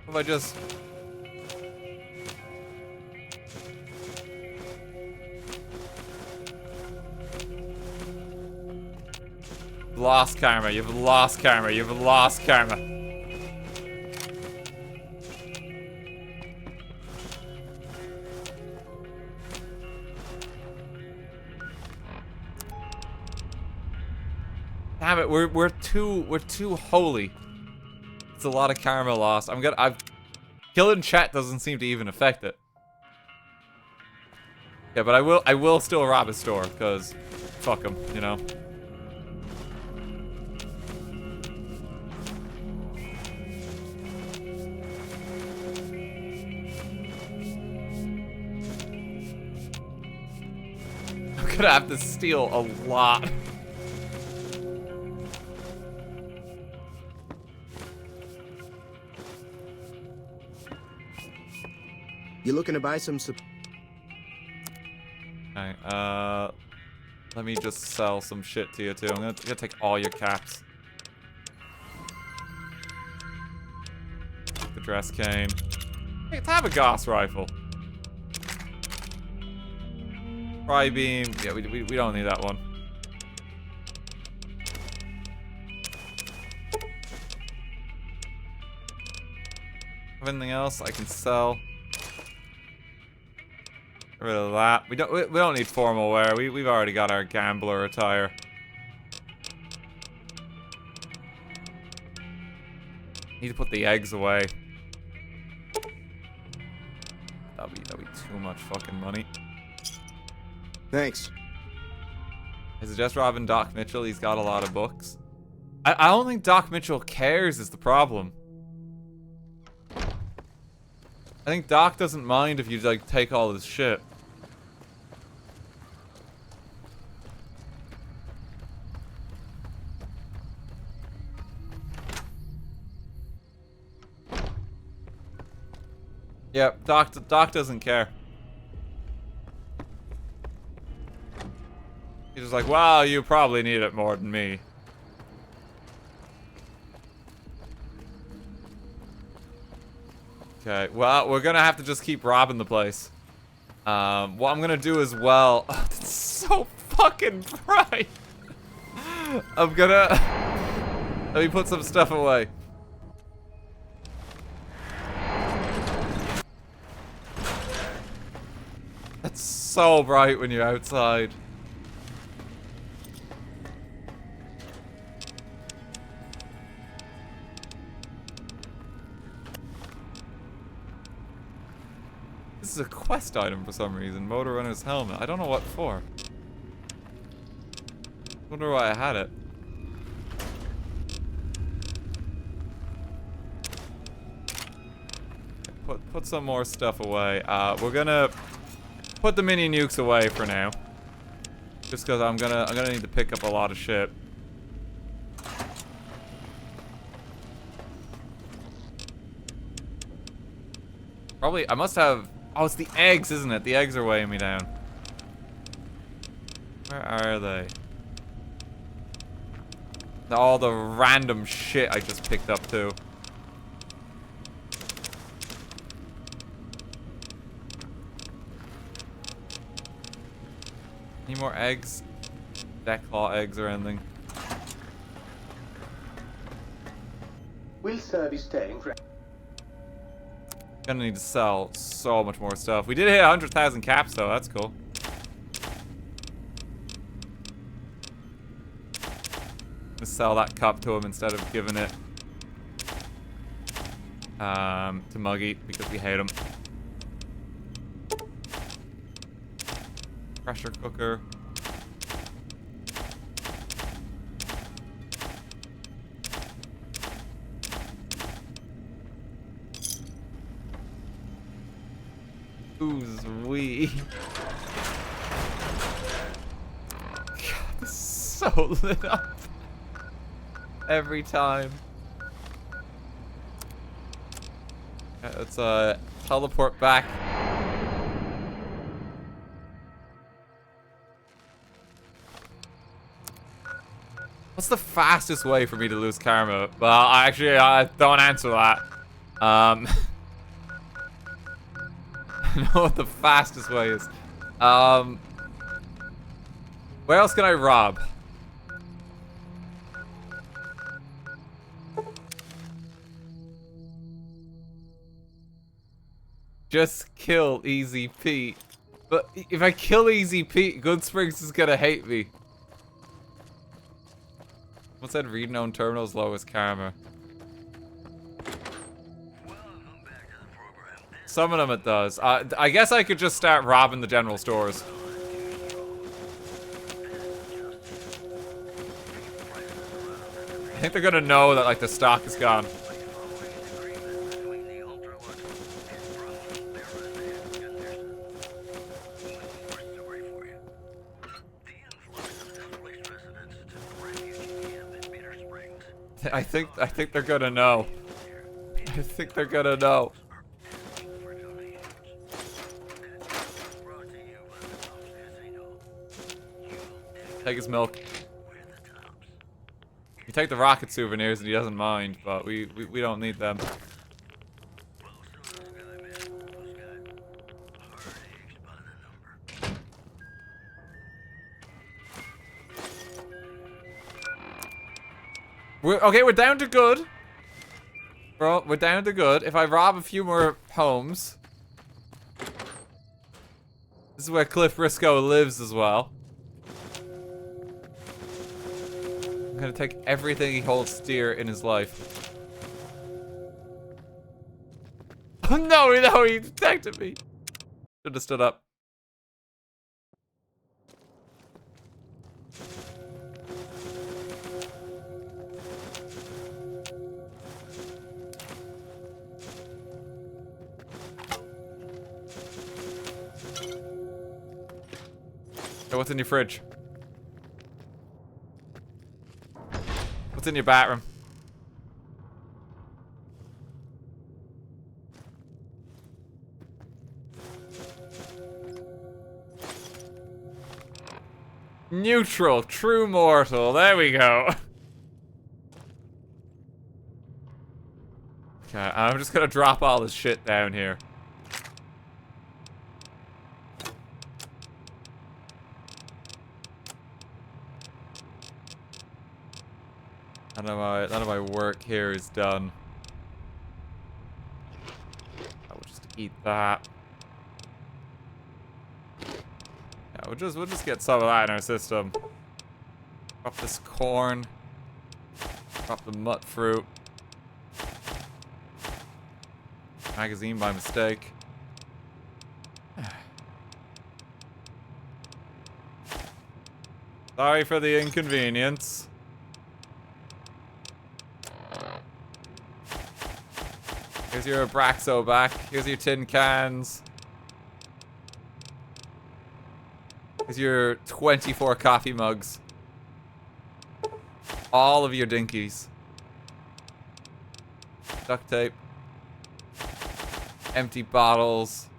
If I just... Lost karma, you've lost karma, you've lost karma. Damn it, we're too holy. It's a lot of karma lost. Killing Chet doesn't seem to even affect it. Yeah, but I will still rob his store, because fuck him, you know. I'm gonna have to steal a lot. You looking to buy some Okay, let me just sell some shit to you too. I'm gonna take all your caps. The dress cane. Hey, let's have a Gauss rifle. Tri-beam. Yeah, we don't need that one. Have anything else I can sell? Get rid of that. We don't need formal wear. We've already got our gambler attire. Need to put the eggs away. That'll be too much fucking money. Thanks. I suggest robbing Doc Mitchell. He's got a lot of books. I don't think Doc Mitchell cares is the problem. I think Doc doesn't mind if you like take all his shit. Yeah, Doc doesn't care. He's just like, well, you probably need it more than me. Okay, well, we're gonna have to just keep robbing the place. What I'm gonna do as well... Oh, it's so fucking bright! I'm gonna... Let me put some stuff away. It's so bright when you're outside. This is a quest item for some reason. Motor runner's helmet. I don't know what for. Wonder why I had it. Put some more stuff away. We're gonna put the mini nukes away for now. Just because I'm gonna need to pick up a lot of shit. Probably I must have. Oh, it's the eggs, isn't it? The eggs are weighing me down. Where are they? All the random shit I just picked up too. Any more eggs? Deathclaw eggs or anything? Will service staying for... Gonna need to sell so much more stuff. We did hit 100,000 caps though, that's cool. Just sell that cup to him instead of giving it to Muggy because we hate him. Pressure cooker. Ooh-wee. God, this is so lit up. Every time. Let's teleport back. What's the fastest way for me to lose karma? Well, I don't answer that. I know what the fastest way is. Where else can I rob? Just kill Easy Pete. But if I kill Easy Pete, Good Springs is gonna hate me. What's that? Read known terminals, lowest karma. Some of them it does. I guess I could just start robbing the general stores. I think they're gonna know that like the stock is gone. I think they're gonna know. I think they're gonna know. Take his milk. You take the rocket souvenirs and he doesn't mind, but we don't need them. We're down to good. Bro, we're down to good. If I rob a few more homes. This is where Cliff Briscoe lives as well. I'm gonna take everything he holds dear in his life. Oh no, he detected me. Should have stood up. Hey, what's in your fridge? What's in your bathroom? Neutral, true mortal. There we go. Okay, I'm just gonna drop all this shit down here. None of my work here is done. I will just eat that. Yeah, we'll just get some of that in our system. Drop this corn. Drop the mut fruit. Magazine by mistake. Sorry for the inconvenience. Here's your Abraxo back. Here's your tin cans. Here's your 24 coffee mugs. All of your dinkies. Duct tape. Empty bottles.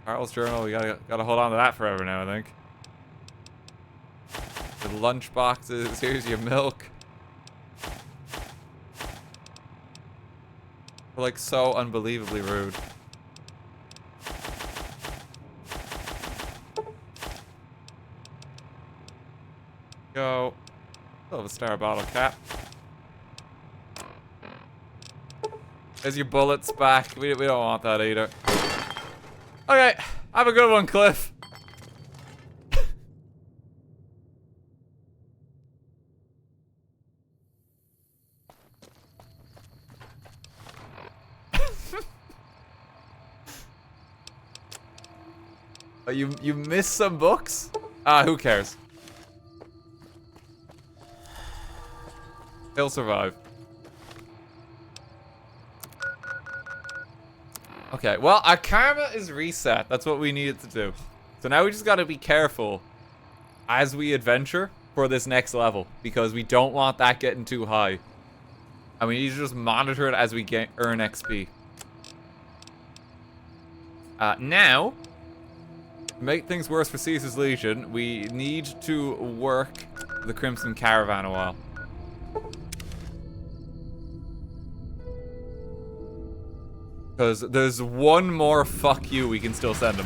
Carl's journal, we gotta hold on to that forever now, I think. The lunch boxes, here's your milk. We're like so unbelievably rude. Go. Still have a star bottle cap. There's your bullets back. We don't want that either. Okay, have a good one, Cliff. Oh, you missed some books? Who cares? He'll survive. Okay, well, our karma is reset. That's what we needed to do. So now we just gotta be careful as we adventure for this next level, because we don't want that getting too high. And we need to just monitor it as we earn XP. Now, to make things worse for Caesar's Legion, we need to work the Crimson Caravan a while. Because there's one more fuck you we can still send him.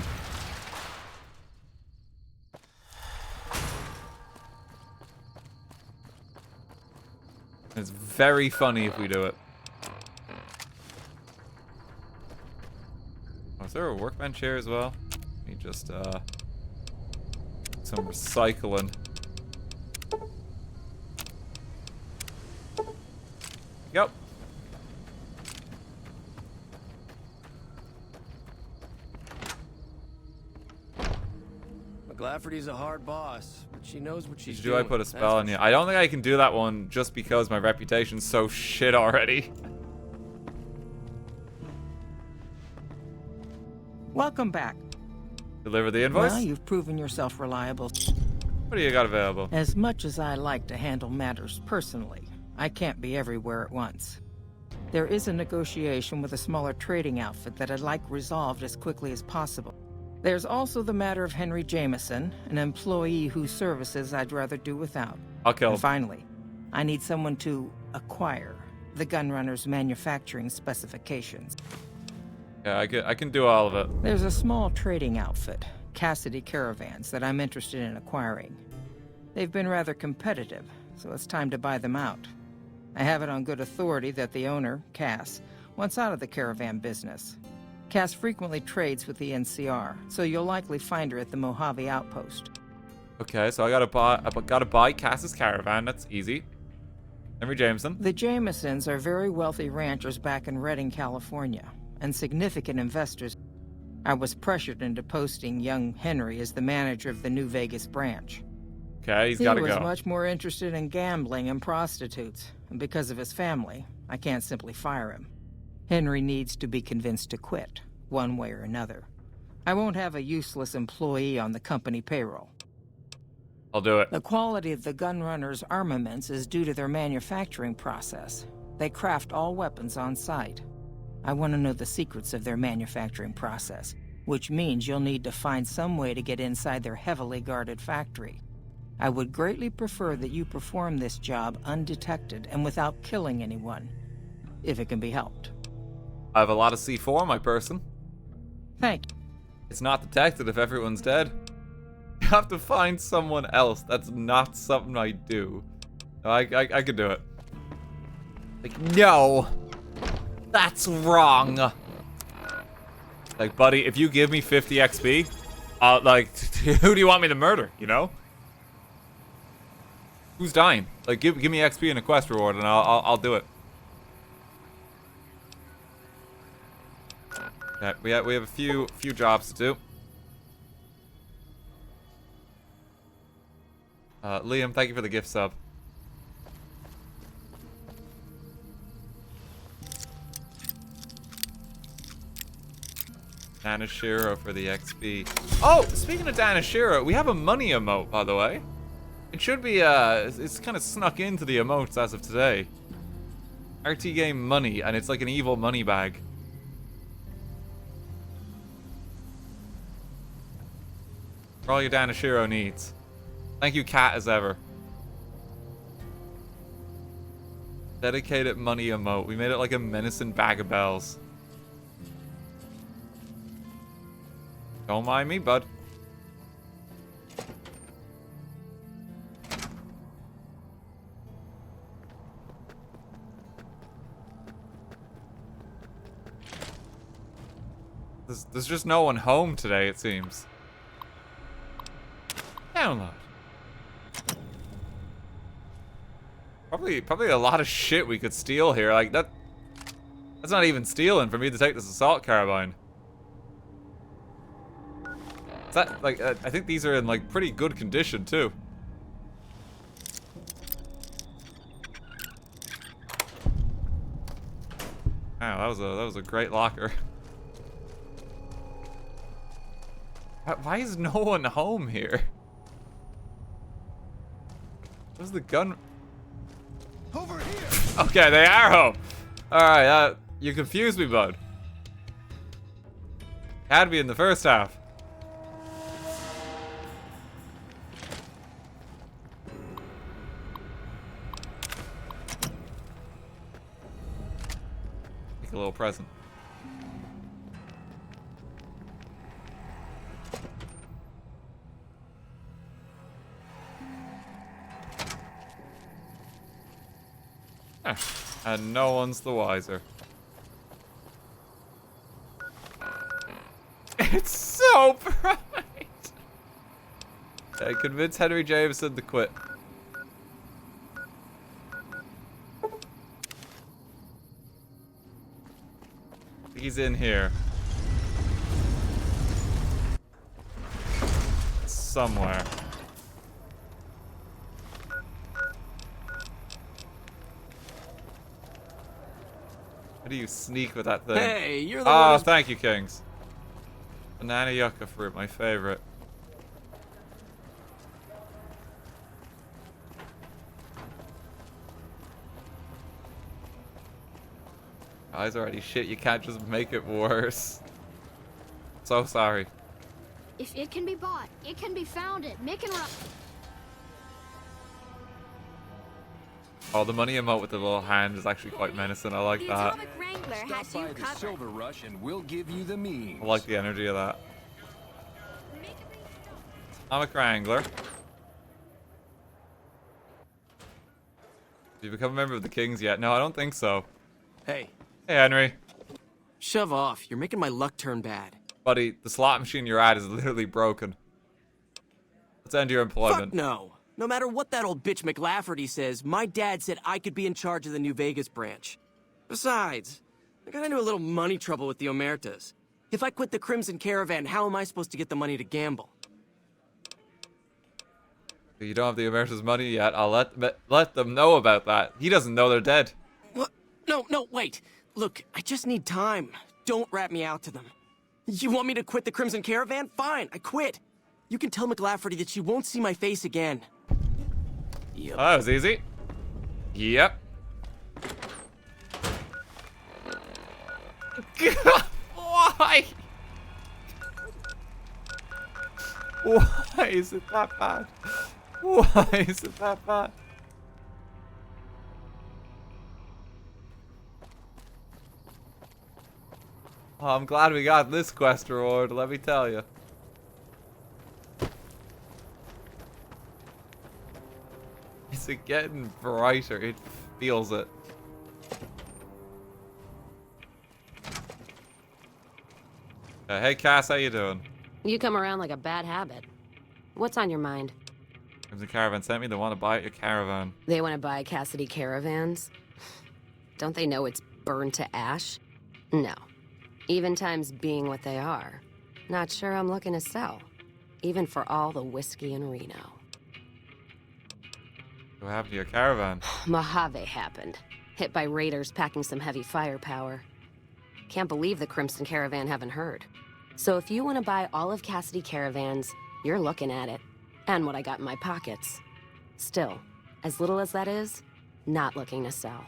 It's very funny if we do it. Oh, is there a workbench here as well? Let me just, some recycling. Yep. McLafferty's a hard boss, but she knows what she's doing. Do I put a spell on you? I don't think I can do that one just because my reputation's so shit already. Welcome back. Deliver the invoice? Well, you've proven yourself reliable. What do you got available? As much as I like to handle matters personally, I can't be everywhere at once. There is a negotiation with a smaller trading outfit that I'd like resolved as quickly as possible. There's also the matter of Henry Jameson, an employee whose services I'd rather do without. I'll kill him. And finally, I need someone to acquire the gunrunner's manufacturing specifications. Yeah, I can do all of it. There's a small trading outfit, Cassidy Caravans, that I'm interested in acquiring. They've been rather competitive, so it's time to buy them out. I have it on good authority that the owner, Cass, wants out of the caravan business. Cass frequently trades with the NCR, so you'll likely find her at the Mojave outpost. Okay, so I gotta buy Cass's caravan. That's easy. Henry Jameson. The Jamesons are very wealthy ranchers back in Redding, California, and significant investors. I was pressured into posting young Henry as the manager of the New Vegas branch. Okay, he's gotta go. He was much more interested in gambling and prostitutes, and because of his family, I can't simply fire him. Henry needs to be convinced to quit, one way or another. I won't have a useless employee on the company payroll. I'll do it. The quality of the gunrunners' armaments is due to their manufacturing process. They craft all weapons on site. I want to know the secrets of their manufacturing process, which means you'll need to find some way to get inside their heavily guarded factory. I would greatly prefer that you perform this job undetected and without killing anyone, if it can be helped. I have a lot of C4, my person. Thank you. It's not detected if everyone's dead. You have to find someone else. That's not something I do. I could do it. Like, no. That's wrong. Like, buddy, if you give me 50 XP, like, who do you want me to murder, you know? Who's dying? Like, give me XP and a quest reward, and I'll do it. Okay, we have a few jobs to do. Liam, thank you for the gift sub. Danishiro for the XP. Oh, speaking of Danishiro, we have a money emote, by the way. It should be, it's kind of snuck into the emotes as of today. RTGame money, and it's like an evil money bag. For all your Danishiro needs. Thank you, Cat, as ever. Dedicated money emote. We made it like a menacing bag of bells. Don't mind me, bud. There's just no one home today, it seems. Download. Probably a lot of shit we could steal here. Like that's not even stealing for me to take this assault carbine. Is that like I think these are in like pretty good condition too. Wow, that was a great locker. Why is no one home here? Where's the gun? Over here. Okay, they are home. All right, you confused me, bud. Had to be in the first half. Take a little present. And no one's the wiser. It's so bright! Convince Henry Jameson to quit. He's in here. Somewhere. How do you sneak with that thing? Hey, you're the one. Oh, thank you, Kings. Banana yucca fruit, my favorite. Eyes already shit, you can't just make it worse. So sorry. If it can be bought, it can be founded. Mick and Oh, the money emote with the little hand is actually quite menacing. I like that. Stop by the Silver Rush and we'll give you the means. I like the energy of that. Atomic Wrangler. Have you become a member of the Kings yet? No, I don't think so. Hey. Hey, Henry. Shove off. You're making my luck turn bad. Buddy, the slot machine you're at is literally broken. Let's end your employment. Fuck no. No matter what that old bitch McLafferty says, my dad said I could be in charge of the New Vegas branch. Besides, I got into a little money trouble with the Omertas. If I quit the Crimson Caravan, how am I supposed to get the money to gamble? You don't have the Omerta's money yet. I'll let them know about that. He doesn't know they're dead. What? No, wait. Look, I just need time. Don't rat me out to them. You want me to quit the Crimson Caravan? Fine, I quit. You can tell McLafferty that she won't see my face again. Yep. Oh, that was easy. Yep. Why? Why is it that bad? Why is it that bad? Oh, I'm glad we got this quest reward, let me tell you. Is it getting brighter? It feels it. Hey Cass, how you doing? You come around like a bad habit. What's on your mind? Crimson Caravan sent me. They want to buy your caravan. They want to buy Cassidy caravans? Don't they know it's burned to ash? No. Even times being what they are. Not sure I'm looking to sell. Even for all the whiskey in Reno. What happened to your caravan? Mojave happened. Hit by raiders packing some heavy firepower. Can't believe the Crimson Caravan haven't heard. So if you want to buy all of Cassidy caravans, you're looking at it. And what I got in my pockets. Still, as little as that is, not looking to sell.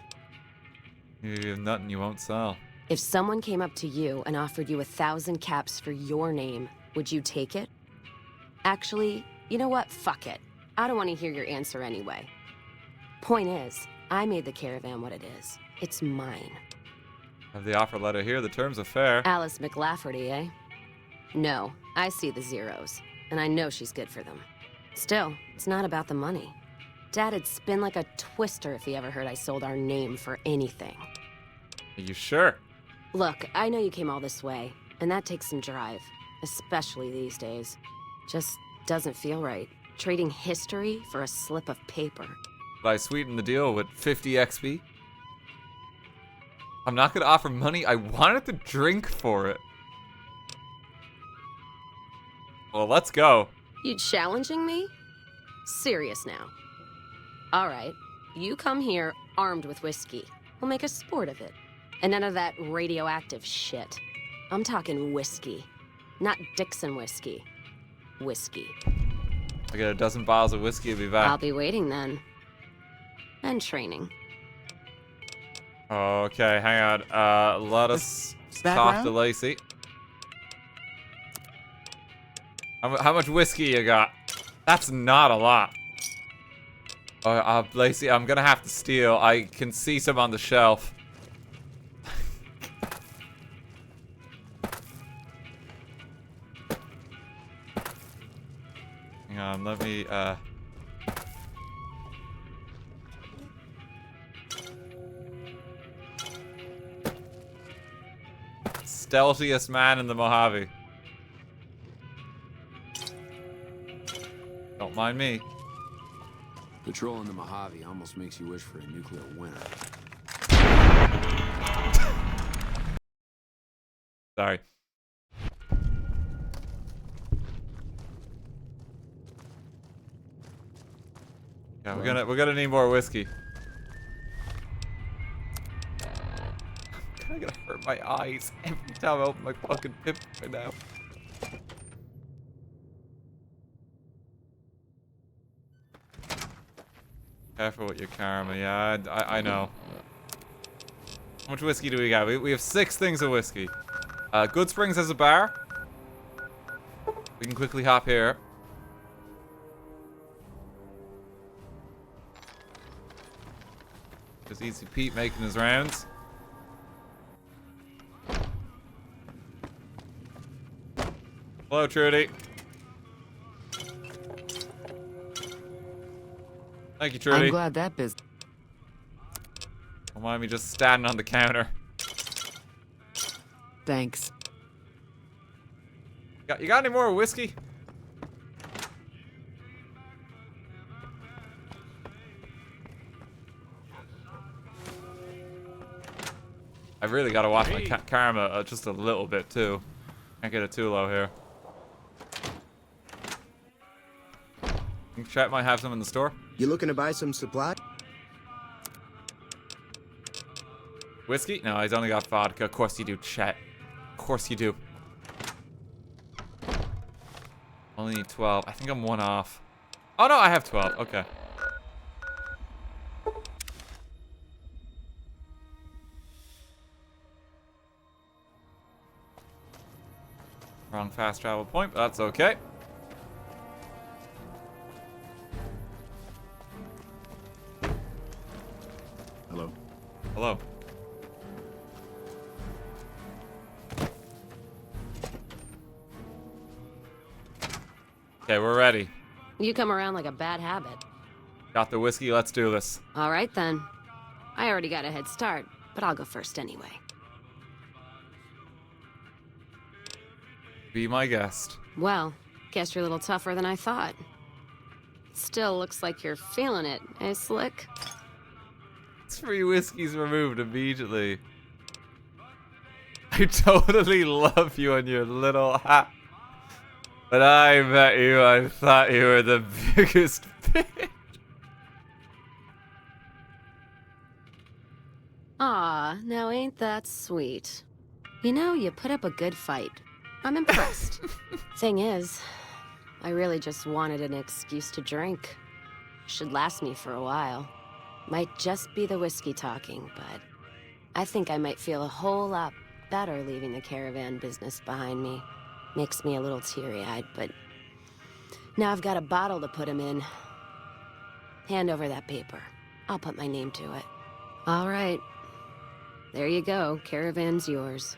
You have nothing you won't sell. If someone came up to you and offered you 1,000 caps for your name, would you take it? Actually, you know what? Fuck it. I don't want to hear your answer anyway. Point is, I made the caravan what it is. It's mine. Have the offer letter here. The terms are fair. Alice McLafferty, eh? No, I see the zeros, and I know she's good for them. Still, it's not about the money. Dad'd spin like a twister if he ever heard I sold our name for anything. Are you sure? Look, I know you came all this way, And that takes some drive, especially these days. Just doesn't feel right. Trading history for a slip of paper. But I sweetened the deal with 50 XP. I'm not gonna offer money. I wanted to drink for it. Well, let's go. You challenging me? Serious now. All right, you come here armed with whiskey. We'll make a sport of it. And none of that radioactive shit. I'm talking whiskey. Not Dixon whiskey. Whiskey. I get a dozen bottles of whiskey, I'll be back. I'll be waiting then. And training. Okay, hang on. Let us talk to Lacey. How much whiskey you got? That's not a lot. Lacey, I'm gonna have to steal. I can see some on the shelf. Hang on, let me, stealthiest man in the Mojave. Don't mind me. Patrolling the Mojave almost makes you wish for a nuclear winter. Sorry. Yeah, we're gonna need more whiskey. I'm gonna hurt my eyes every time I open my fucking pip right now. Careful with your karma, yeah, I know. How much whiskey do we got? We have 6 things of whiskey. Good Springs has a bar. We can quickly hop here. Just Easy Pete making his rounds. Hello, Trudy. Thank you, Trudy. I'm glad that business. Don't mind me just standing on the counter. Thanks. You got any more whiskey? I really gotta watch my karma just a little bit too. Can't get it too low here. Think Chet might have some in the store. You looking to buy some supply? Whiskey? No, he's only got vodka. Of course you do, Chet. Of course you do. Only need 12. I think I'm 1 off. Oh no, I have 12. Okay. Wrong fast travel point, but that's okay. Hello. Hello. Okay, we're ready. You come around like a bad habit. Got the whiskey, let's do this. All right then. I already got a head start, but I'll go first anyway. Be my guest. Well, guess you're a little tougher than I thought. Still looks like you're feeling it, eh, Slick? 3 whiskeys removed immediately. I totally love you and your little hat. But I met you, I thought you were the biggest bitch. Aw, now ain't that sweet. You know, you put up a good fight. I'm impressed. Thing is, I really just wanted an excuse to drink. Should last me for a while. Might just be the whiskey talking, but I think I might feel a whole lot better leaving the caravan business behind me. Makes me a little teary-eyed, but now I've got a bottle to put him in. Hand over that paper. I'll put my name to it. All right. There you go. Caravan's yours.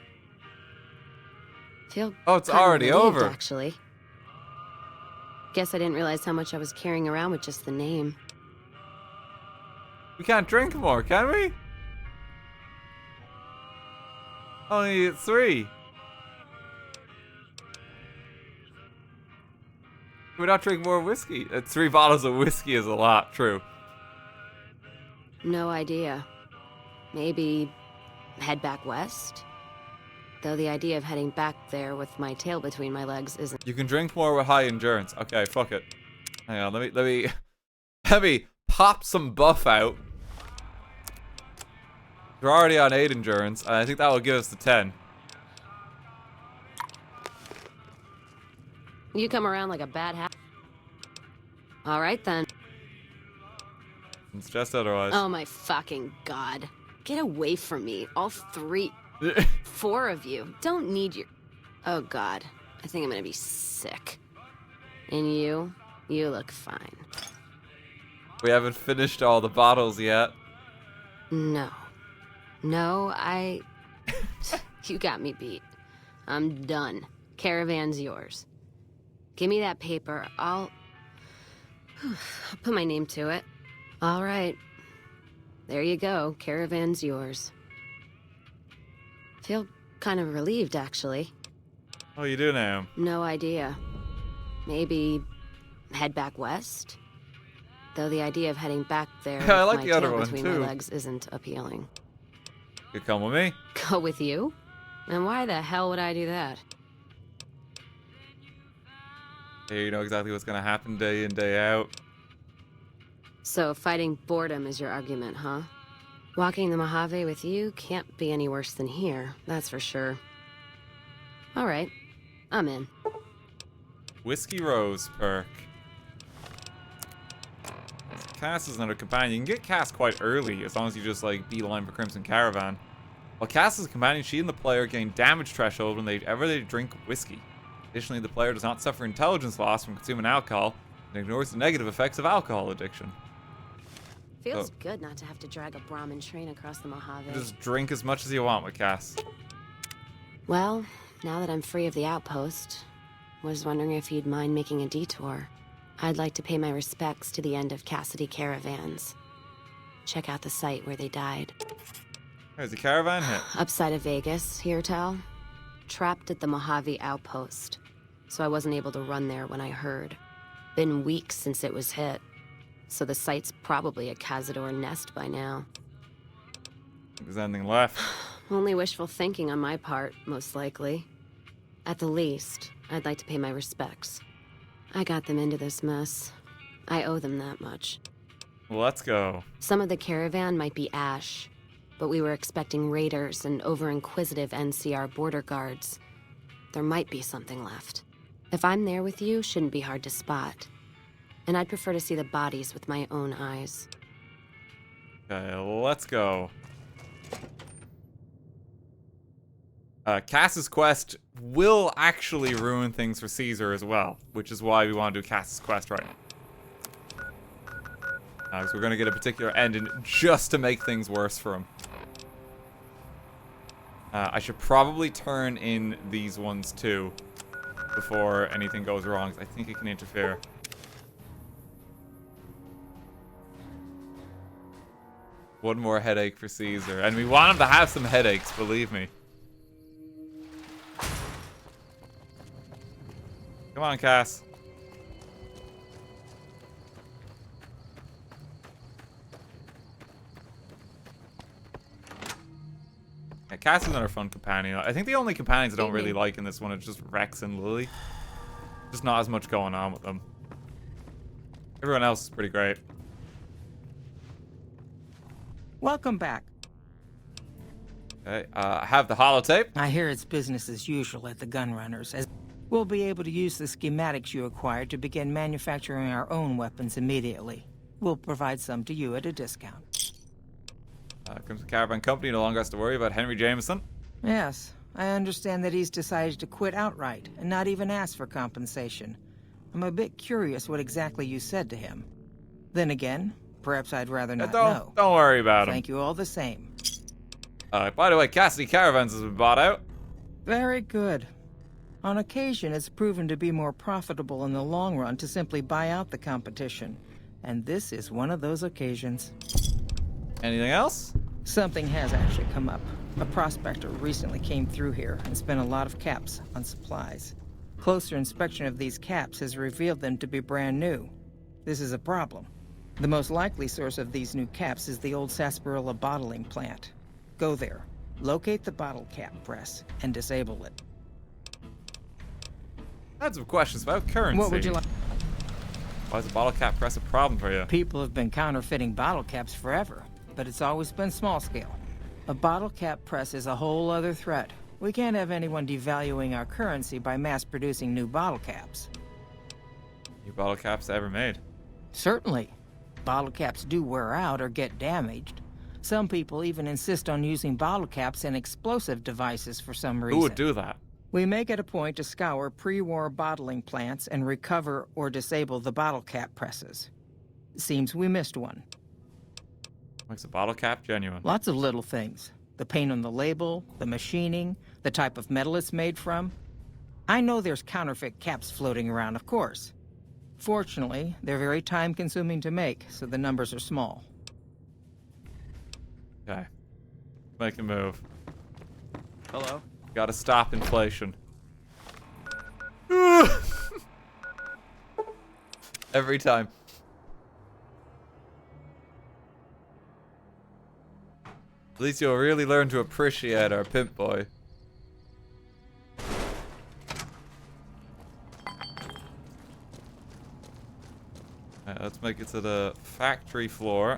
Oh, it's already relieved, over. Actually. Guess I didn't realize how much I was carrying around with just the name. We can't drink more, can we? Only 3. we not drink more whiskey? 3 bottles of whiskey is a lot, true. No idea. Maybe head back west? Though the idea of heading back there with my tail between my legs isn't... You can drink more with high endurance. Okay, fuck it. Hang on, let me pop some buff out. We're already on 8 endurance, and I think that will give us the 10. You come around like a bad hat. All right, then. It's just otherwise. Oh, my fucking God. Get away from me. All 3... 4 of you. Don't need your... Oh, God. I think I'm gonna be sick. And you look fine. We haven't finished all the bottles yet. No, you got me beat. I'm done. Caravan's yours. Give me that paper. I'll put my name to it. All right. There you go. Caravan's yours. Feel kind of relieved, actually. Oh, you do now? No idea. Maybe head back west? Though the idea of heading back there with I like my the other tail one, between too. my legs isn't appealing. You come with me? Go with you? And why the hell would I do that? Hey, you know exactly what's gonna happen day in, day out. So fighting boredom is your argument, huh? Walking the Mojave with you can't be any worse than here, that's for sure. All right, I'm in. Whiskey Rose perk. Cass is another companion. You can get Cass quite early, as long as you just, like, beeline for Crimson Caravan. While Cass is a companion, she and the player gain damage threshold whenever they drink whiskey. Additionally, the player does not suffer intelligence loss from consuming alcohol, and ignores the negative effects of alcohol addiction. Feels good not to have to drag a Brahmin train across the Mojave. Just drink as much as you want with Cass. Well, now that I'm free of the outpost, was wondering if you'd mind making a detour. I'd like to pay my respects to the end of Cassidy Caravans. Check out the site where they died. There's the caravan hit. Upside of Vegas, here, Tal. Trapped at the Mojave outpost, so I wasn't able to run there when I heard. Been weeks since it was hit, so the site's probably a Cazador nest by now. There's anything left? Only wishful thinking on my part, most likely. At the least, I'd like to pay my respects. I got them into this mess. I owe them that much. Let's go. Some of the caravan might be ash, but we were expecting raiders and over-inquisitive NCR border guards. There might be something left. If I'm there with you, shouldn't be hard to spot. And I'd prefer to see the bodies with my own eyes. Okay, let's go. Cass's quest will actually ruin things for Caesar as well, which is why we want to do Cass's quest right now. So we're going to get a particular ending just to make things worse for him. I should probably turn in these ones too before anything goes wrong, 'cause I think it can interfere. One more headache for Caesar. And we want him to have some headaches, believe me. Come on, Cass. Yeah, Cass is another fun companion. I think the only companions I don't really like in this one are just Rex and Lily. Just not as much going on with them. Everyone else is pretty great. Welcome back. Okay, I have the holotape. I hear it's business as usual at the Gunrunners, as we'll be able to use the schematics you acquired to begin manufacturing our own weapons immediately. We'll provide some to you at a discount. Crimson Caravan Company no longer has to worry about Henry Jameson. Yes, I understand that he's decided to quit outright and not even ask for compensation. I'm a bit curious what exactly you said to him. Then again, perhaps I'd rather not know. Don't worry about him. Thank you all the same. By the way, Cassidy Caravans has been bought out. Very good. On occasion, it's proven to be more profitable in the long run to simply buy out the competition. And this is one of those occasions. Anything else? Something has actually come up. A prospector recently came through here and spent a lot of caps on supplies. Closer inspection of these caps has revealed them to be brand new. This is a problem. The most likely source of these new caps is the old sarsaparilla bottling plant. Go there, locate the bottle cap press, and disable it. I had some questions about currency. What would you like? Why is a bottle cap press a problem for you? People have been counterfeiting bottle caps forever, but it's always been small scale. A bottle cap press is a whole other threat. We can't have anyone devaluing our currency by mass-producing new bottle caps. New bottle caps ever made? Certainly. Bottle caps do wear out or get damaged. Some people even insist on using bottle caps in explosive devices for some reason. Who would do that? We make it a point to scour pre-war bottling plants and recover or disable the bottle cap presses. Seems we missed one. Makes a bottle cap genuine. Lots of little things. The paint on the label, the machining, the type of metal it's made from. I know there's counterfeit caps floating around, of course. Fortunately, they're very time-consuming to make, so the numbers are small. Okay. Make a move. Hello? Gotta stop inflation. Every time. At least you'll really learn to appreciate our pimp boy. Alright, let's make it to the factory floor.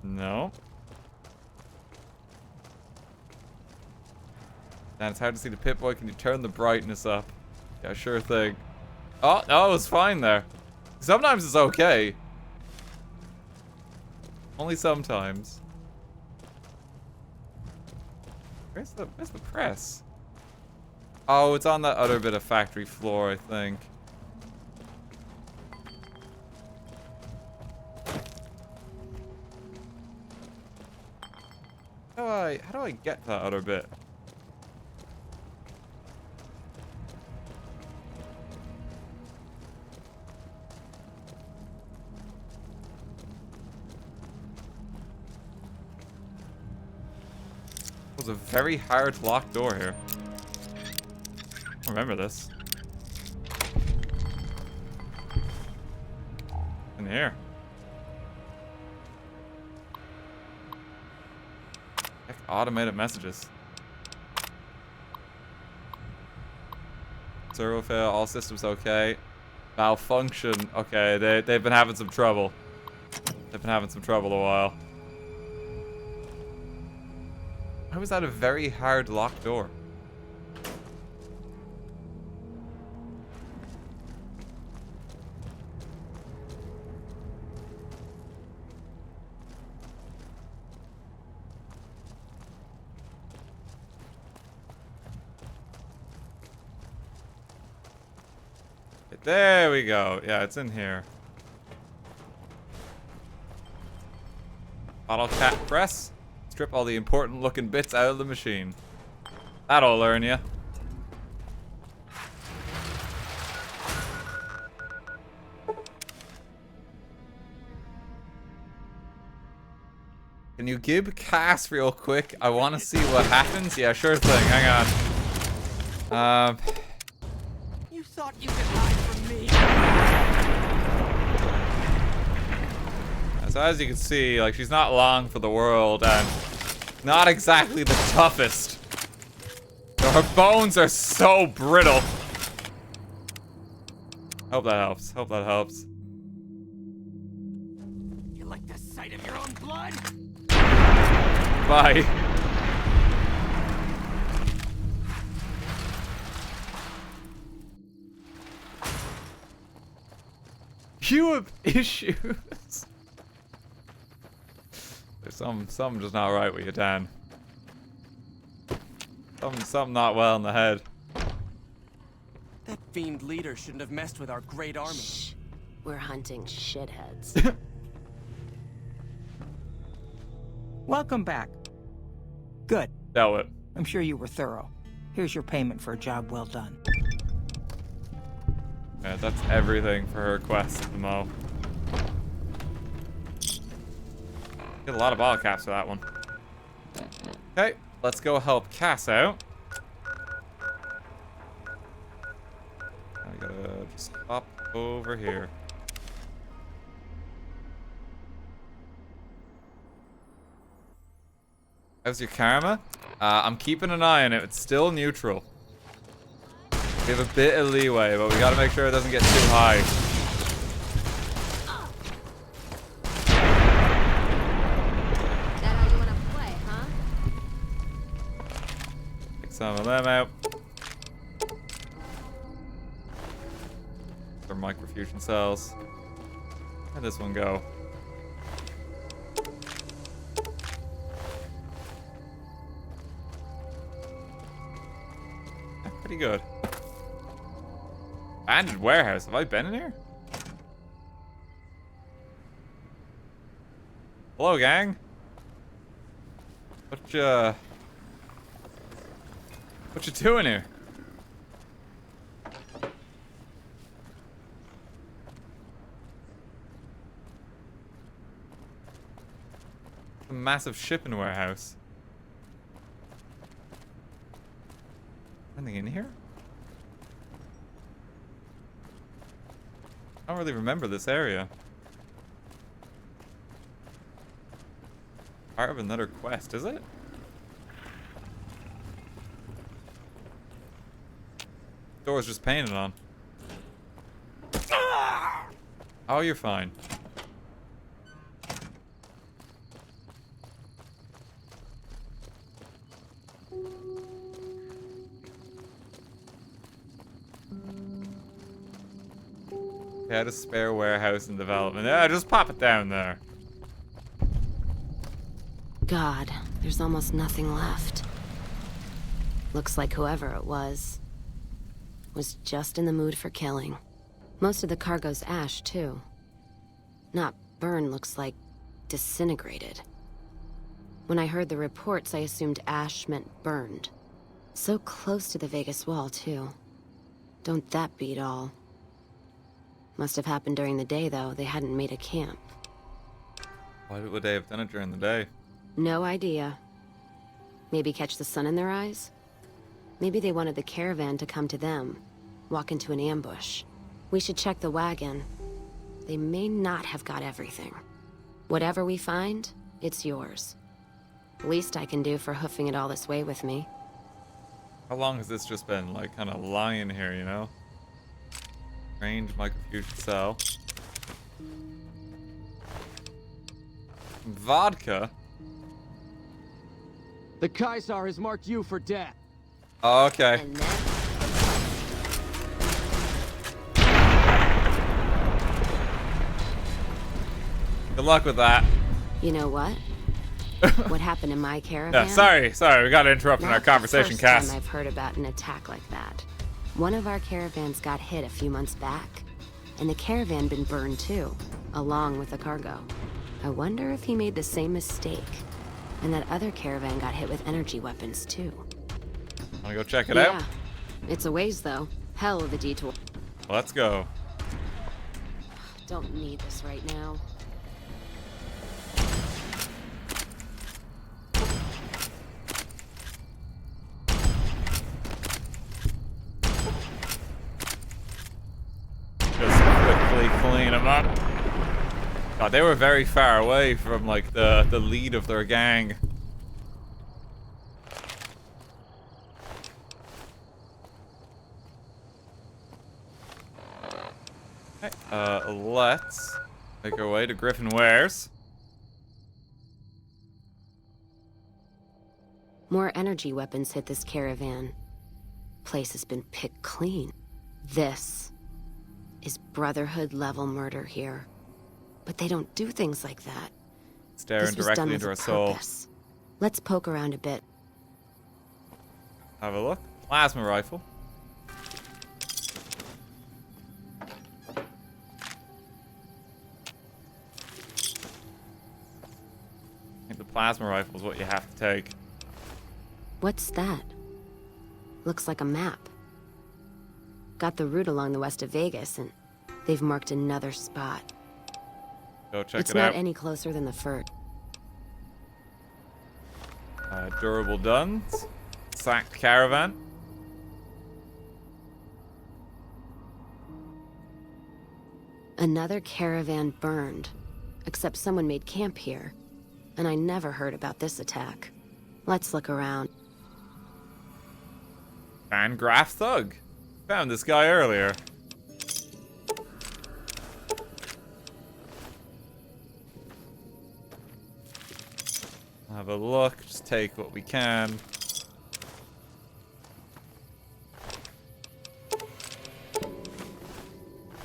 No. And it's hard to see the Pip-Boy. Can you turn the brightness up? Yeah, sure thing. Oh, no, it was fine there. Sometimes it's okay. Only sometimes. Where's the press? Oh, it's on that other bit of factory floor, I think. How do I get that other bit? It was a very hard locked door here. I remember this. In here. Heck, automated messages. Servo fail, all systems okay. Malfunction, okay, they've been having some trouble. They've been having some trouble a while. How was that a very hard locked door? There we go. Yeah, it's in here. Bottle cap press. Strip all the important looking bits out of the machine. That'll learn you. Can you give Cass real quick? I want to see what happens. Yeah, sure thing. Hang on. You thought you could hide from me? So as you can see, like, she's not long for the world and not exactly the toughest. Her bones are so brittle. Hope that helps. Hope that helps. You like the sight of your own blood? Bye. You have issues. There's something just not right with you, Dan. Something not well in the head. That fiend leader shouldn't have messed with our great army. Shh. We're hunting shitheads. Welcome back. Good. Dealt it. I'm sure you were thorough. Here's your payment for a job well done. Yeah, that's everything for her quest, the Mo. Get a lot of bottle caps for that one. Okay, let's go help Cass out. up over here. How's your karma? I'm keeping an eye on it. It's still neutral. We have a bit of leeway, but we gotta make sure it doesn't get too high. That how you wanna play, huh? Take some of them out. Their microfusion cells. Where'd this one go? Pretty good. Abandoned warehouse. Have I been in here? Hello, gang. What you doing here? A massive shipping warehouse. Anything in here? I don't really remember this area. Part of another quest, is it? Door's just painted on. Oh, you're fine. Had a spare warehouse in development. Yeah, just pop it down there. God, there's almost nothing left. Looks like whoever it was just in the mood for killing. Most of the cargo's ash, too. Not burned, looks like disintegrated. When I heard the reports, I assumed ash meant burned. So close to the Vegas wall, too. Don't that beat all? Must have happened during the day, though. They hadn't made a camp. Why would they have done it during the day? No idea. Maybe catch the sun in their eyes? Maybe they wanted the caravan to come to them, walk into an ambush. We should check the wagon. They may not have got everything. Whatever we find, it's yours. Least I can do for hoofing it all this way with me. How long has this just been, like, kind of lying here, you know? Range microfusion cell. Vodka? The Kaisar has marked you for death. Oh, okay. Good luck with that. You know what? What happened in my caravan? Yeah, sorry, we got to interrupt in our conversation, Cass. First time I've heard about an attack like that. One of our caravans got hit a few months back, and the caravan been burned too, along with the cargo. I wonder if he made the same mistake, and that other caravan got hit with energy weapons too. Wanna go check it out? Yeah, it's a ways though. Hell of a detour. Let's go. Don't need this right now. Clean them up. God, they were very far away from like the lead of their gang. Okay, let's make our way to Griffin Wares. More energy weapons hit this caravan. Place has been picked clean. This is Brotherhood-level murder here. But they don't do things like that. Staring directly into our soul. Let's poke around a bit. Have a look. Plasma rifle. I think the plasma rifle is what you have to take. What's that? Looks like a map. Got the route along the west of Vegas, and they've marked another spot. Go check it out. It's not any closer than the fort. Durable guns. Sacked caravan. Another caravan burned. Except someone made camp here. And I never heard about this attack. Let's look around. Van Graff Thug. Found this guy earlier. Have a look, just take what we can.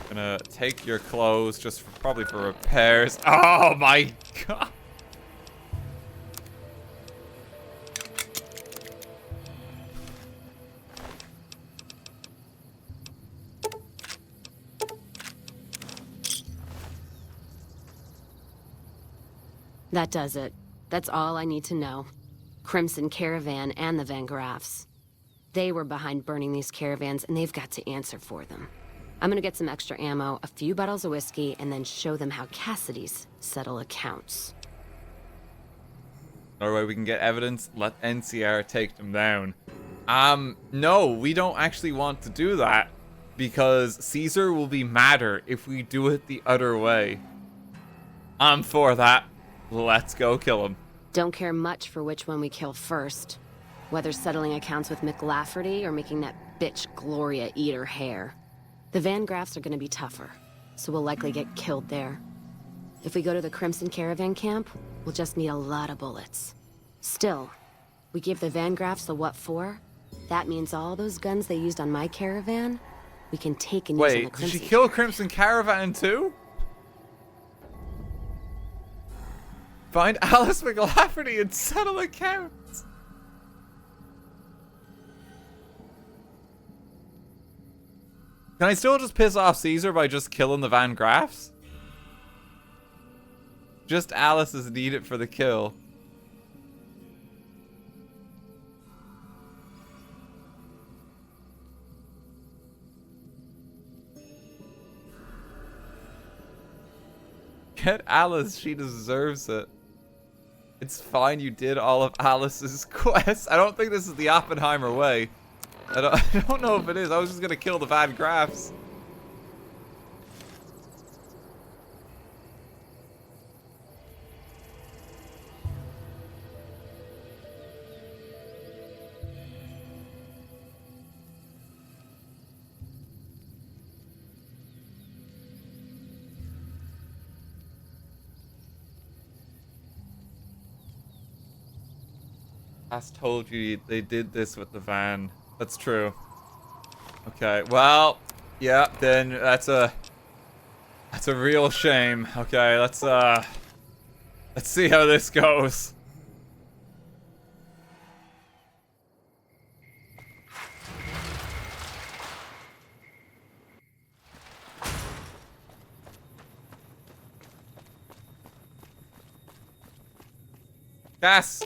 Gonna take your clothes just probably for repairs. Oh my god! That does it. That's all I need to know. Crimson Caravan and the Van Graffs. They were behind burning these caravans, and they've got to answer for them. I'm gonna get some extra ammo, a few bottles of whiskey, and then show them how Cassidy's settle accounts. Another way we can get evidence, let NCR take them down. No, we don't actually want to do that, because Caesar will be madder if we do it the other way. I'm for that. Let's go kill him. Don't care much for which one we kill first. Whether settling accounts with McLafferty or making that bitch Gloria eat her hair. The Van Graffs are gonna be tougher, so we'll likely get killed there. If we go to the Crimson Caravan camp, we'll just need a lot of bullets. Still, we give the Van Graffs the what for, that means all those guns they used on my caravan, we can take and use on the Wait, did Crimson she kill Crimson Caravan too? Find Alice McLafferty and settle accounts. Can I still just piss off Caesar by just killing the Van Graffs? Just Alice is needed for the kill. Get Alice, she deserves it. It's fine, you did all of Alice's quests. I don't think this is the Oppenheimer way. I don't know if it is. I was just gonna kill the Van Graffs. Cass told you they did this with the van. That's true. Okay, well, yeah, then that's a real shame. Okay, let's see how this goes. Cass!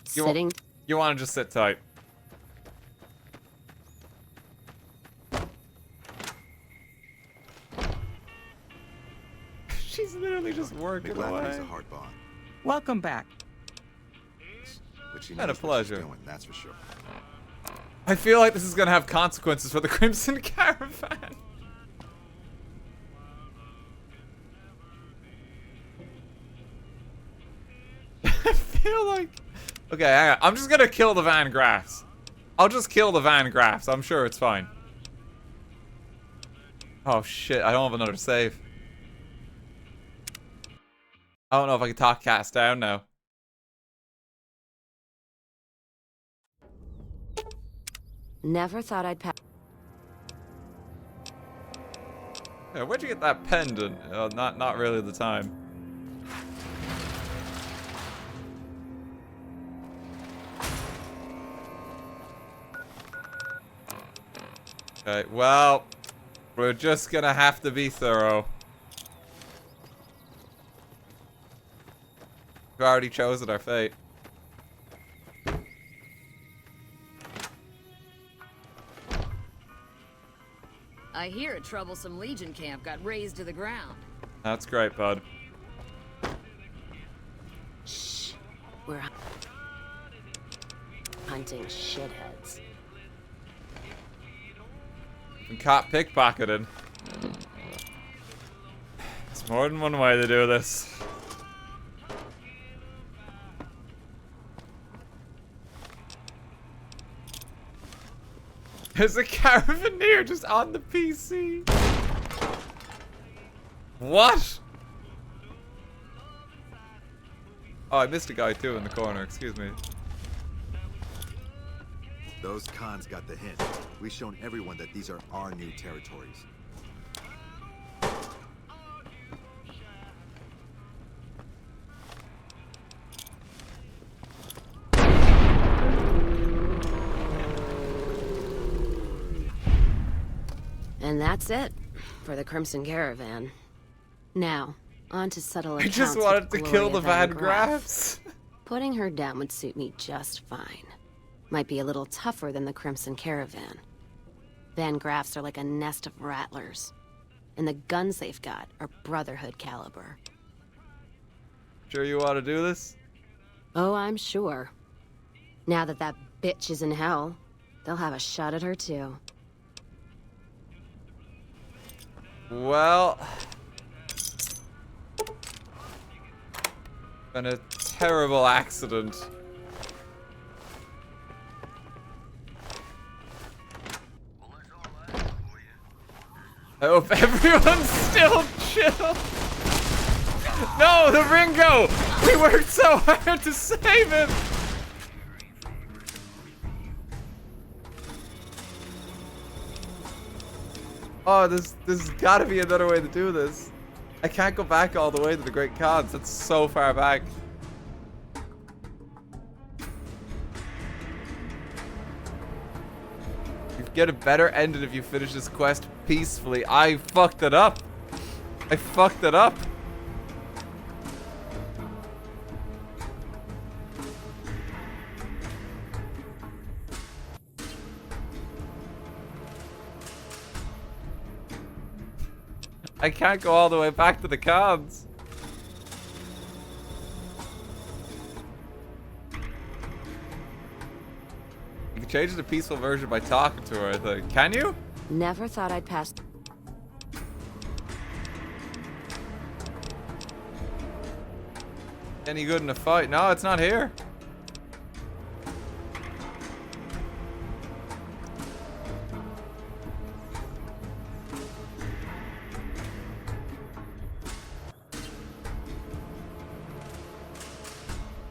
Sitting. You want to just sit tight. She's literally just working away. A hard bond. Welcome back. But she Had a knows what she's pleasure. doing, that's for sure. I feel like this is gonna have consequences for the Crimson Caravan. I feel like... Okay, hang on. I'm just gonna kill the Van Graffs. I'll just kill the Van Graffs. I'm sure it's fine. Oh shit, I don't have another save. I don't know if I can talk Cass down now. Never thought I'd pass. Yeah, where'd you get that pendant? Not really the time. Okay, well, we're just gonna have to be thorough. We've already chosen our fate. I hear a troublesome Legion camp got razed to the ground. That's great, bud. Shh. We're hunting shitheads. Been caught pickpocketed. More than one way to do this. There's a caravaneer just on the PC. What? Oh, I missed a guy too in the corner. Excuse me. Those cons got the hint. We've shown everyone that these are our new territories. And that's it for the Crimson Caravan. Now, on to settle I accounts just with wanted to kill the Gloria Van Graffs. Putting her down would suit me just fine. Might be a little tougher than the Crimson Caravan. Van Graffs are like a nest of rattlers. And the guns they've got are Brotherhood caliber. Sure you want to do this? Oh, I'm sure. Now that that bitch is in hell, they'll have a shot at her too. Well, been a terrible accident. I hope everyone's still chill. No, the Ringo! We worked so hard to save him! Oh, there's gotta be another way to do this. I can't go back all the way to the Great Khans. That's so far back. You get a better ending if you finish this quest peacefully. I fucked it up. I fucked it up. I can't go all the way back to the Khans. You can change it to peaceful version by talking to her, I think. Can you? Never thought I'd pass. Any good in a fight? No, it's not here.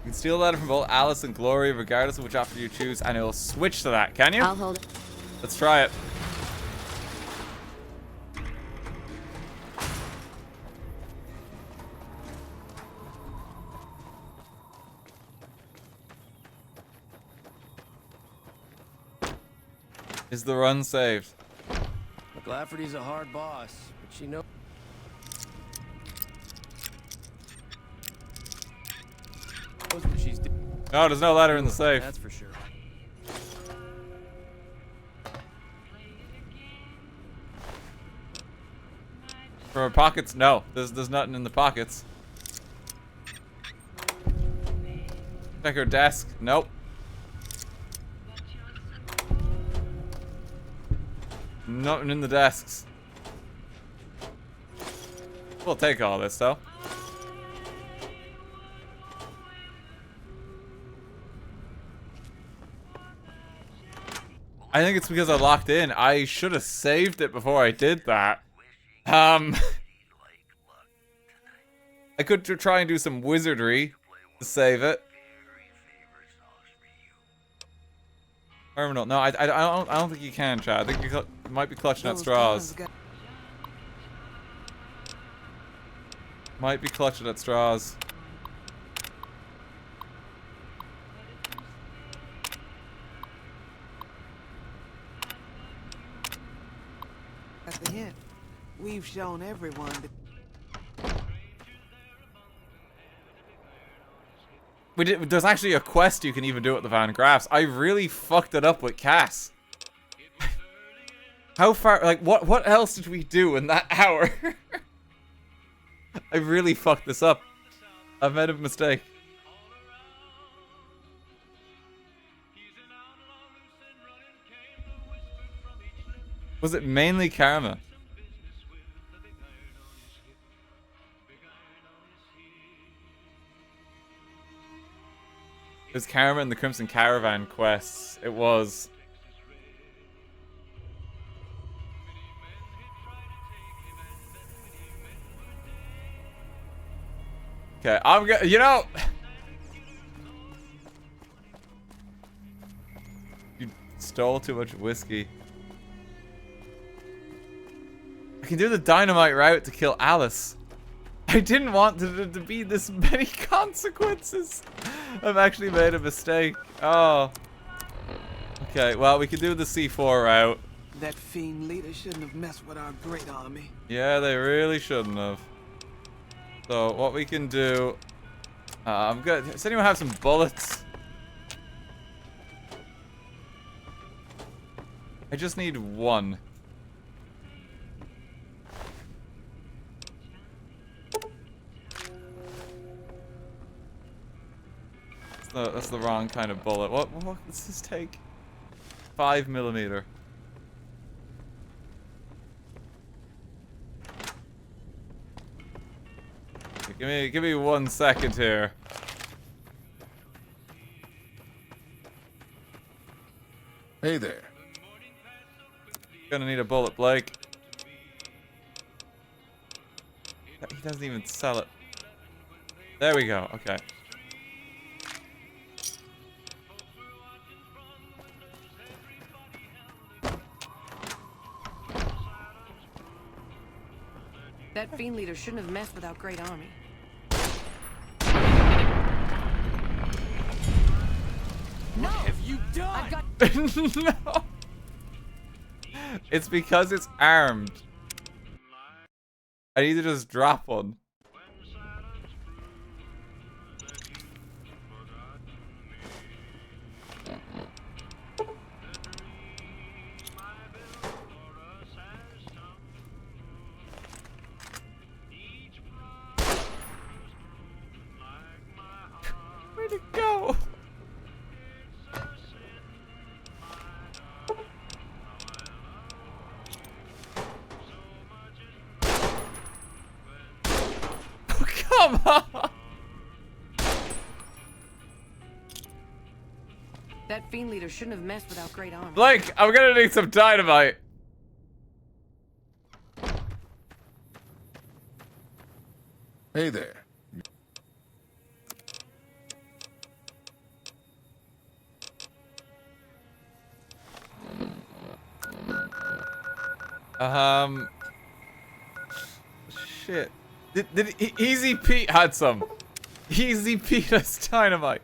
You can steal a letter from both Alice and Gloria, regardless of which option you choose, and it'll switch to that. Can you? I'll hold it. Let's try it. Is the run saved? Lafferty's a hard boss, but she knows. What she's doing. No, there's no letter in the safe. That's for sure. For her pockets? No, there's nothing in the pockets. Check her desk. Nope. Nothing in the desks. We'll take all this though. I think it's because I locked in. I should have saved it before I did that. I could try and do some wizardry to save it. Terminal. No, I don't think you can, Chad. I think you might be clutching at straws. Might be clutching at straws. That's the hint. We've shown everyone that. There's actually a quest you can even do at the Van Graffs. I really fucked it up with Cass. How far, like, what else did we do in that hour? I really fucked this up. I've made a mistake. Was it mainly karma? was Karma and the Crimson Caravan quests. It was. Okay, I'm gonna, you know. You stole too much whiskey. I can do the dynamite route to kill Alice. I didn't want there to be this many consequences. I've actually made a mistake. Oh. Okay, well, we can do the C4 route. That fiend leader shouldn't have messed with our great army. Yeah, they really shouldn't have. So, what we can do... I'm good. Does anyone have some bullets? I just need one. That's the wrong kind of bullet. What does this take? 5mm. Give me 1 second here. Hey there. Gonna need a bullet, Blake. He doesn't even sell it. There we go. Okay. That fiend leader shouldn't have messed with our great army. No! What have you done? No! It's because it's armed. I need to just drop one. Where'd it go? Come on! That fiend leader shouldn't have messed with our great army. Blake, I'm gonna need some dynamite. Hey there. Shit. Did Easy Pete had some. Easy Pete has dynamite.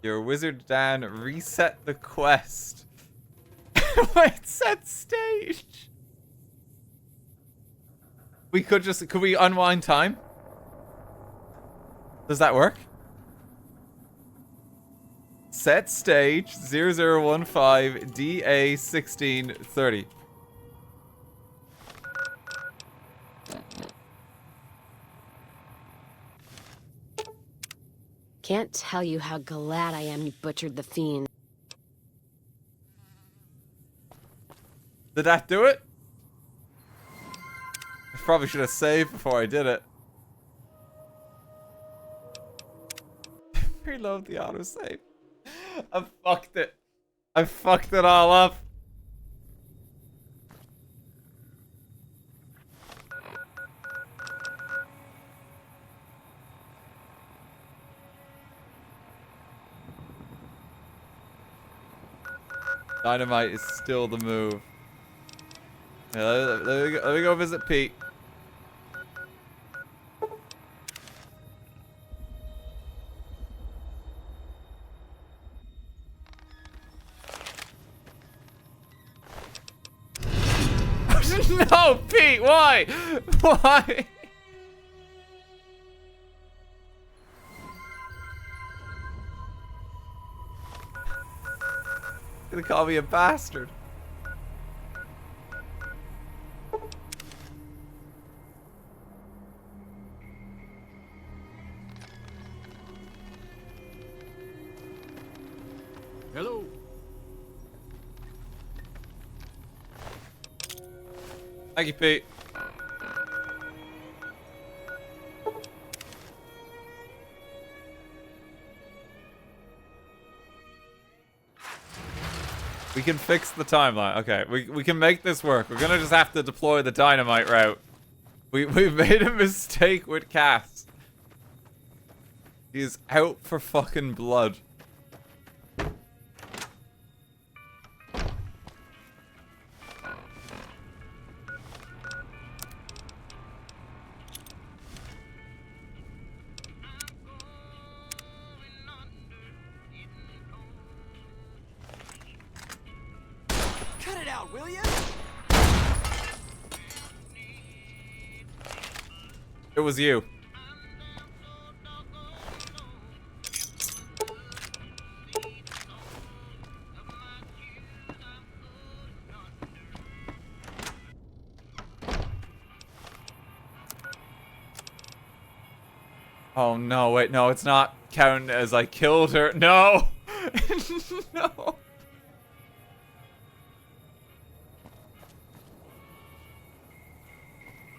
Your wizard Dan reset the quest. Wait, set stage. We could we unwind time? Does that work? Set stage 0015 DA 1630. Can't tell you how glad I am you butchered the fiend. Did that do it? I probably should have saved before I did it. Reload the autosave. I fucked it. I fucked it all up. Dynamite is still the move. Yeah, let me go visit Pete. No, Pete, why? Why? You're gonna call me a bastard. Hello. Thank you, Pete. We can fix the timeline. Okay, we can make this work. We're gonna just have to deploy the dynamite route. We've made a mistake with Cass. He's out for fucking blood. Cut it out, will you? It was you. Oh no, wait, no, it's not counting as I killed her. No! No!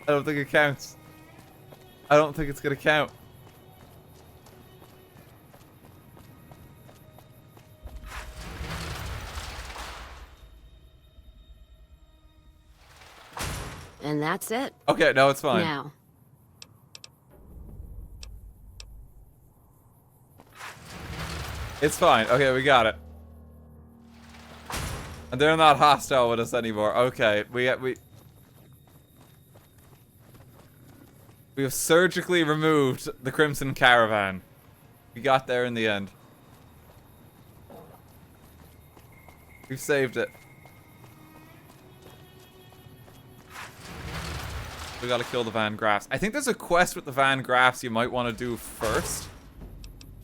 I don't think it counts. I don't think it's gonna count. And that's it. Okay, no, it's fine. Now. It's fine. Okay, we got it. And they're not hostile with us anymore. Okay, we have surgically removed the Crimson Caravan. We got there in the end. We've saved it. We gotta kill the Van Graffs. I think there's a quest with the Van Graffs you might want to do first.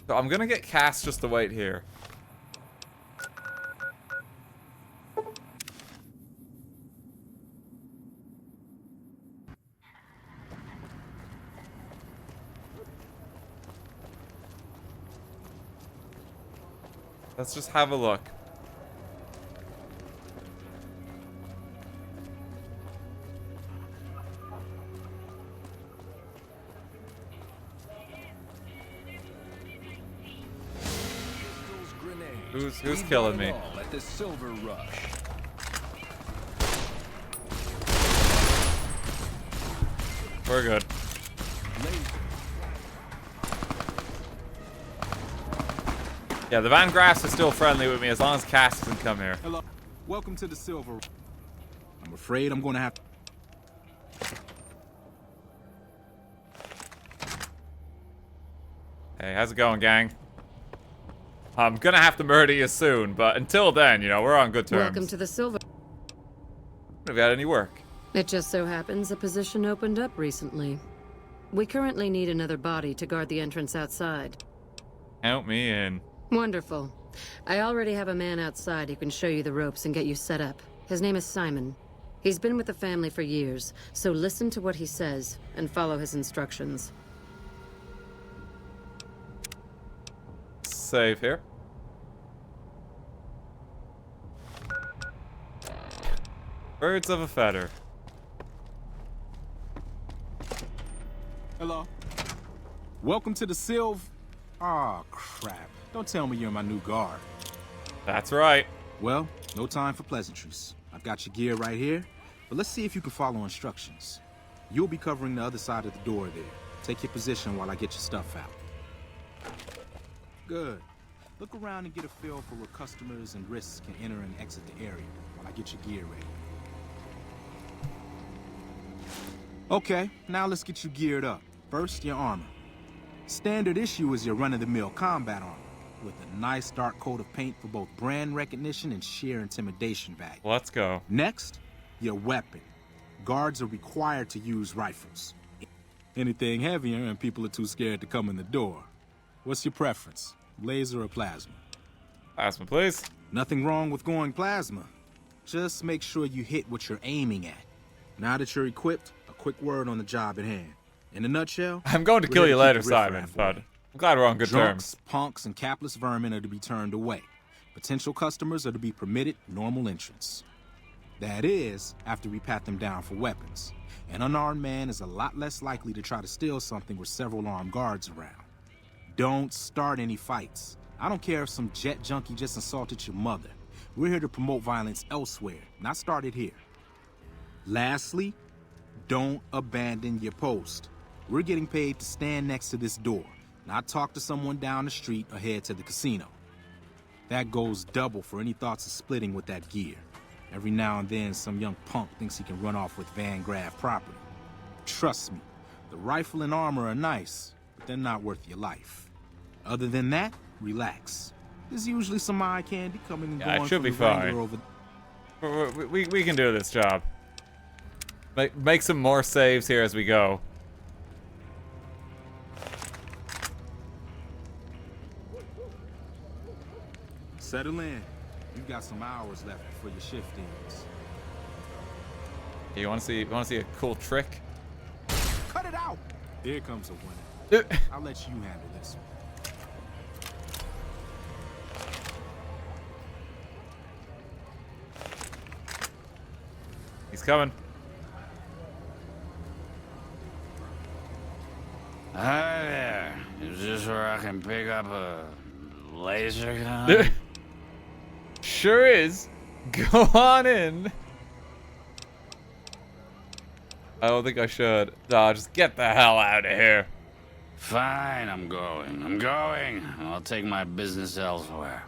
So I'm gonna get Cass just to wait here. Let's just have a look. Who's killing me? At the Silver Rush. We're good. Yeah, the Van Graffs are still friendly with me as long as Cass doesn't come here. Hello. Welcome to the Silver. I'm afraid I'm going to have to... Hey, how's it going, gang? I'm gonna have to murder you soon, but until then, you know, we're on good terms. Welcome to the Silver. Have you had any work? It just so happens a position opened up recently. We currently need another body to guard the entrance outside. Count me in. Wonderful. I already have a man outside who can show you the ropes and get you set up. His name is Simon. He's been with the family for years, so listen to what he says and follow his instructions. Save here. Birds of a feather. Hello. Welcome to the Silver... Aw, crap. Don't tell me you're my new guard. That's right. Well, no time for pleasantries. I've got your gear right here, but let's see if you can follow instructions. You'll be covering the other side of the door there. Take your position while I get your stuff out. Good. Look around and get a feel for where customers and risks can enter and exit the area while I get your gear ready. Okay, now let's get you geared up. First, your armor. Standard issue is your run-of-the-mill combat armor, with a nice dark coat of paint for both brand recognition and sheer intimidation value. Let's go. Next, your weapon. Guards are required to use rifles. Anything heavier and people are too scared to come in the door. What's your preference, laser or plasma? Plasma, please. Nothing wrong with going plasma. Just make sure you hit what you're aiming at. Now that you're equipped, a quick word on the job at hand. In a nutshell, I'm going to kill you later, Simon, but I'm glad we're on good Drunks, terms. punks, and capless vermin are to be turned away. Potential customers are to be permitted normal entrance. That is, after we pat them down for weapons. An unarmed man is a lot less likely to try to steal something with several armed guards around. Don't start any fights. I don't care if some jet junkie just insulted your mother. We're here to promote violence elsewhere, not start it here. Lastly, don't abandon your post. We're getting paid to stand next to this door, not talk to someone down the street or head to the casino. That goes double for any thoughts of splitting with that gear. Every now and then, some young punk thinks he can run off with Van Graff property. Trust me, the rifle and armor are nice, but they're not worth your life. Other than that, relax. There's usually some eye candy coming and going. It should be fine. We can do this job. Make some more saves here as we go. Settle in. You've got some hours left before your shift ends. You want to see a cool trick? Cut it out! Here comes a winner. I'll let you handle this one. He's coming. Hi there. Is this where I can pick up a laser gun? Sure is. Go on in. I don't think I should. No, just get the hell out of here. Fine, I'm going. I'll take my business elsewhere.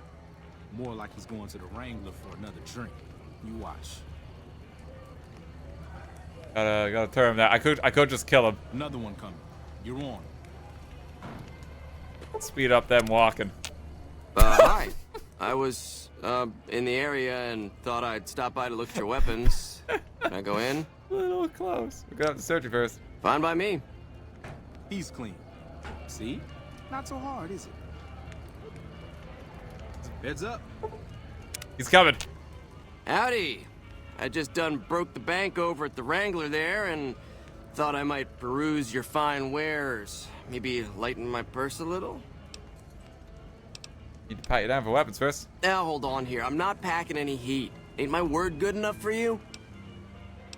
More like he's going to the Wrangler for another drink. You watch. Gotta turn him down. I could just kill him. Another one coming. You're on. Speed up them walking. Hi. I was in the area and thought I'd stop by to look at your weapons. Can I go in? A little close. We're gonna have to search you first. Fine by me. He's clean. See? Not so hard, is it? Heads up. He's coming. Howdy. I just done broke the bank over at the Wrangler there and thought I might peruse your fine wares. Maybe lighten my purse a little? Need to pat you down for weapons first. Now hold on here. I'm not packing any heat. Ain't my word good enough for you?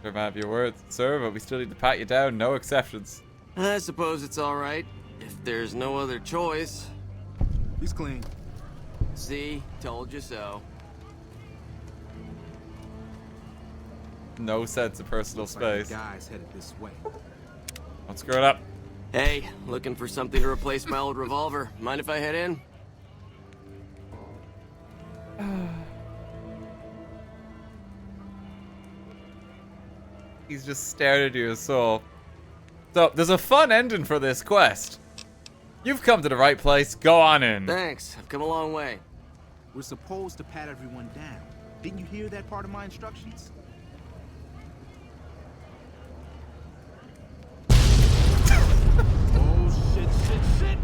Sure might have your words, sir, but we still need to pat you down. No exceptions. I suppose it's all right. If there's no other choice. He's clean. See? Told you so. No sense of personal space. Like guys headed this way. Don't screw it up. Hey, looking for something to replace my old revolver. Mind if I head in? He's just stared into your soul. So, there's a fun ending for this quest. You've come to the right place. Go on in. Thanks. I've come a long way. We're supposed to pat everyone down. Didn't you hear that part of my instructions? Oh, shit.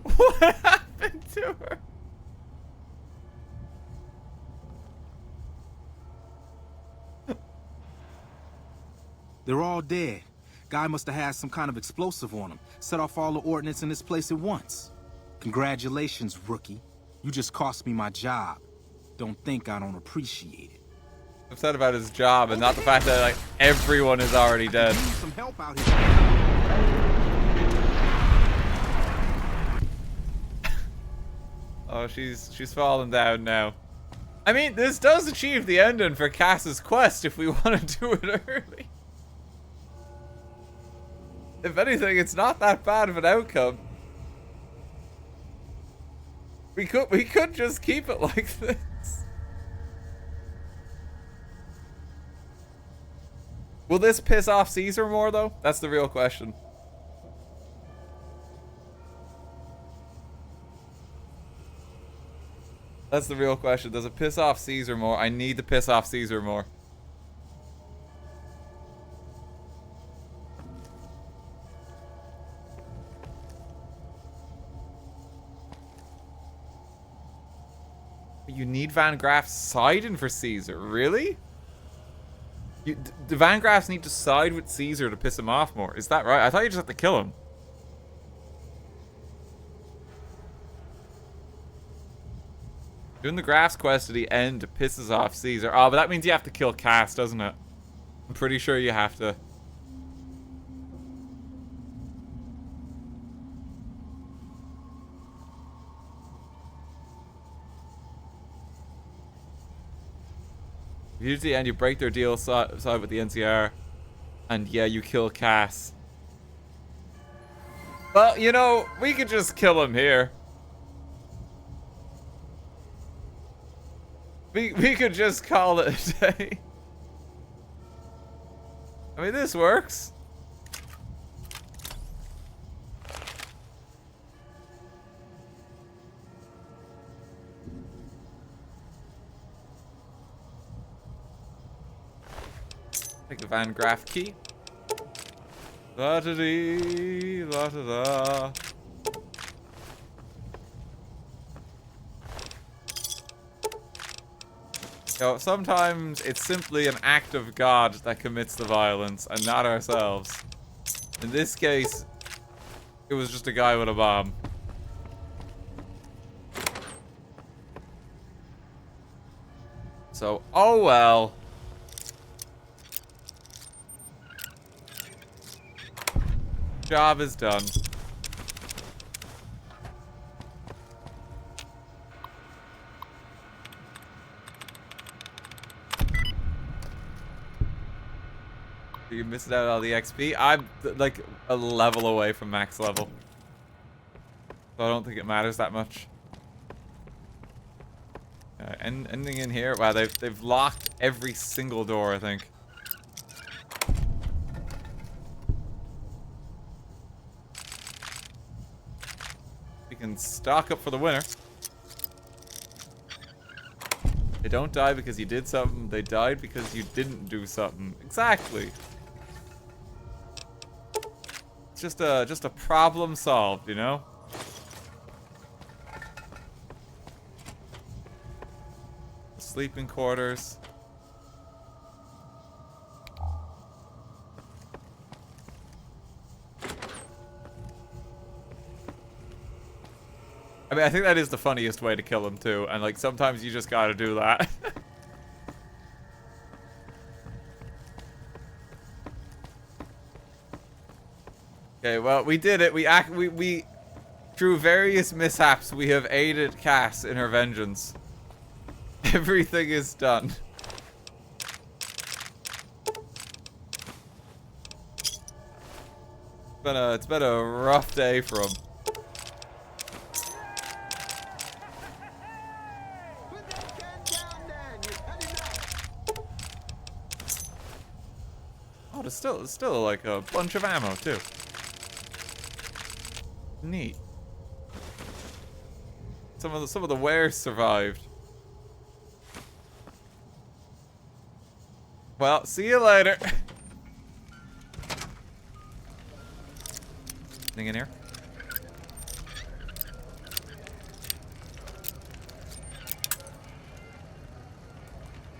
What happened to her? They're all dead. Guy must have had some kind of explosive on him. Set off all the ordnance in this place at once. Congratulations, rookie. You just cost me my job. Don't think I don't appreciate it. I'm upset about his job and not the fact that like everyone is already dead. Need some help out here. Oh, she's falling down now. I mean, this does achieve the ending for Cass's quest if we want to do it early. If anything, it's not that bad of an outcome. We could just keep it like this. Will this piss off Caesar more though? That's the real question. That's the real question. Does it piss off Caesar more? I need to piss off Caesar more. You need Van Graff siding for Caesar, really? The Van Graffs need to side with Caesar to piss him off more. Is that right? I thought you just have to kill him. Doing the Graffs quest at the end pisses off Caesar. Oh, but that means you have to kill Cass, doesn't it? I'm pretty sure you have to. Usually, and you break their deal side with the NCR, and yeah, you kill Cass. Well, you know, we could just kill him here. We could just call it a day. I mean, this works. Take the Van Graff key. La-da-dee, la-da-da. You know, sometimes it's simply an act of God that commits the violence, and not ourselves. In this case, it was just a guy with a bomb. So, oh well. Job is done. You missed out on all the XP. I'm like a level away from max level, so I don't think it matters that much. Ending in here. Wow, they've locked every single door, I think. We can stock up for the winner. They don't die because you did something. They died because you didn't do something. Exactly. It's just a problem solved, you know? Sleeping quarters. I mean, I think that is the funniest way to kill him too, and like sometimes you just gotta do that. Okay, well, we did it. We through various mishaps, we have aided Cass in her vengeance. Everything is done. It's been a rough day for him. Oh, there's still like a bunch of ammo too. Neat. Some of the wares survived. Well, see you later. Anything in here?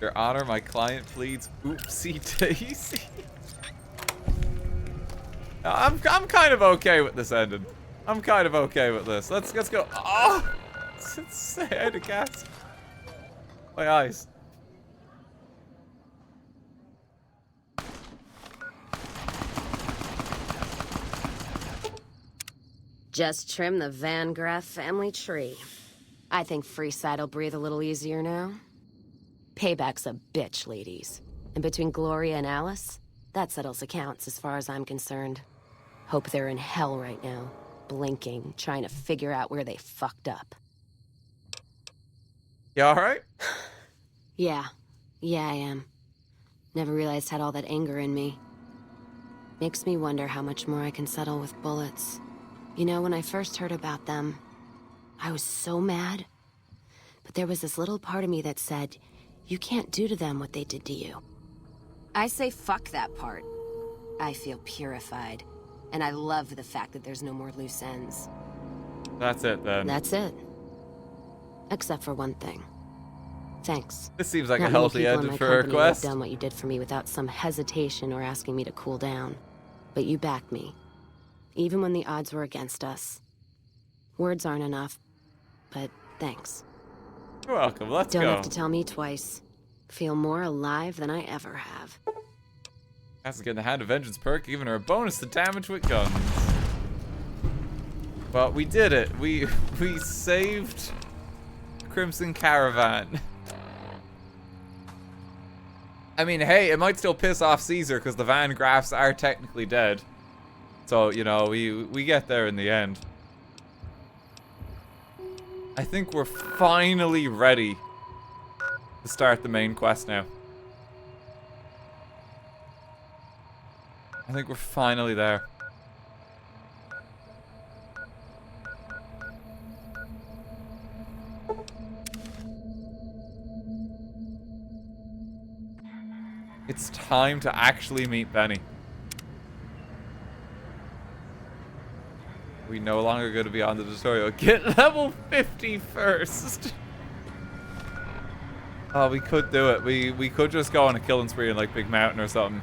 Your Honor, my client pleads. Oopsie daisy. I'm kind of okay with this ending. I'm kind of okay with this. Let's go. Oh, say hi to Cass. My eyes. Just trim the Van Graff family tree. I think Freeside'll breathe a little easier now. Payback's a bitch, ladies. And between Gloria and Alice, that settles accounts as far as I'm concerned. Hope they're in hell right now, blinking, trying to figure out where they fucked up. You alright? Yeah, I am. Never realized I had all that anger in me. Makes me wonder how much more I can settle with bullets. You know, when I first heard about them, I was so mad. But there was this little part of me that said, you can't do to them what they did to you. I say fuck that part. I feel purified. And I love the fact that there's no more loose ends. That's it then. That's it. Except for one thing. Thanks. This seems like Not a many healthy people in ending my for a company would have quest. done what you did for me without some hesitation or asking me to cool down. But you backed me, even when the odds were against us. Words aren't enough, but thanks. You're welcome. Let's go. Don't have to tell me twice. Feel more alive than I ever have. Has to get the Hand of Vengeance perk, giving her a bonus to damage with guns. Well, we did it. We saved Crimson Caravan. I mean, hey, it might still piss off Caesar because the Van Graffs are technically dead. So, you know, we get there in the end. I think we're finally ready to start the main quest now. I think we're finally there. It's time to actually meet Benny. We no longer going to be on the tutorial. Get level 50 first. Oh, we could do it. We could just go on a killing spree in like Big Mountain or something.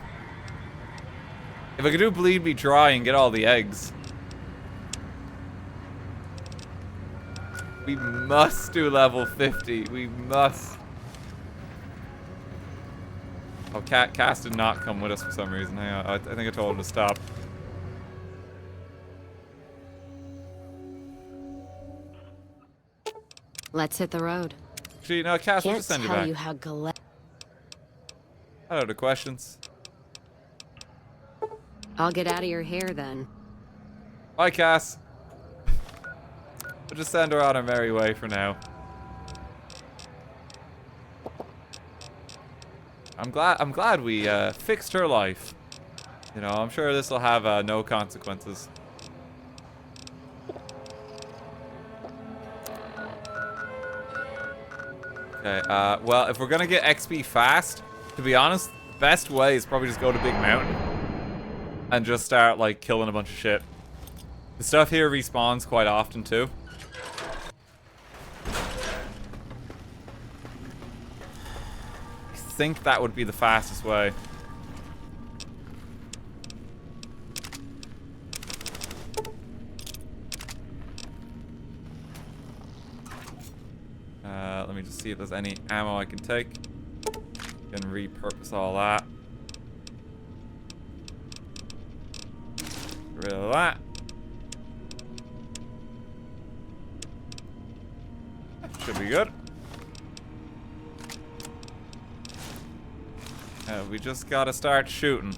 If I could do Bleed Me Dry and get all the eggs. We must do level 50. We must. Oh, Cass did not come with us for some reason. Hang on. I think I told him to stop. Let's hit the road. Actually, no, Cass, we'll Can't just send you tell back. you how glad. Hello to questions. I'll get out of your hair then. Bye, Cass. We'll just send her on her merry way for now. I'm glad we fixed her life. You know, I'm sure this will have no consequences. Okay, well, if we're gonna get XP fast, to be honest, the best way is probably just go to Big Mountain and just start, like, killing a bunch of shit. The stuff here respawns quite often, too. I think that would be the fastest way. Let me just see if there's any ammo I can take. Can repurpose all that. Get rid of that. Should be good. We just gotta start shooting.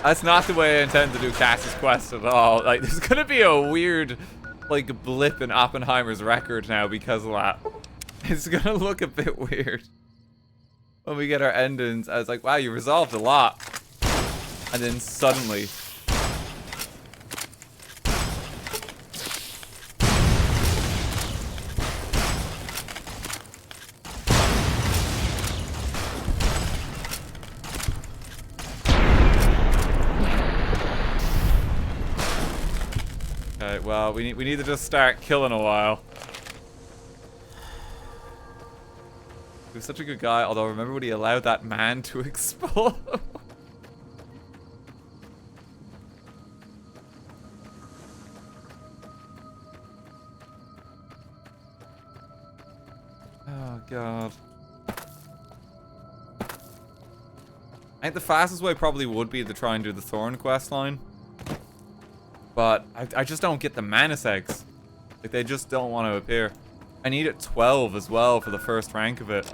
That's not the way I intend to do Cass's quest at all. Like, there's gonna be a weird, like, blip in Oppenheimer's record now because of that. It's gonna look a bit weird. When we get our endings, I was like, wow, you resolved a lot. And then suddenly... Okay, well, we need to just start killing a while. He was such a good guy, although remember when he allowed that man to explode? Oh, God. I think the fastest way probably would be to try and do the Thorn quest line. But I just don't get the Manus eggs. Like, they just don't want to appear. I need it 12 as well for the first rank of it.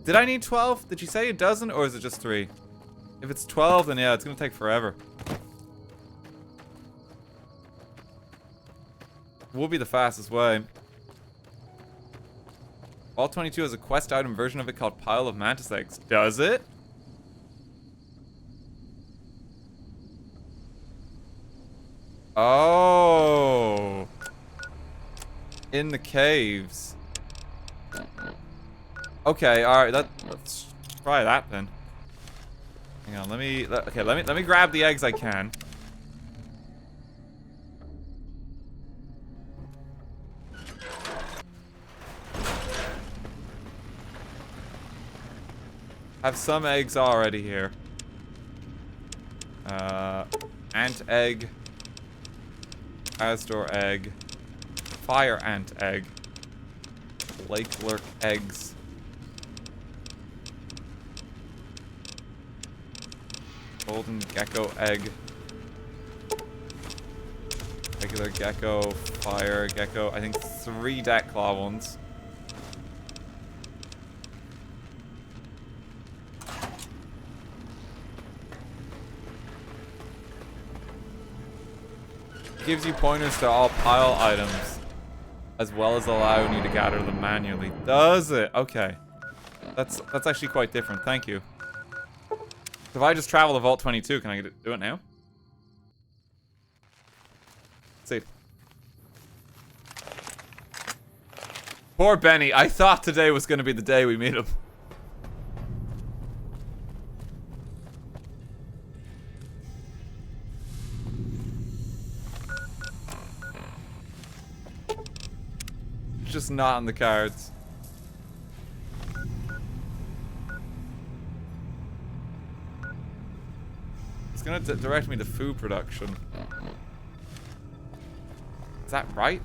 Did I need 12? Did you say it doesn't, or is it just 3? If it's 12, then yeah, it's going to take forever. It will be the fastest way. All 22 has a quest item version of it called Pile of Mantis Eggs. Does it? Oh. In the caves. Okay, alright, let's try that then. Hang on, let me grab the eggs I can. Have some eggs already here. Ant egg. Astor egg. Fire ant egg. Lake lurk eggs. Golden gecko egg. Regular gecko. Fire gecko. I think 3 deck claw ones. Gives you pointers to all pile items, as well as allowing you to gather them manually. Does it? Okay. That's actually quite different. Thank you. If I just travel to Vault 22, can I do it now? Let's see. Poor Benny. I thought today was going to be the day we meet him. Just not on the cards. It's gonna direct me to food production. Is that right?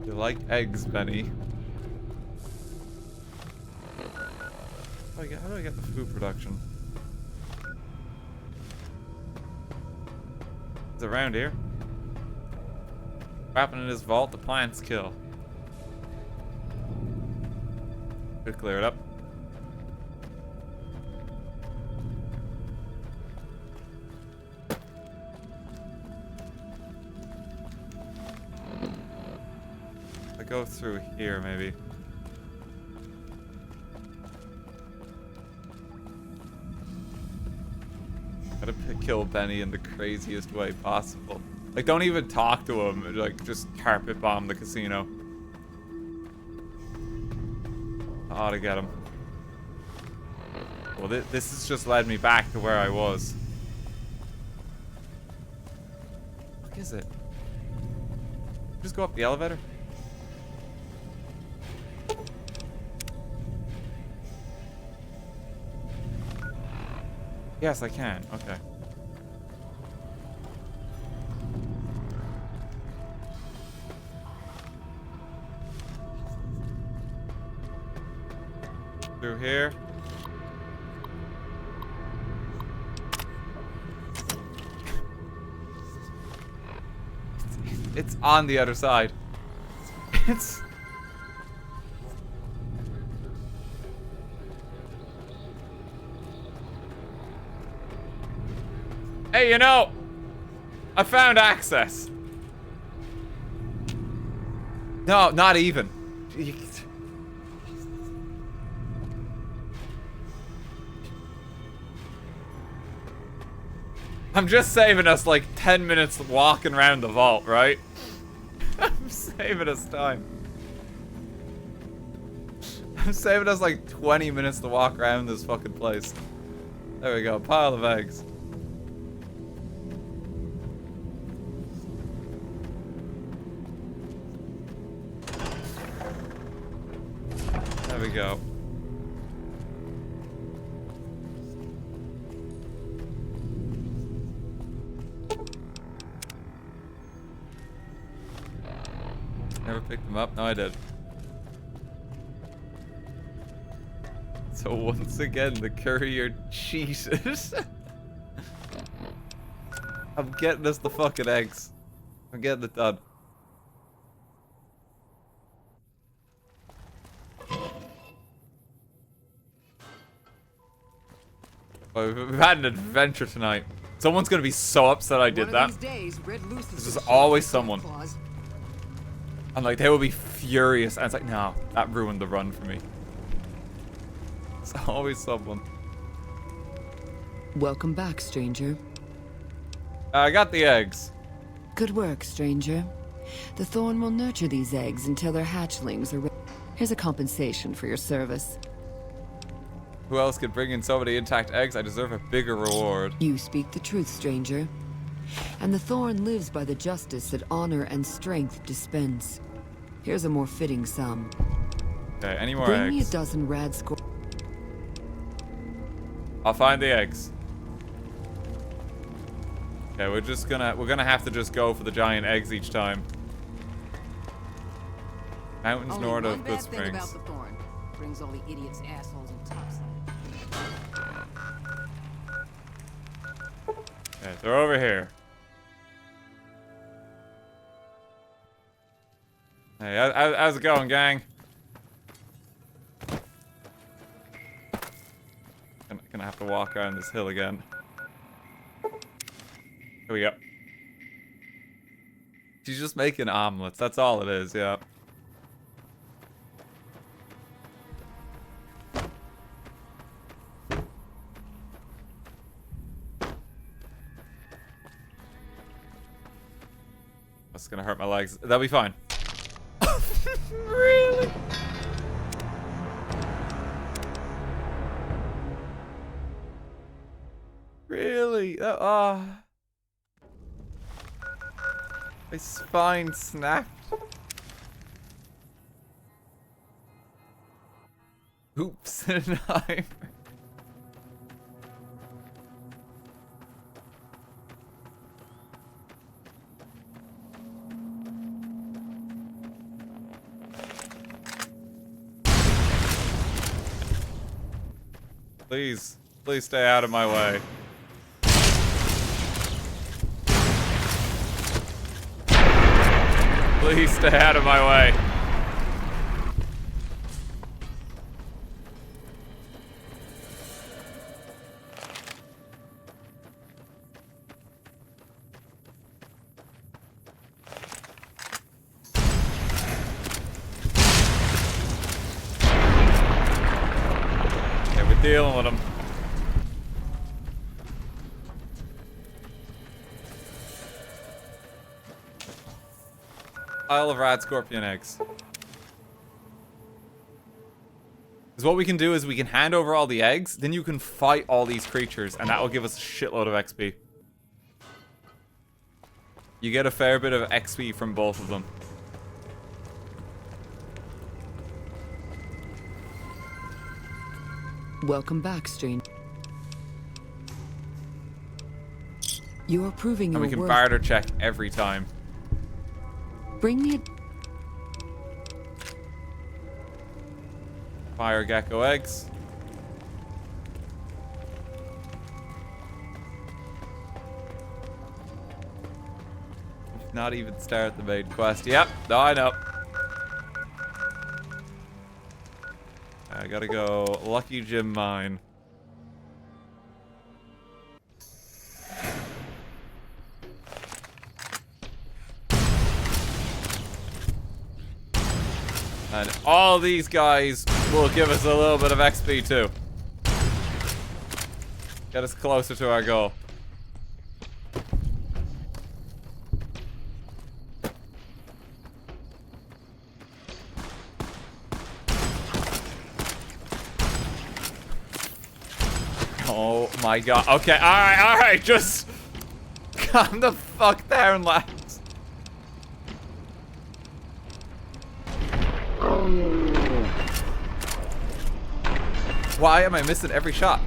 You like eggs, Benny? How do I get the food production? It's around here. Trapping in his vault, the plants kill. Could clear it up. I go through here, maybe. Gotta kill Benny in the craziest way possible. Like, don't even talk to him. Like, just carpet bomb the casino. I ought to get him. Well, this has just led me back to where I was. What is it? Just go up the elevator? Yes, I can. Okay. Through here. It's on the other side. It's... Hey, you know, I found access. No, not even. I'm just saving us like 10 minutes walking around the vault, right? I'm saving us time. I'm saving us like 20 minutes to walk around this fucking place. There we go, pile of eggs. There we go. Never picked them up? No, I did. So once again, the courier cheated. I'm getting us the fucking eggs. I'm getting it done. We've had an adventure tonight. Someone's gonna be so upset I did that. There's just always someone. And like, they will be furious. And it's like, no, that ruined the run for me. It's always someone. Welcome back, stranger. I got the eggs. Good work, stranger. The Thorn will nurture these eggs until their hatchlings are ready. Here's a compensation for your service. Who else could bring in so many intact eggs? I deserve a bigger reward. You speak the truth, stranger. And the Thorn lives by the justice that honor and strength dispense. Here's a more fitting sum. Okay, any more Bring eggs? me a dozen rad score. I'll find the eggs. Okay, we're gonna have to just go for the giant eggs each time. Mountains Only north one of bad Good thing about Springs. the Thorn. Brings all the idiots, assholes, and topside. Okay, they're over here. Hey, how's it going, gang? Gonna have to walk around this hill again. Here we go. She's just making omelets. That's all it is, yeah. That's gonna hurt my legs. That'll be fine. Really? Really? My spine snapped. Oops. Oppenheimer. Please stay out of my way. Please stay out of my way. Yeah, we're dealing with them. Pile of rad scorpion eggs. Because what we can do is we can hand over all the eggs, then you can fight all these creatures, and that will give us a shitload of XP. You get a fair bit of XP from both of them. Welcome back, stranger. You are proving your And we can worth. barter check every time. Bring me a... Fire gecko eggs. Not even start the main quest. Yep, no, I know. I gotta go Lucky Jim Mine. And all these guys will give us a little bit of XP too. Get us closer to our goal. Oh my god. Okay, alright, just calm the fuck down, lads. Why am I missing every shot?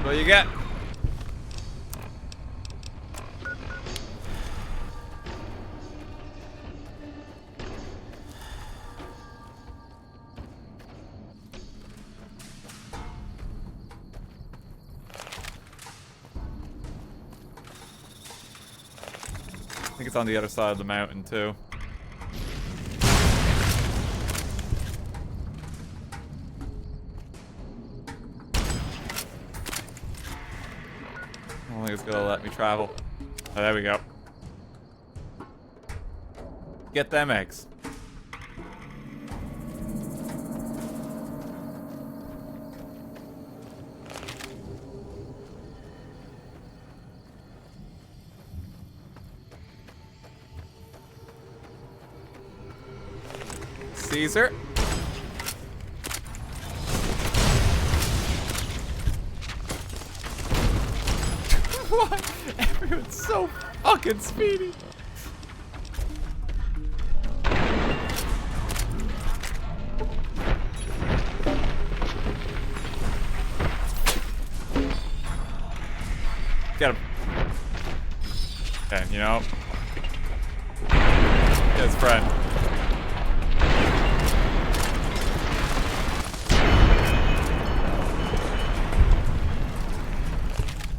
What you get? I think it's on the other side of the mountain too. I don't think it's gonna let me travel. Oh, there we go. Get them eggs. Caesar. What? Everyone's so fucking speedy. Get him. Okay, you know. Get his friend.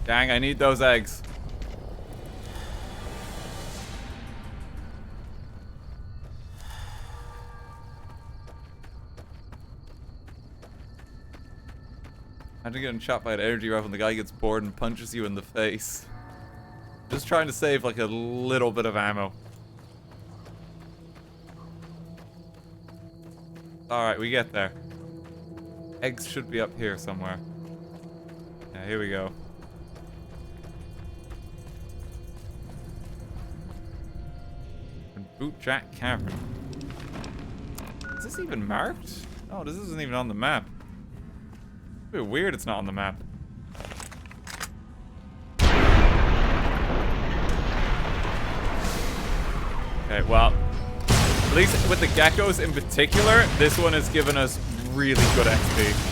Dang, I need those eggs. Imagine getting shot by an energy rifle and the guy gets bored and punches you in the face. Just trying to save like a little bit of ammo. Alright, we get there. Eggs should be up here somewhere. Yeah, here we go. Bootjack Cavern. Is this even marked? Oh, this isn't even on the map. It's a bit weird it's not on the map. Okay, well, at least with the geckos in particular, this one has given us really good XP.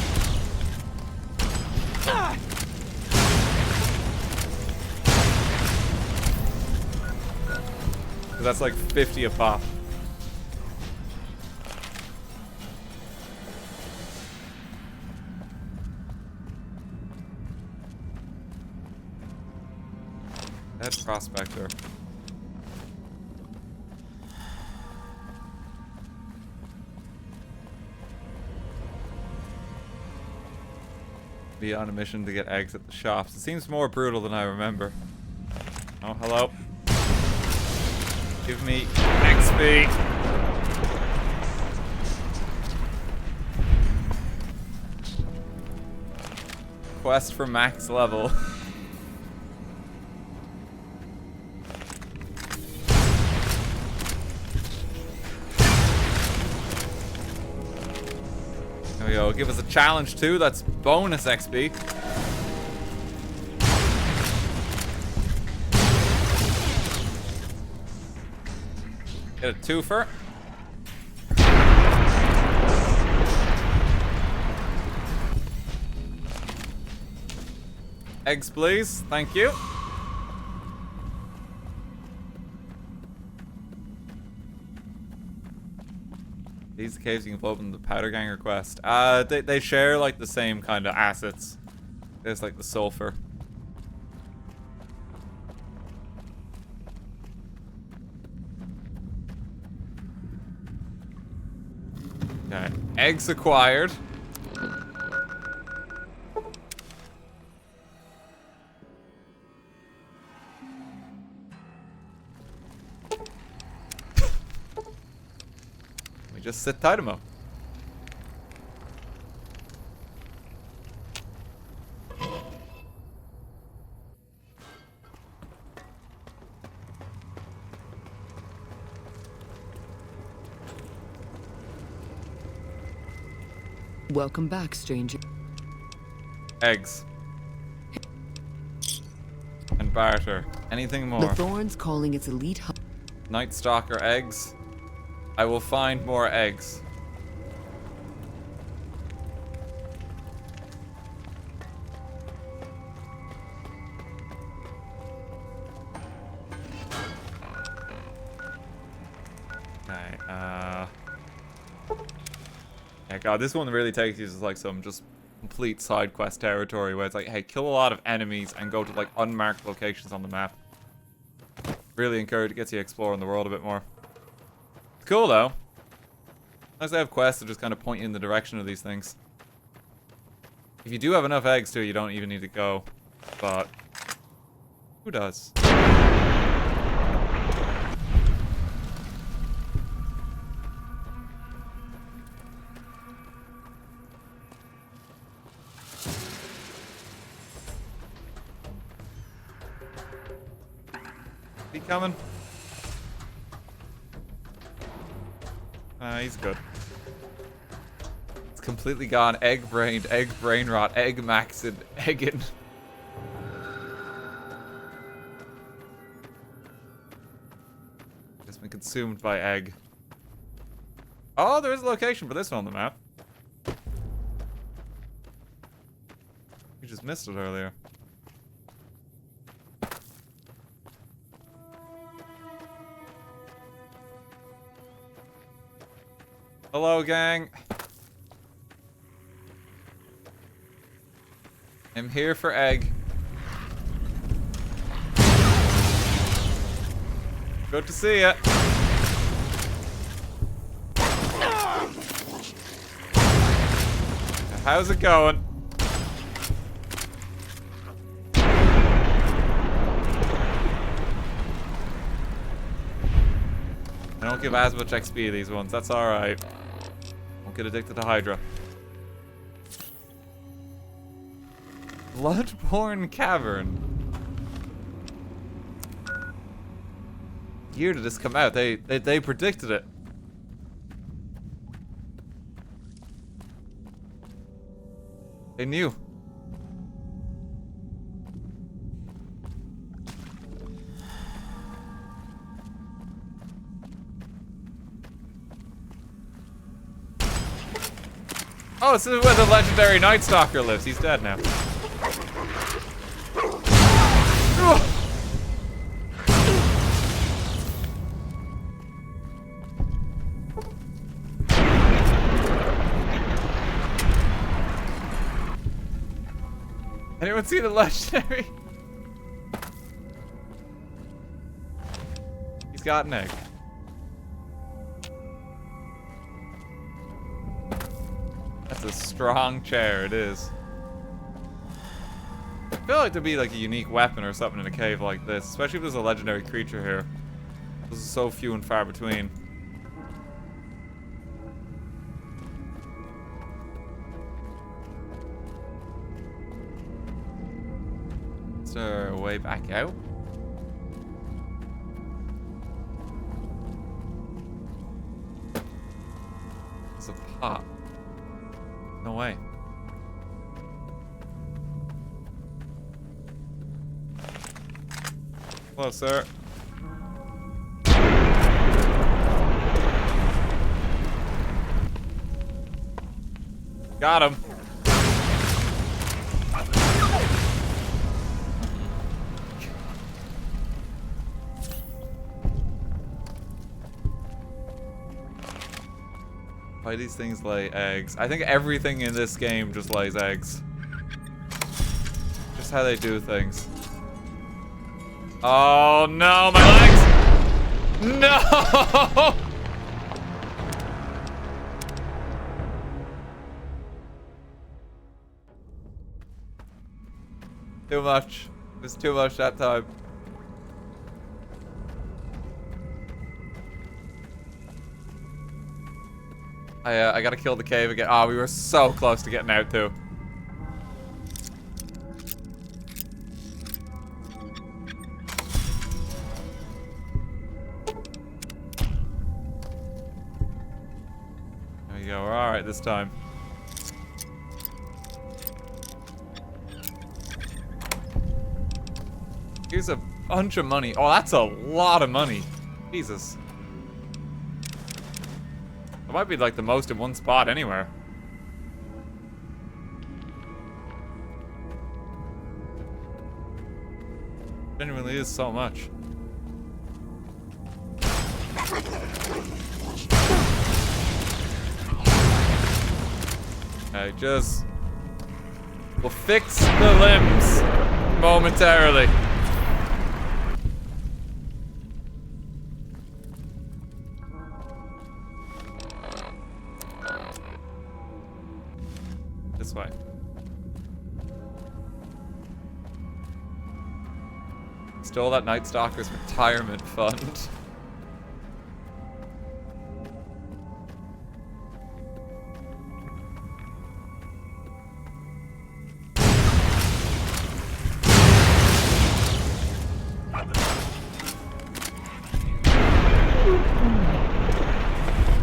That's like 50 a pop. Dead prospector. Be on a mission to get eggs at the shops. It seems more brutal than I remember. Oh, hello. Give me XP. Quest for max level. There we go. Give us a challenge too. That's bonus XP. Get a twofer. Eggs, please. Thank you. These are the caves you can open the Powder Gang quest. They share like the same kind of assets. There's like the sulfur. Okay, eggs acquired. We just sit Dynamo. Welcome back, stranger. Eggs. And barter. Anything more? The Thorn's calling its elite hub. Night Stalker eggs. I will find more eggs. Okay, yeah, God, this one really takes you to like some just complete side quest territory where it's like, hey, kill a lot of enemies and go to like unmarked locations on the map. Really encourage, gets you exploring the world a bit more. It's cool though. Nice to have quests that just kind of point you in the direction of these things. If you do have enough eggs too, you don't even need to go. But who does? Is he coming? He's good. completely gone. Egg-brained, egg brain rot, egg maxed, eggin. It's been consumed by egg. Oh, there is a location for this one on the map. We just missed it earlier. Hello, gang. I'm here for egg. Good to see ya. How's it going? I don't give as much XP these ones, that's alright. Won't get addicted to Hydra. Bloodborne Cavern. Year did this come out? They predicted it. They knew. Oh, this is where the legendary Night Stalker lives. He's dead now. Anyone see the legendary? He's got an egg. That's a strong chair, it is. I feel like there'd be like a unique weapon or something in a cave like this, especially if there's a legendary creature here. This is so few and far between. Is there a way back out? It's a pot. No way. Hello, sir. Got him. Why these things lay eggs? I think everything in this game just lays eggs. Just how they do things. Oh no, my legs! No! Too much. It was too much that time. I gotta kill the cave again. Oh, we were so close to getting out too. There we go. We're all right this time. Here's a bunch of money. Oh, that's a lot of money. Jesus. It might be like the most in one spot anywhere. Genuinely is so much. Okay, just... we'll fix the limbs momentarily. This way. Stole that Night Stalker's retirement fund.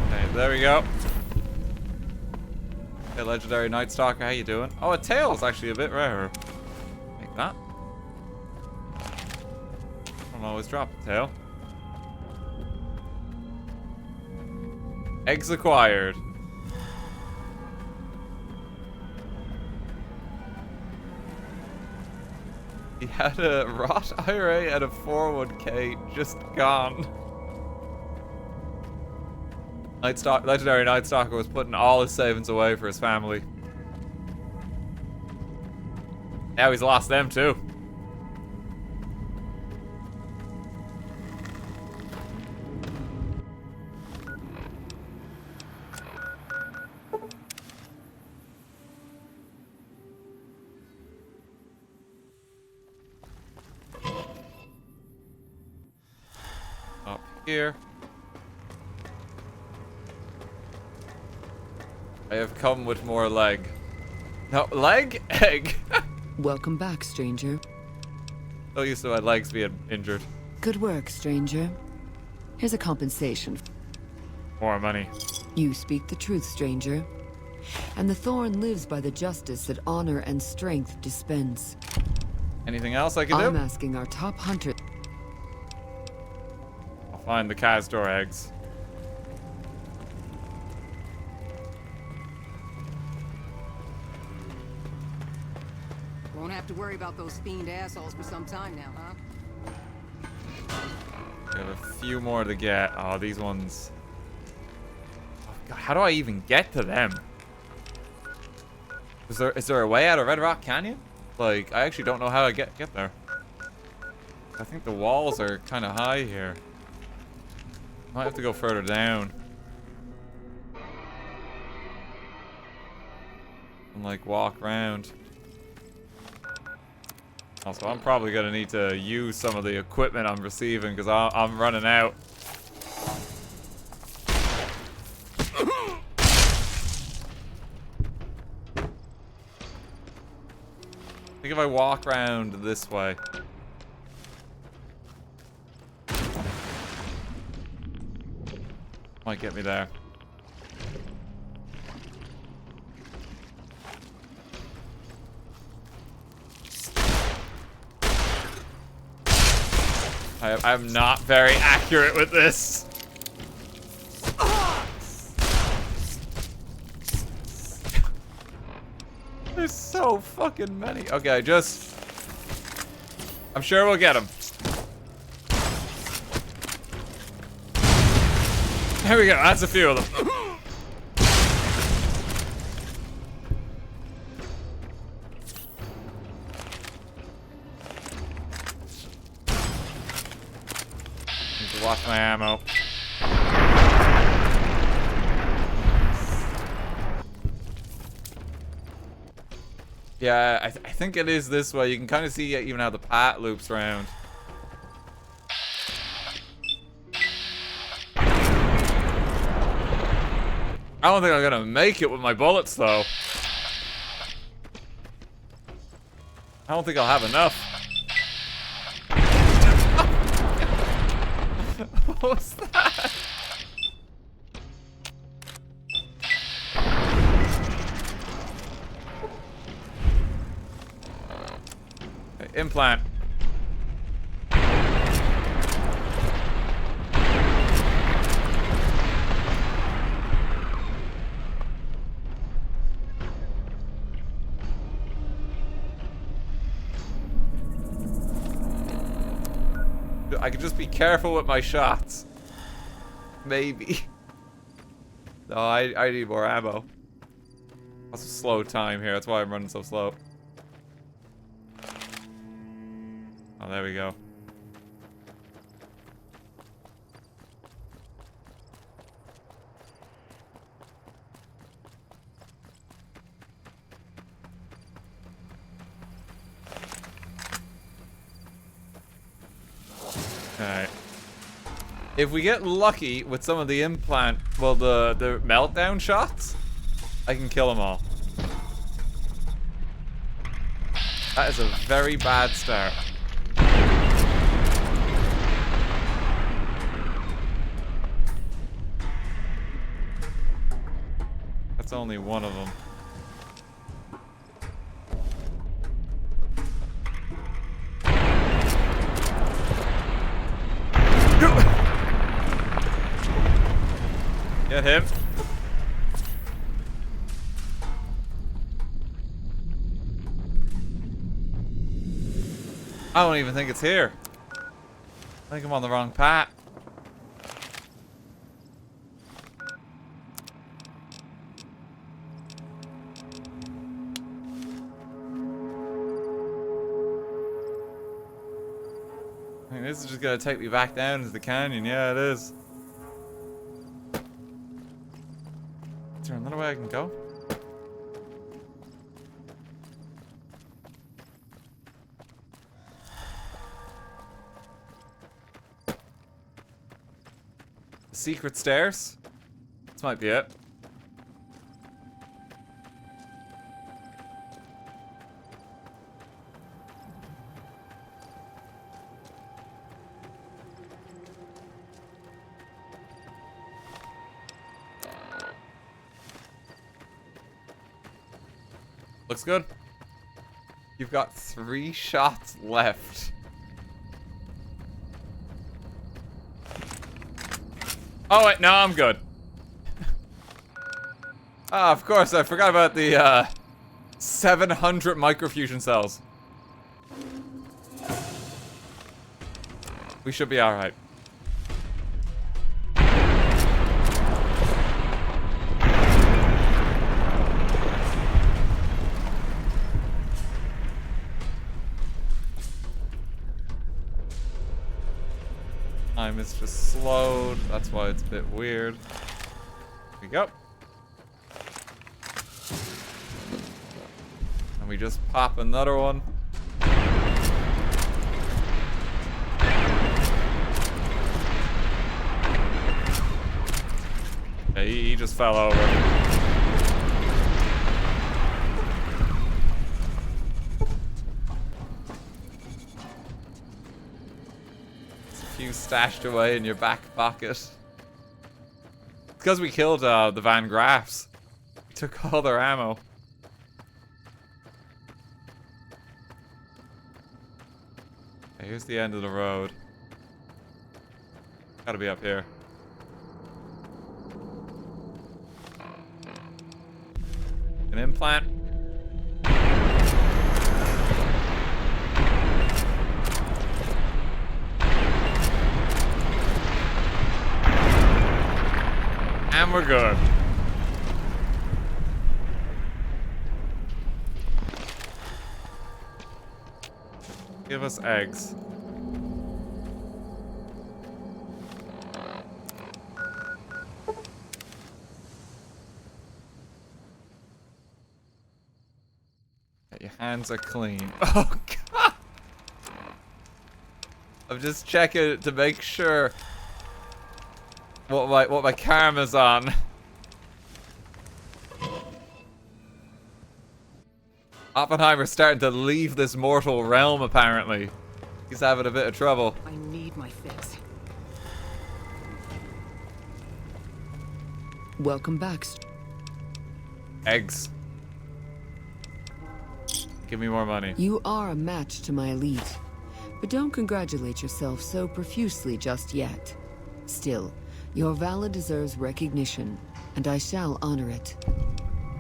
Okay, there we go. Okay, Legendary Night Stalker, how you doing? Oh, a tail is actually a bit rarer. Take that. Don't always drop a tail. Eggs acquired. He had a Roth IRA and a 401k, just gone. Legendary Night Stalker was putting all his savings away for his family. Now he's lost them too. Up here. I have come with more leg. No, leg? Egg. Welcome back, stranger. So used to my legs being injured. Good work, stranger. Here's a compensation. More money. You speak the truth, stranger. And the Thorn lives by the justice that honor and strength dispense. Anything else I can do? I'm asking our top hunter. I'll find the Castor eggs. Won't have to worry about those fiend assholes for some time now, huh? We have a few more to get. Oh, these ones. Oh, God, how do I even get to them? Is there a way out of Red Rock Canyon? Like, I actually don't know how to get there. I think the walls are kind of high here. Might have to go further down. And like walk around. Also, I'm probably gonna need to use some of the equipment I'm receiving because I'm running out. I think if I walk around this way. Might get me there. I'm not very accurate with this. There's so fucking many. Okay, I'm sure we'll get them. There we go. That's a few of them. Need to watch my ammo. Yeah, I think it is this way. You can kind of see even how the path loops around. I don't think I'm gonna make it with my bullets, though. I don't think I'll have enough. What was that? Okay, implant. I could just be careful with my shots. Maybe. No, I need more ammo. That's a slow time here. That's why I'm running so slow. Oh, there we go. Alright. If we get lucky with some of the implant, well, the meltdown shots, I can kill them all. That is a very bad start. That's only one of them. Get him. I don't even think it's here. I think I'm on the wrong path. I think this is just gonna take me back down into the canyon. Yeah, it is. Is there another way I can go? Secret stairs? This might be it. Looks good. You've got 3 shots left. Oh wait, no, I'm good. Ah, of course, I forgot about the 700 microfusion cells. We should be alright. Time is just slowed. That's why it's a bit weird. Here we go. And we just pop another one. Yeah, he just fell over. Stashed away in your back pocket. It's because we killed the Van Graffs. We took all their ammo. Okay, here's the end of the road. Gotta be up here. An implant. And we're good. Give us eggs. Your hands are clean. Oh God! I'm just checking to make sure what my karma's on. Oppenheimer's starting to leave this mortal realm, apparently. He's having a bit of trouble. I need my fix. Welcome back. Eggs. Give me more money. You are a match to my elite, but don't congratulate yourself so profusely just yet. Still, your valor deserves recognition, and I shall honor it.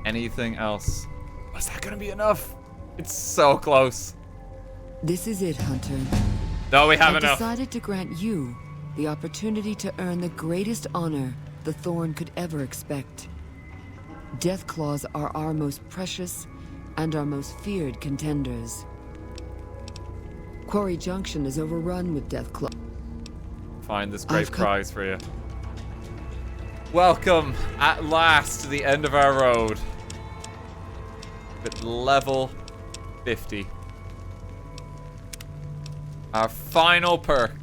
Anything else? Was that gonna be enough? It's so close. This is it, Hunter. No, we have I've enough. decided to grant you the opportunity to earn the greatest honor the Thorn could ever expect. Death Claws are our most precious and our most feared contenders. Quarry Junction is overrun with Death Claws. Find this great prize for you. Welcome, at last, to the end of our road. At level 50. Our final perk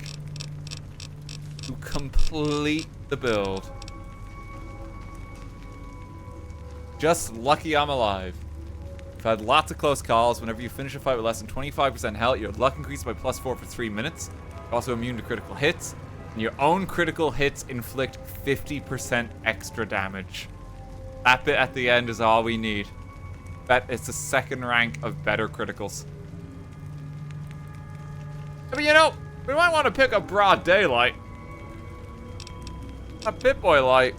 to complete the build. Just lucky I'm alive. I've had lots of close calls. Whenever you finish a fight with less than 25% health, your luck increases by +4 for 3 minutes. You're also immune to critical hits. And your own critical hits inflict 50% extra damage. That bit at the end is all we need. Bet it's the second rank of better criticals. But you know, we might want to pick up Broad Daylight. That Pip-Boy light.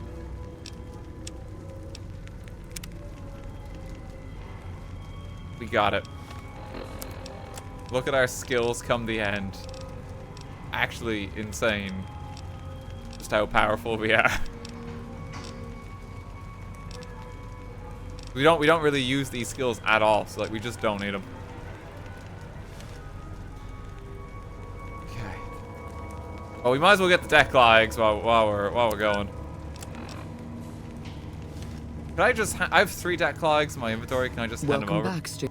got it. Look at our skills come the end. Actually insane. Just how powerful we are. We don't really use these skills at all, so like we just don't need them. Okay. Well, we might as well get the deck eggs while we're going. Could I just I have 3 deck eggs in my inventory. Can I just hand them over? Welcome back, Stu.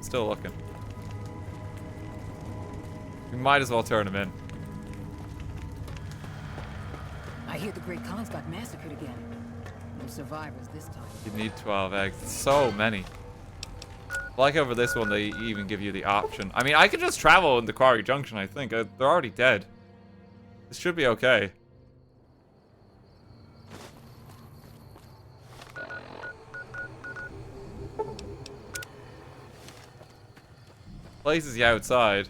Still looking. We might as well turn them in. I hear the Great Khans got massacred again. No survivors this time. You need 12 eggs. So many. Like over this one, they even give you the option. I mean, I could just travel into Quarry Junction, I think. They're already dead. This should be okay. Place is the outside.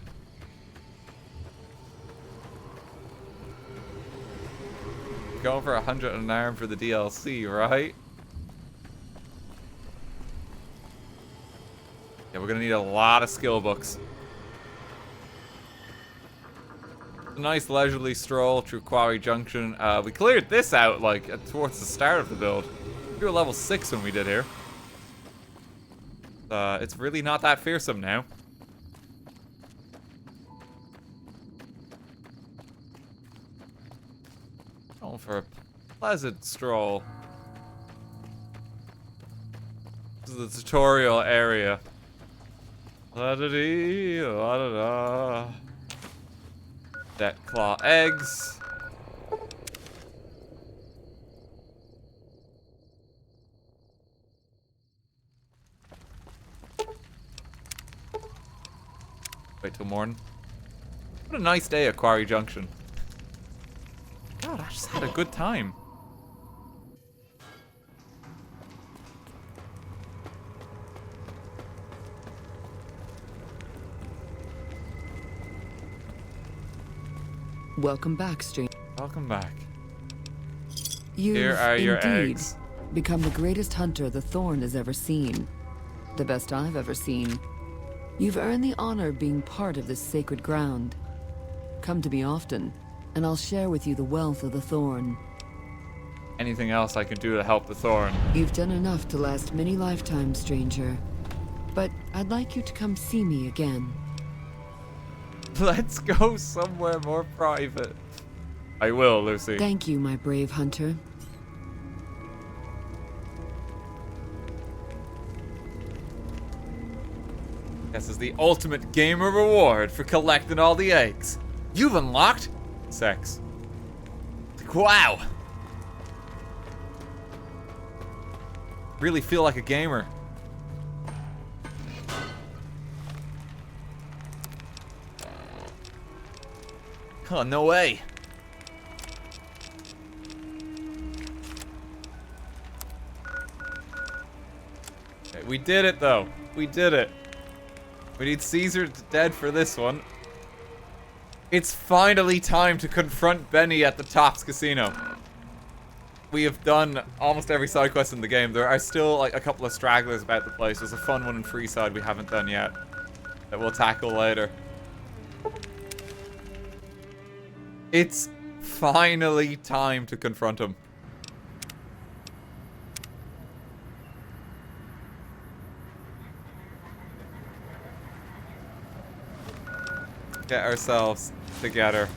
Going for 100 an arm for the DLC, right? Yeah, we're gonna need a lot of skill books. A nice leisurely stroll through Quarry Junction. We cleared this out like towards the start of the build. We were level 6 when we did here. It's really not that fearsome now. Going for a pleasant stroll. This is the tutorial area. La-da-dee, la-da-da. Deck claw eggs. Wait till morning. What a nice day at Quarry Junction. God, I just had a good time. Welcome back, stranger. Welcome back. You've Here are your indeed eggs. become the greatest hunter the Thorn has ever seen. The best I've ever seen. You've earned the honor of being part of this sacred ground. Come to me often, and I'll share with you the wealth of the Thorn. Anything else I can do to help the Thorn? You've done enough to last many lifetimes, stranger. But I'd like you to come see me again. Let's go somewhere more private. I will, Lucy. Thank you, my brave hunter. This is the ultimate gamer reward for collecting all the eggs. You've unlocked sex. Wow. Really feel like a gamer. Oh, no way. Okay, we did it, though. We did it. We need Caesar dead for this one. It's finally time to confront Benny at the Tops Casino. We have done almost every side quest in the game. There are still like a couple of stragglers about the place. There's a fun one in Freeside we haven't done yet that we'll tackle later. It's finally time to confront him. Get ourselves together.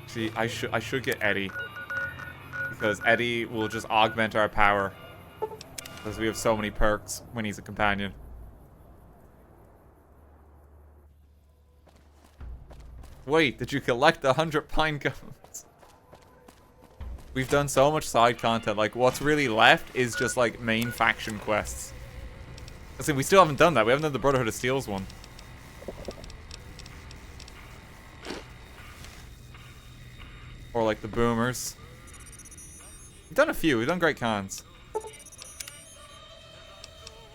See, I should get Eddie. Because Eddie will just augment our power. Because we have so many perks when he's a companion. Wait, did you collect the 100 pine cones? We've done so much side content. Like, what's really left is just, like, main faction quests. I see, we still haven't done that. We haven't done the Brotherhood of Steel's one. Or, like, the Boomers. We've done a few. We've done Great Khans.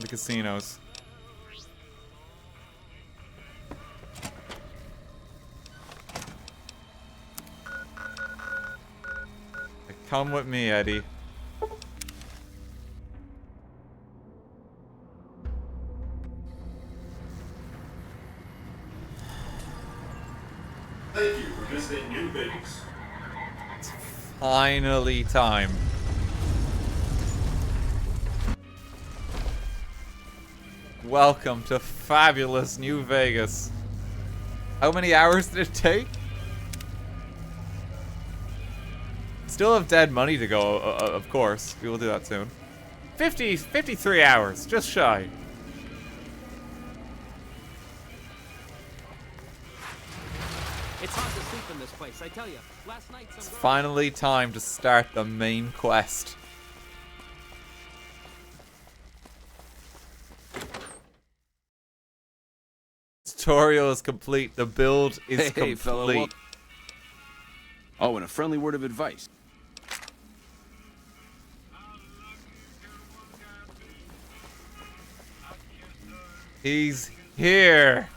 The casinos. Come with me, Eddie. Thank you for visiting New Vegas. It's finally time. Welcome to fabulous New Vegas. How many hours did it take? Still have dead money to go, of course. We will do that soon. 53 hours, just shy. It's hard to sleep in this place, I tell you. Last night It's finally time to start the main quest. Tutorial is complete. The build is complete. Fellow, oh, and a friendly word of advice. He's here.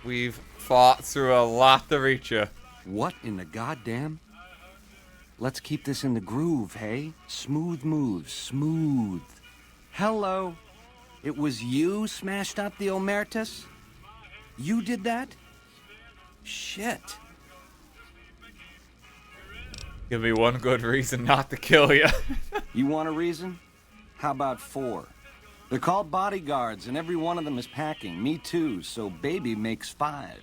We've fought through a lot to reach you. What in the goddamn? Let's keep this in the groove, hey? Smooth moves, smooth. Hello. It was you smashed up the Omertas? You did that? Shit. Give me one good reason not to kill you. You want a reason? How about 4? They're called bodyguards, and every one of them is packing. Me too, so baby makes 5.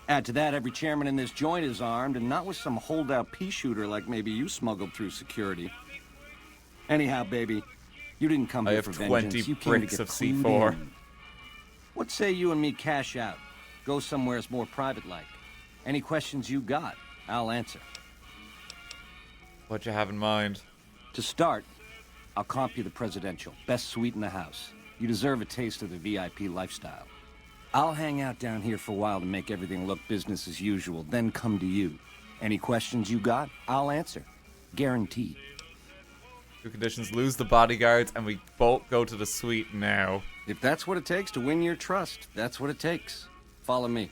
Add to that, every chairman in this joint is armed, and not with some holdout pea shooter like maybe you smuggled through security. Anyhow, baby, you didn't come here for vengeance. You came to get clued in. What say you and me cash out? Go somewheres more private-like. Any questions you got, I'll answer. What you have in mind? To start, I'll comp you the presidential. Best suite in the house. You deserve a taste of the VIP lifestyle. I'll hang out down here for a while to make everything look business as usual, then come to you. Any questions you got, I'll answer. Guaranteed. 2 conditions: lose the bodyguards, and we both go to the suite now. If that's what it takes to win your trust, that's what it takes. Follow me.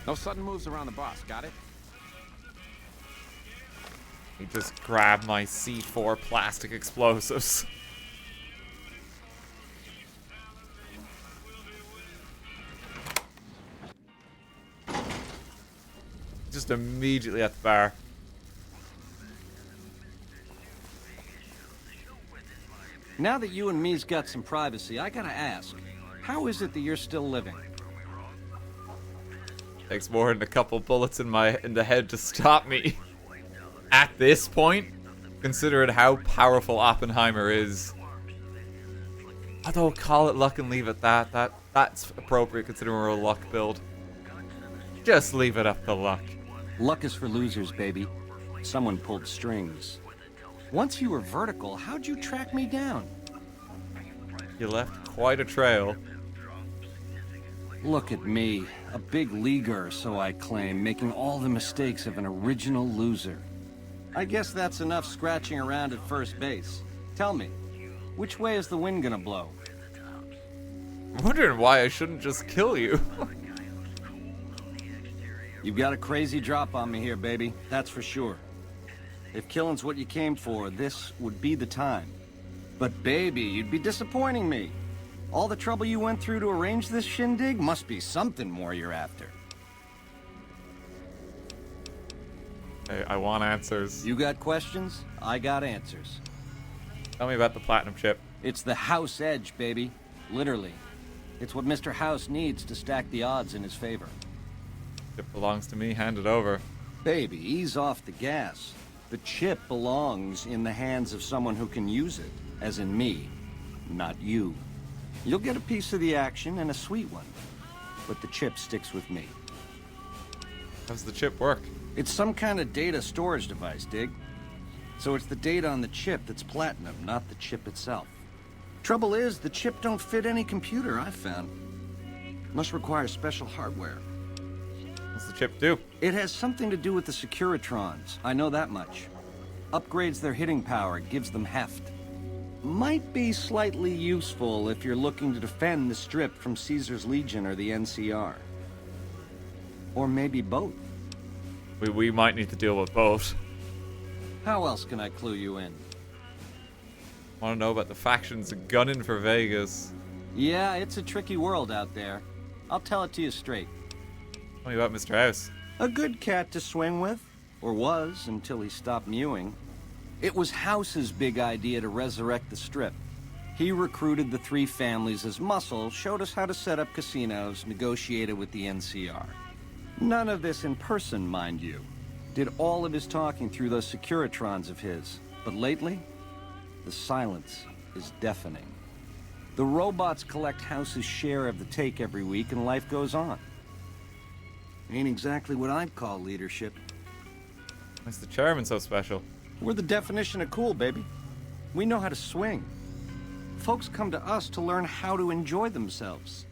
No sudden moves around the boss, got it? He just grabbed my C4 plastic explosives. Just immediately at the bar. Now that you and me's got some privacy, I gotta ask, how is it that you're still living? Takes more than a couple bullets in the head to stop me. At this point, considering how powerful Oppenheimer is. Although, call it luck and leave it that. That's appropriate considering we're a luck build. Just leave it up to luck. Luck is for losers, baby. Someone pulled strings. Once you were vertical, how'd you track me down? You left quite a trail. Look at me, a big leaguer, so I claim, making all the mistakes of an original loser. I guess that's enough scratching around at first base. Tell me, which way is the wind gonna blow? I'm wondering why I shouldn't just kill you. You've got a crazy drop on me here, baby. That's for sure. If killing's what you came for, this would be the time. But baby, you'd be disappointing me. All the trouble you went through to arrange this shindig must be something more you're after. Hey, I want answers. You got questions? I got answers. Tell me about the platinum chip. It's the house edge, baby. Literally. It's what Mr. House needs to stack the odds in his favor. Chip belongs to me, hand it over. Baby, ease off the gas. The chip belongs in the hands of someone who can use it, as in me, not you. You'll get a piece of the action, and a sweet one. But the chip sticks with me. How does the chip work? It's some kind of data storage device, dig? So it's the data on the chip that's platinum, not the chip itself. Trouble is, the chip don't fit any computer I've found. Must require special hardware. What's the chip do? It has something to do with the Securitrons. I know that much. Upgrades their hitting power, gives them heft. might be slightly useful if you're looking to defend the Strip from Caesar's Legion or the NCR. Or maybe both. We might need to deal with both. How else can I clue you in? Want to know about the factions gunning for Vegas? Yeah, it's a tricky world out there. I'll tell it to you straight. Tell me about Mr. House. A good cat to swing with. Or was, until he stopped mewing. It was House's big idea to resurrect the Strip. He recruited the three families as muscle, showed us how to set up casinos, negotiated with the NCR. None of this in person, mind you. Did all of his talking through those Securitrons of his. But lately, the silence is deafening. The robots collect House's share of the take every week, and life goes on. Ain't exactly what I'd call leadership. Why's the chairman so special? We're the definition of cool, baby. We know how to swing. Folks come to us to learn how to enjoy themselves.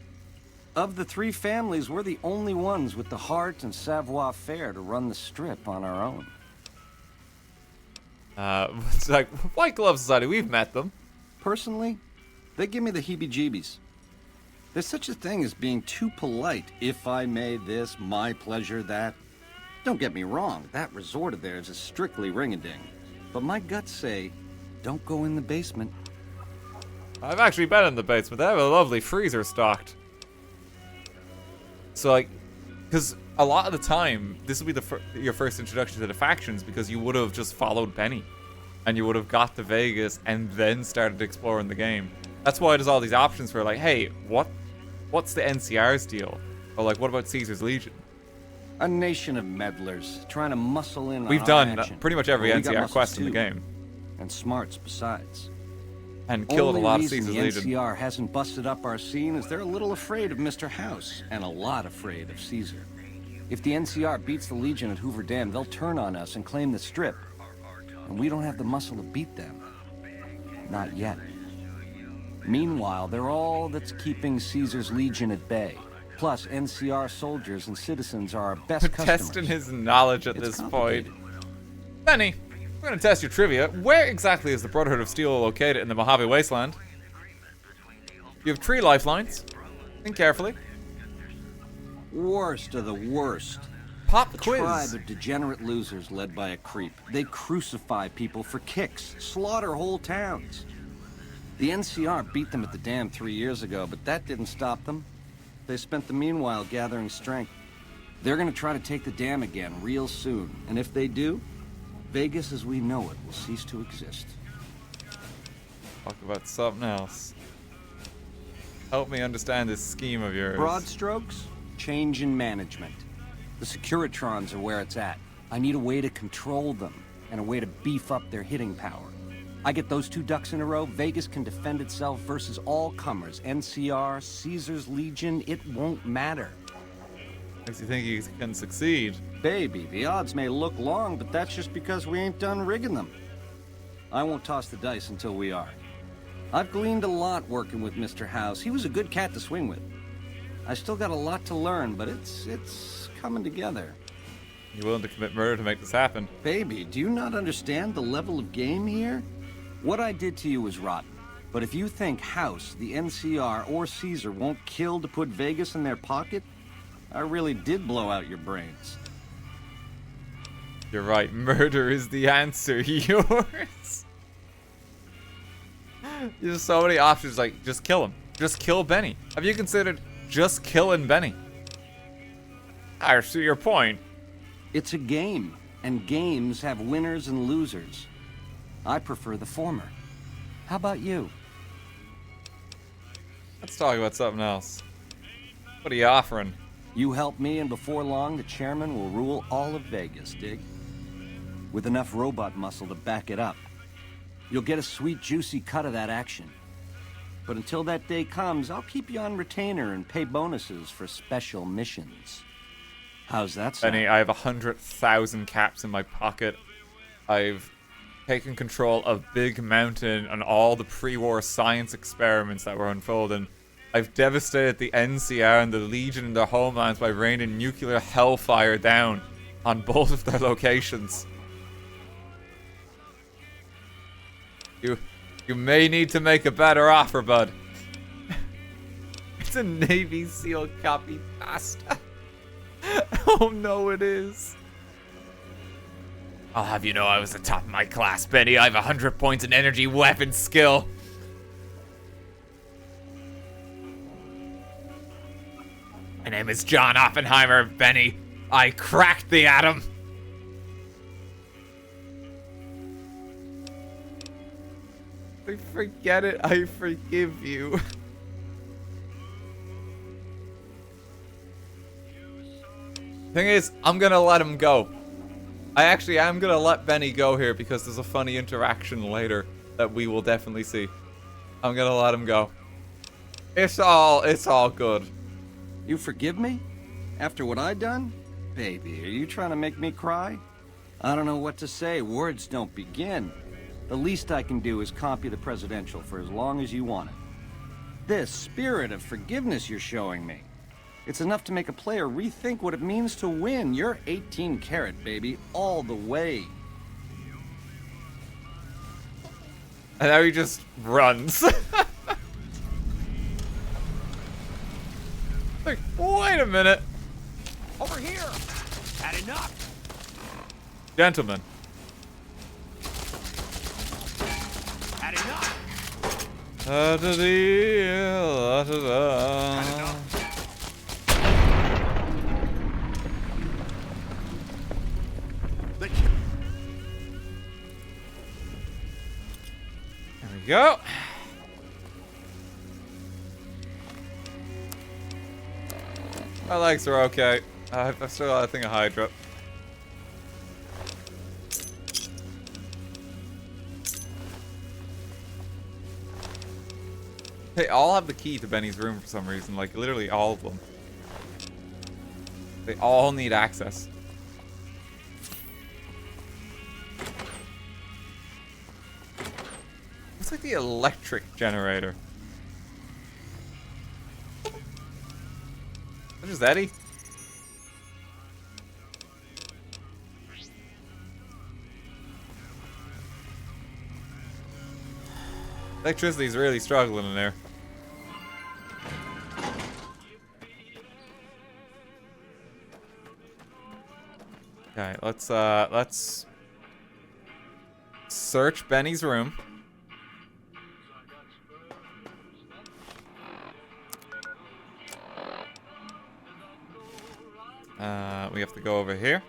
Of the three families, we're the only ones with the heart and savoir-faire to run the Strip on our own. It's like, White Glove Society, we've met them. Personally, they give me the heebie-jeebies. There's such a thing as being too polite. If I may this, my pleasure that. Don't get me wrong, that resort of theirs is strictly ring-a-ding. But my guts say, don't go in the basement. I've actually been in the basement. They have a lovely freezer stocked. So, like, because a lot of the time, this will be your first introduction to the factions because you would have just followed Benny. And you would have got to Vegas and then started exploring the game. That's why there's all these options for, like, hey, what's the NCR's deal? Or, like, what about Caesar's Legion? A nation of meddlers trying to muscle in on We've done pretty much every NCR quest in the game. And smarts besides. And killed a lot of Caesar's Legion. Legion. The NCR hasn't busted up our scene is they're a little afraid of Mr. House, and a lot afraid of Caesar. If the NCR beats the Legion at Hoover Dam, they'll turn on us and claim the Strip. And we don't have the muscle to beat them. Not yet. Meanwhile, they're all that's keeping Caesar's Legion at bay. Plus, NCR soldiers and citizens are our best customers. Testing his knowledge at this point. Benny, we're going to test your trivia. Where exactly is the Brotherhood of Steel located in the Mojave Wasteland? You have 3 lifelines. Think carefully. Worst of the worst. Pop quiz. A tribe of degenerate losers led by a creep. They crucify people for kicks, slaughter whole towns. The NCR beat them at the dam 3 years ago, but that didn't stop them. They spent the meanwhile gathering strength. They're gonna try to take the dam again real soon. And if they do, Vegas as we know it will cease to exist. Talk about something else. Help me understand this scheme of yours. Broad strokes, change in management. The Securitrons are where it's at. I need a way to control them, and a way to beef up their hitting power. I get those 2 ducks in a row, Vegas can defend itself versus all comers. NCR, Caesar's Legion, it won't matter. Makes you think you can succeed. Baby, the odds may look long, but that's just because we ain't done rigging them. I won't toss the dice until we are. I've gleaned a lot working with Mr. House. He was a good cat to swing with. I still got a lot to learn, but it's coming together. You willing to commit murder to make this happen? Baby, do you not understand the level of game here? What I did to you was rotten. But if you think House, the NCR, or Caesar won't kill to put Vegas in their pocket, I really did blow out your brains. You're right. Murder is the answer. Yours. There's so many options. Like, just kill him. Just kill Benny. Have you considered just killing Benny? I see your point. It's a game, and games have winners and losers. I prefer the former. How about you? Let's talk about something else. What are you offering? You help me, and before long, the chairman will rule all of Vegas, dig? With enough robot muscle to back it up. You'll get a sweet, juicy cut of that action. But until that day comes, I'll keep you on retainer and pay bonuses for special missions. How's that sound? Benny, I have 100,000 caps in my pocket. I've taken control of Big Mountain and all the pre-war science experiments that were unfolding. I've devastated the NCR and the Legion in their homelands by raining nuclear hellfire down on both of their locations. You may need to make a better offer, bud. It's a Navy SEAL copy pasta. Oh no, it is. I'll have you know I was the top of my class, Benny. I have 100 points in energy weapon skill. My name is John Oppenheimer, Benny. I cracked the atom. I forget it. I forgive you. Thing is, I'm gonna let him go. I actually am gonna let Benny go here because there's a funny interaction later that we will definitely see. I'm gonna let him go. It's all good. You forgive me? After what I done? Baby, are you trying to make me cry? I don't know what to say. Words don't begin. The least I can do is comp you the presidential for as long as you want it. This spirit of forgiveness you're showing me, it's enough to make a player rethink what it means to win. You're 18 karat, baby, all the way. And now he just runs. Like, wait a minute. Over here! Had enough! Gentlemen. Had enough! There we go. My legs are okay. I've still got a thing of Hydra. They all have the key to Benny's room for some reason. Like, literally all of them. They all need access. Looks like the electric generator. What is Eddie? Electricity's really struggling in there. Okay, let's search Benny's room. We have to go over here.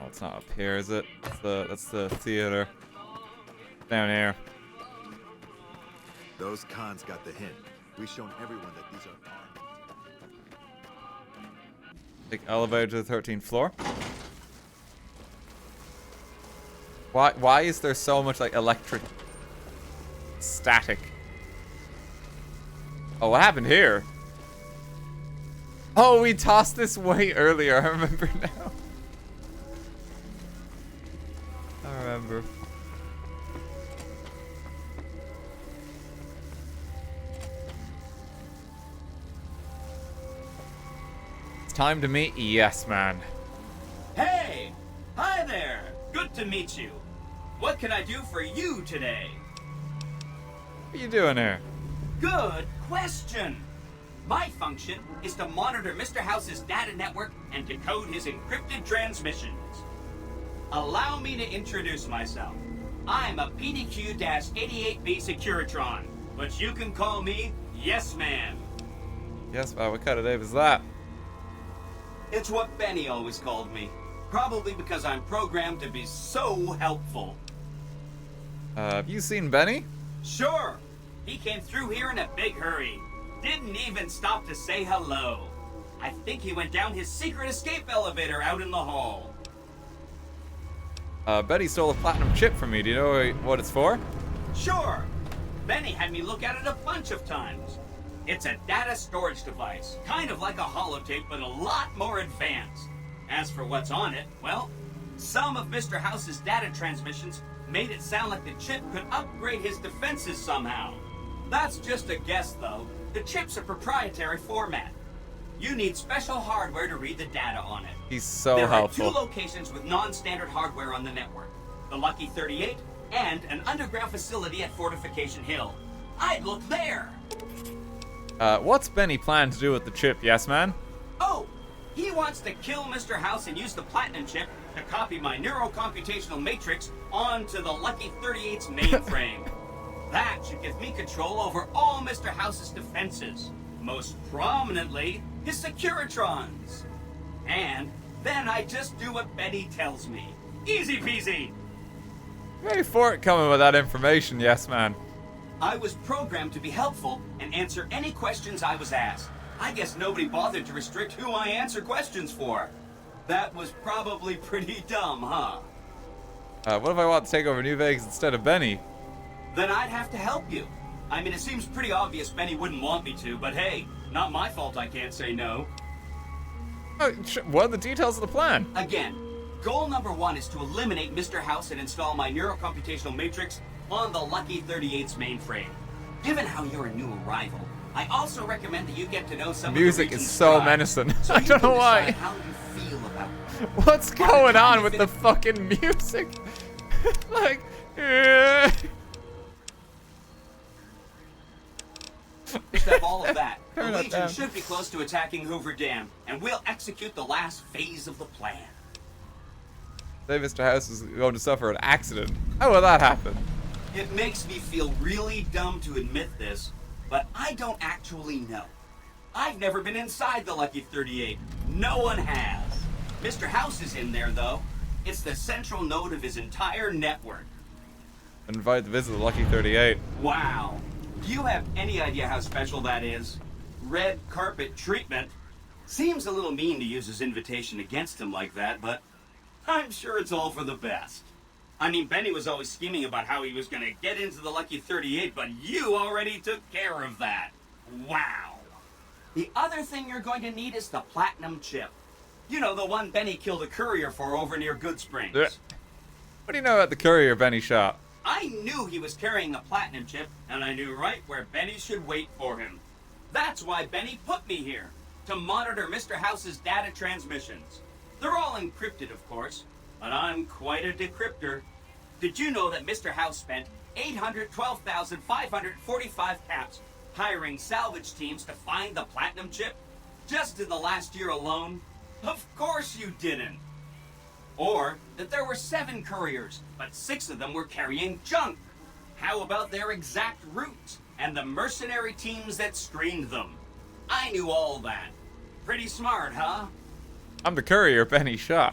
Oh, it's not up here, is it? That's the theater. Down here. Those cons got the hint. We've shown everyone that these are armed. Take elevator to the 13th floor. Why is there so much like electric static? Oh, what happened here? Oh, we tossed this way earlier. I remember now. I remember. It's time to meet Yes Man. Hey! Hi there! Good to meet you. What can I do for you today? What are you doing here? Good question. My function is to monitor Mr. House's data network and decode his encrypted transmissions. Allow me to introduce myself. I'm a PDQ-88B Securitron, but you can call me Yes Man. Yes Man, what kind of name is that? It's what Benny always called me. Probably because I'm programmed to be so helpful. Have you seen Benny? Sure. He came through here in a big hurry. Didn't even stop to say hello. I think he went down his secret escape elevator out in the hall. Benny stole a platinum chip from me. Do you know what it's for? Sure. Benny had me look at it a bunch of times. It's a data storage device, kind of like a holotape, but a lot more advanced. As for what's on it, well, some of Mr. House's data transmissions made it sound like the chip could upgrade his defenses somehow. That's just a guess, though. The chip's a proprietary format. you need special hardware to read the data on it. He's so there helpful. There are 2 locations with non-standard hardware on the network. The Lucky 38 and an underground facility at Fortification Hill. I'd look there. What's Benny planning to do with the chip, yes man? Oh, he wants to kill Mr. House and use the Platinum chip to copy my neurocomputational matrix onto the Lucky 38's mainframe. That should give me control over all Mr. House's defenses. Most prominently, his Securitrons. And then I just do what Benny tells me. Easy peasy. Very forthcoming with that information, yes man. I was programmed to be helpful and answer any questions I was asked. I guess nobody bothered to restrict who I answer questions for. That was probably pretty dumb, huh? What if I want to take over New Vegas instead of Benny? Then I'd have to help you. I mean, it seems pretty obvious Benny wouldn't want me to, but hey, not my fault I can't say no. What are the details of the plan? Again, goal number 1 is to eliminate Mr. House and install my neurocomputational matrix on the Lucky 38's mainframe. Given how you're a new arrival, I also recommend that you get to know some music of the is so menacing. So I don't know why. How you feel about What's going on with the fucking music? Like, Except all of that, the Turn that Legion down. should be close to attacking Hoover Dam, and we'll execute the last phase of the plan. Say Mr. House is going to suffer an accident. How will that happen? It makes me feel really dumb to admit this, but I don't actually know. I've never been inside the Lucky 38. No one has. Mr. House is in there, though. It's the central node of his entire network. Invite to visit the Lucky 38. Wow. Do you have any idea how special that is? Red carpet treatment. Seems a little mean to use his invitation against him like that, but I'm sure it's all for the best. I mean, Benny was always scheming about how he was going to get into the Lucky 38, but you already took care of that. Wow. The other thing you're going to need is the Platinum chip. You know, the one Benny killed a courier for over near Good Springs. What do you know about the courier Benny shot? I knew he was carrying a Platinum chip, and I knew right where Benny should wait for him. That's why Benny put me here, to monitor Mr. House's data transmissions. They're all encrypted, of course, but I'm quite a decryptor. Did you know that Mr. House spent 812,545 caps hiring salvage teams to find the Platinum chip? Just in the last year alone? Of course you didn't. Or that there were 7 couriers, but 6 of them were carrying junk. How about their exact routes and the mercenary teams that screened them? I knew all that. Pretty smart, huh? I'm the courier Benny shot.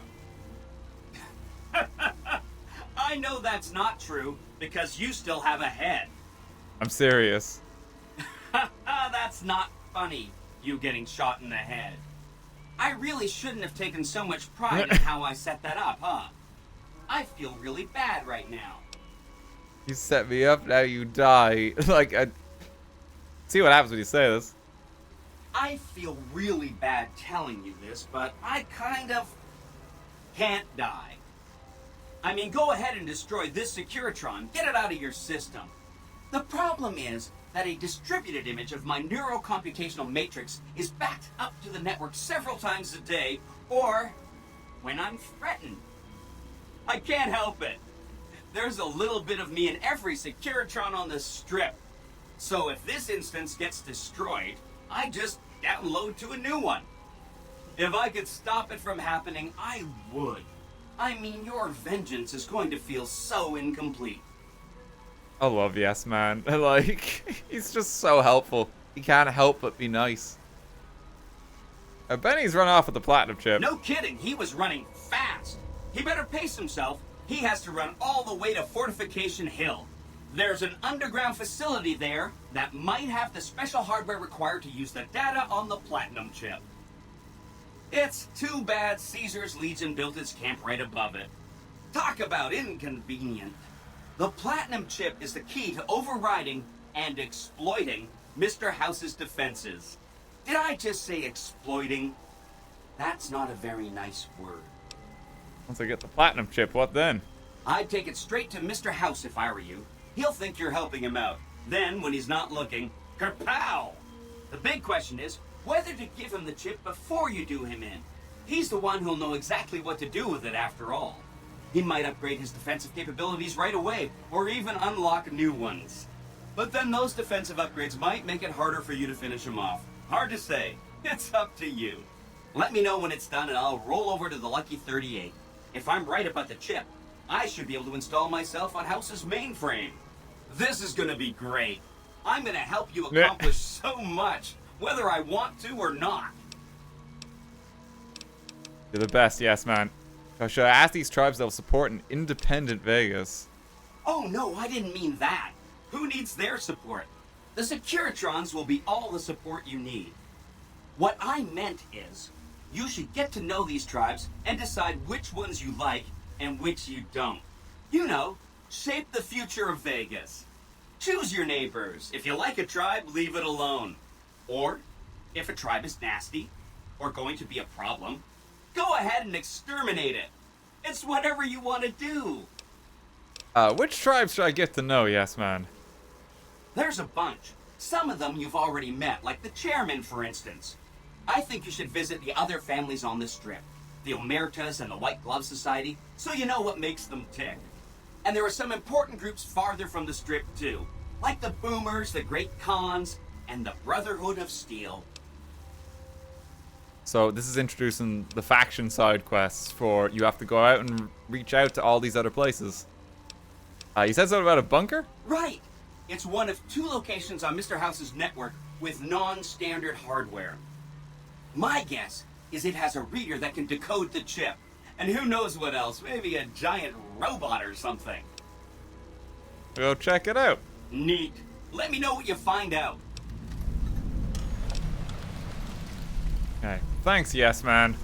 I know that's not true, because you still have a head. I'm serious. That's not funny, you getting shot in the head. I really shouldn't have taken so much pride in how I set that up, huh? I feel really bad right now. You set me up, now you die. Like, see what happens when you say this. I feel really bad telling you this, but I kind of can't die. I mean, go ahead and destroy this Securitron. Get it out of your system. The problem is that a distributed image of my neurocomputational matrix is backed up to the network several times a day, or when I'm threatened. I can't help it. There's a little bit of me in every Securitron on the strip. So if this instance gets destroyed, I just download to a new one. If I could stop it from happening, I would. I mean, your vengeance is going to feel so incomplete. I love Yes Man. Like, he's just so helpful. He can't help but be nice. Benny's run off with the Platinum chip. No kidding, he was running fast. He better pace himself. He has to run all the way to Fortification Hill. There's an underground facility there that might have the special hardware required to use the data on the Platinum chip. It's too bad Caesar's Legion built its camp right above it. Talk about inconvenient. The Platinum chip is the key to overriding and exploiting Mr. House's defenses. Did I just say exploiting? That's not a very nice word. Once I get the Platinum chip, what then? I'd take it straight to Mr. House if I were you. He'll think you're helping him out. Then, when he's not looking, kerpow! The big question is, whether to give him the chip before you do him in. He's the one who'll know exactly what to do with it after all. He might upgrade his defensive capabilities right away, or even unlock new ones. But then those defensive upgrades might make it harder for you to finish him off. Hard to say. It's up to you. Let me know when it's done and I'll roll over to the Lucky 38. If I'm right about the chip, I should be able to install myself on House's mainframe. This is gonna be great. I'm gonna help you accomplish so much, whether I want to or not. You're the best, yes, man. Should I ask these tribes they'll support an independent Vegas? Oh no, I didn't mean that. Who needs their support? The Securitrons will be all the support you need. What I meant is, you should get to know these tribes and decide which ones you like and which you don't. You know, shape the future of Vegas. Choose your neighbors. If you like a tribe, leave it alone. Or, if a tribe is nasty, or going to be a problem, go ahead and exterminate it. It's whatever you want to do. Which tribes should I get to know, yes, man? There's a bunch. Some of them you've already met, like the chairman, for instance. I think you should visit the other families on the strip, the Omertas and the White Glove Society, so you know what makes them tick. And there are some important groups farther from the strip, too, like the Boomers, the Great Khans, and the Brotherhood of Steel. So this is introducing the faction side quests for you have to go out and reach out to all these other places. You said something about a bunker? Right. It's one of 2 locations on Mr. House's network with non-standard hardware. My guess is it has a reader that can decode the chip. And who knows what else, maybe a giant robot or something. Go check it out. Neat. Let me know what you find out. Okay. Thanks, yes, man.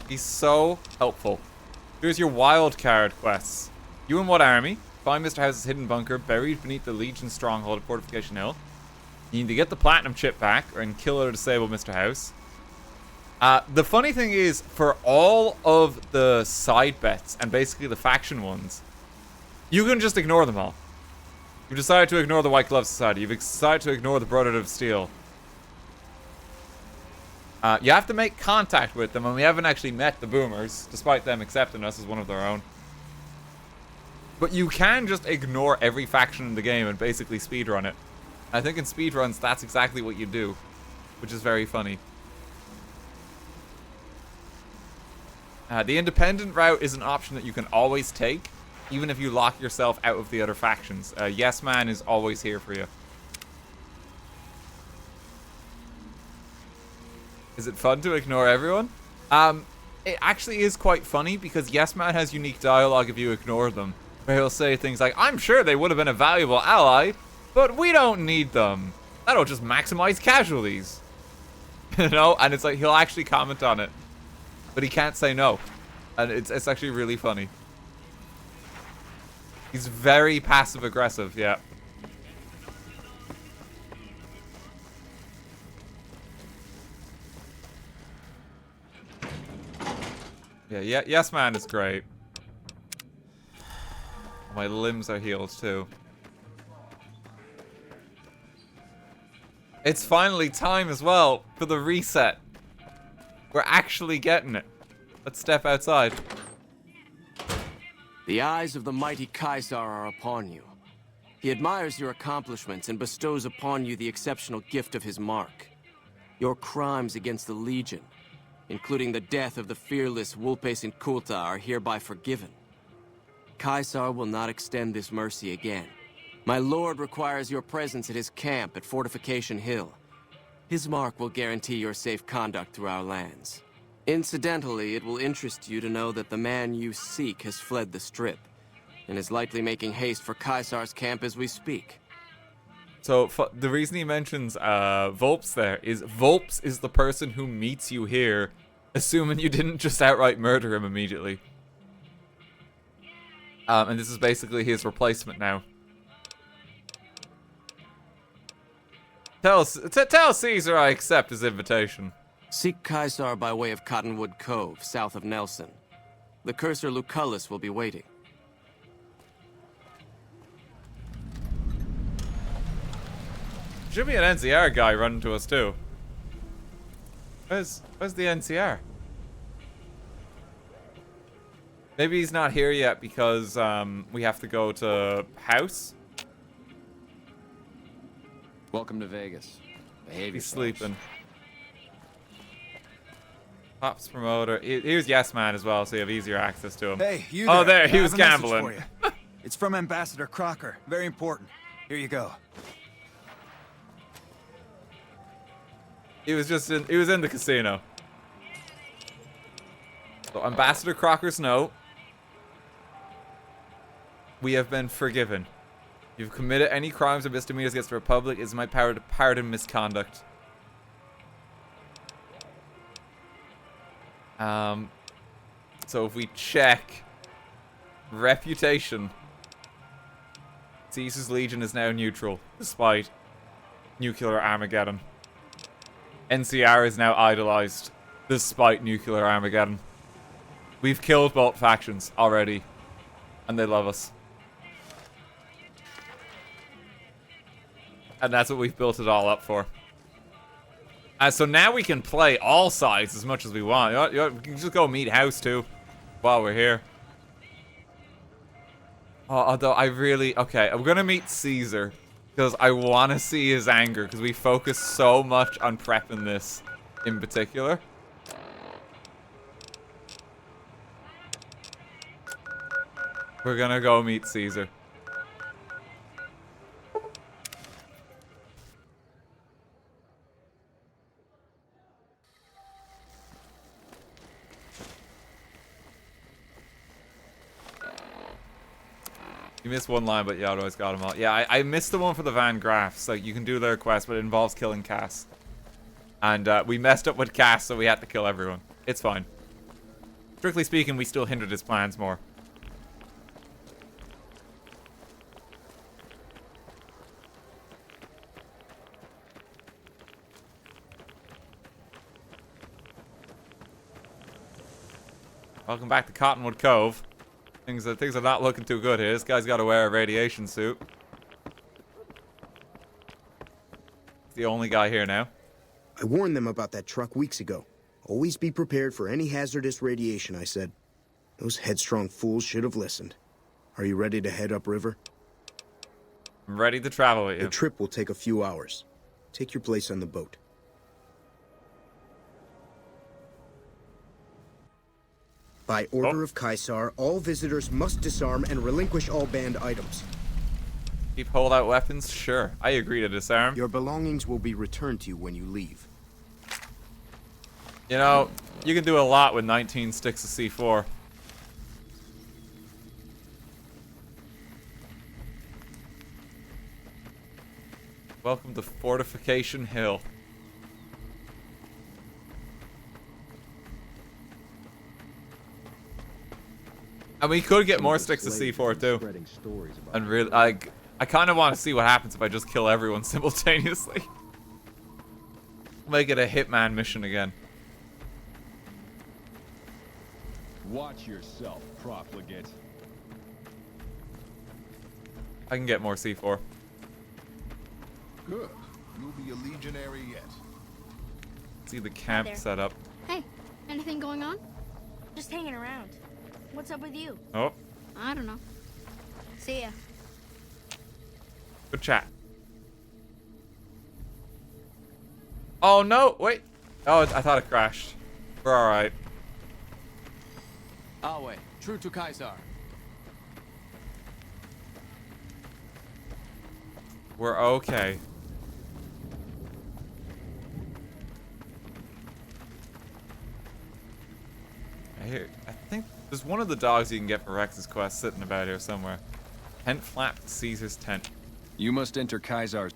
He's so helpful. Here's your wild card quests. You and what army? Find Mr. House's hidden bunker buried beneath the Legion stronghold at Fortification Hill. You need to get the platinum chip back and kill or disable Mr. House. The funny thing is, for all of the side bets and basically the faction ones, you can just ignore them all. You've decided to ignore the White Glove Society. You've decided to ignore the Brotherhood of Steel. You have to make contact with them, and we haven't actually met the Boomers, despite them accepting us as one of their own. But you can just ignore every faction in the game and basically speedrun it. I think in speedruns, that's exactly what you do, which is very funny. The independent route is an option that you can always take, even if you lock yourself out of the other factions. Yes Man is always here for you. Is it fun to ignore everyone? It actually is quite funny because Yes Man has unique dialogue if you ignore them. Where he'll say things like, I'm sure they would have been a valuable ally, but we don't need them. That'll just maximize casualties. You know? And it's like, he'll actually comment on it. But he can't say no. And it's actually really funny. He's very passive-aggressive, yeah. Yeah, Yes Man is great. My limbs are healed too. It's finally time as well for the reset. We're actually getting it. Let's step outside. The eyes of the mighty Caesar are upon you. He admires your accomplishments and bestows upon you the exceptional gift of his mark. Your crimes against the Legion, including the death of the fearless Wulpes and Kulta, are hereby forgiven. Caesar will not extend this mercy again. My lord requires your presence at his camp at Fortification Hill. His mark will guarantee your safe conduct through our lands. Incidentally, it will interest you to know that the man you seek has fled the Strip, and is likely making haste for Caesar's camp as we speak. So, the reason he mentions Volps there is Volps is the person who meets you here, assuming you didn't just outright murder him immediately. And this is basically his replacement now. Tell Caesar I accept his invitation. Seek Caesar by way of Cottonwood Cove, south of Nelson. The cursor Lucullus will be waiting. Should be an NCR guy running to us too. Where's the NCR? Maybe he's not here yet because we have to go to house. Welcome to Vegas. Behave He's yourselves. sleeping. Ops promoter. Here's Yes Man as well, so you have easier access to him. Hey, you Oh, there, I he was have a message gambling. for you. It's from Ambassador Crocker. Very important. Here you go. He was in the casino. So Ambassador Crocker's note. We have been forgiven. You've committed any crimes or misdemeanors against the Republic. It is my power to pardon misconduct. So if we check reputation, Caesar's Legion is now neutral, despite nuclear Armageddon. NCR is now idolized, despite nuclear Armageddon. We've killed both factions already, and they love us. And that's what we've built it all up for. So now we can play all sides as much as we want. You know, we can just go meet House too while we're here. Although I really... Okay, I'm going to meet Caesar because I want to see his anger because we focus so much on prepping this in particular. We're going to go meet Caesar. You missed one line, but you always got them all. Yeah, I missed the one for the Van Graffs. Like, you can do their quest, but it involves killing Cass. And we messed up with Cass, so we had to kill everyone. It's fine. Strictly speaking, we still hindered his plans more. Welcome back to Cottonwood Cove. Things are not looking too good here. This guy's got to wear a radiation suit. He's the only guy here now. I warned them about that truck weeks ago. Always be prepared for any hazardous radiation, I said. Those headstrong fools should have listened. Are you ready to head upriver? I'm ready to travel with you. The trip will take a few hours. Take your place on the boat. By order of Caesar, all visitors must disarm and relinquish all banned items. Keep holdout weapons? Sure. I agree to disarm. Your belongings will be returned to you when you leave. You know, you can do a lot with 19 sticks of C4. Welcome to Fortification Hill. And we could get more sticks of C4 too. And really, I kind of want to see what happens if I just kill everyone simultaneously. Make it a Hitman mission again. Watch yourself, profligate. I can get more C4. Good. You'll be a legionary yet. See the camp set up. Hey, anything going on? Just hanging around. What's up with you? Oh. I don't know. See ya. Good chat. Oh no, wait. Oh, I thought it crashed. We're alright. Awe, true to Caesar. We're okay. I think there's one of the dogs you can get for Rex's quest sitting about here somewhere. Tent flap, Caesar's tent. You must enter Caesar's.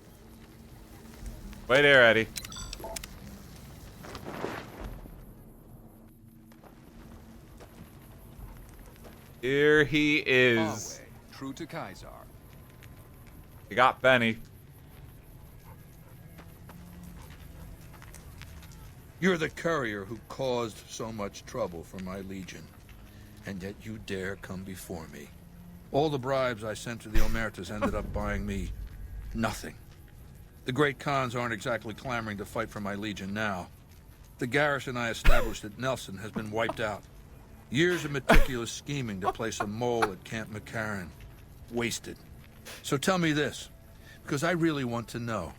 Wait here, Eddie. Here he is. Awe, true to Caesar. You got Benny. You're the courier who caused so much trouble for my legion, and yet you dare come before me. All the bribes I sent to the Omertas ended up buying me nothing. The great Khans aren't exactly clamoring to fight for my legion now. The garrison I established at Nelson has been wiped out. Years of meticulous scheming to place a mole at Camp McCarran. Wasted. So tell me this, because I really want to know.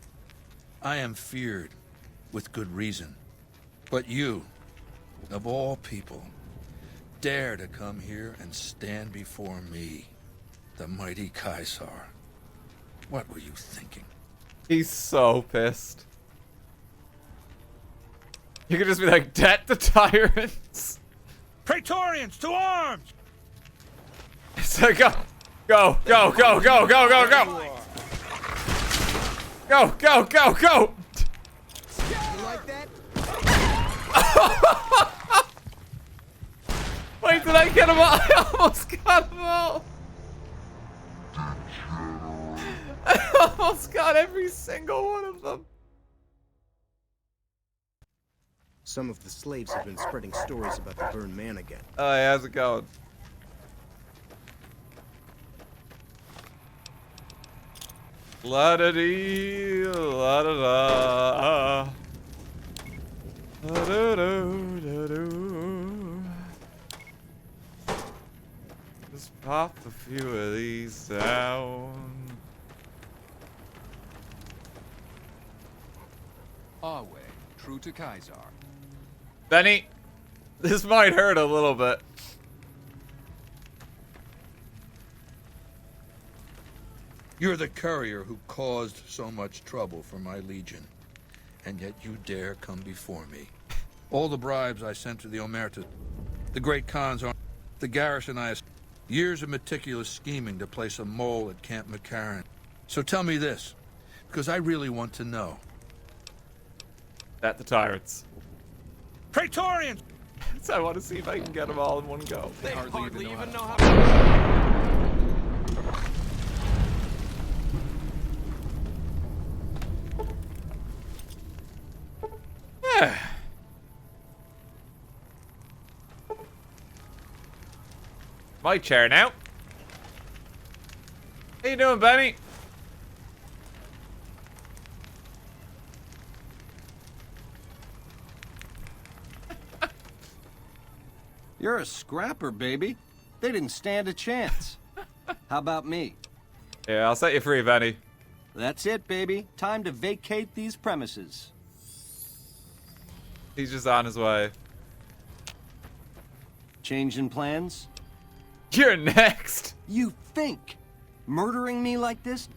I am feared, with good reason. But you, of all people, dare to come here and stand before me, the mighty Caesar. What were you thinking? He's so pissed. You could just be like, "Det the tyrants." Praetorians, to arms! It's like, go, go, go, go, go, go, go, go. Go, go, go, go. You like that? Wait, did I get them all? I almost got them all. I almost got every single one of them. Some of the slaves have been spreading stories about the burned man again. Oh, yeah, how's it going? La da dee, la da da. Da do do da do. Just pop a few of these down. Our way, true to Caesar. Benny, this might hurt a little bit. You're the courier who caused so much trouble for my legion, and yet you dare come before me. All the bribes I sent to the Omertas, the great Khan's army, the garrison years of meticulous scheming to place a mole at Camp McCarran. So tell me this, because I really want to know. At the tyrants. Praetorians! So I want to see if I can get them all in one go. They hardly even know how. My chair now. How you doing, Benny? You're a scrapper, baby. They didn't stand a chance. How about me? Yeah, I'll set you free, Benny. That's it, baby. Time to vacate these premises. He's just on his way. Changing plans? You're next. You think murdering me like this?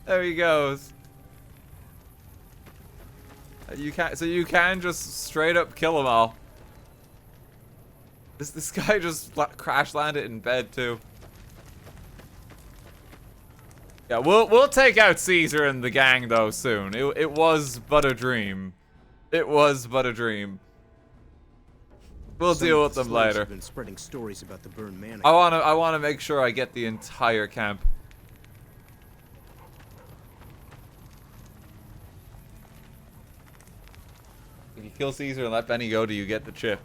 There he goes. You can't. So you can just straight up kill them all. This guy just crash landed in bed too. Yeah, we'll take out Caesar and the gang though soon. It was but a dream. It was but a dream. We'll deal with them later. Have been spreading stories about the burned man. I wanna make sure I get the entire camp. If you kill Caesar and let Benny go, do you get the chip?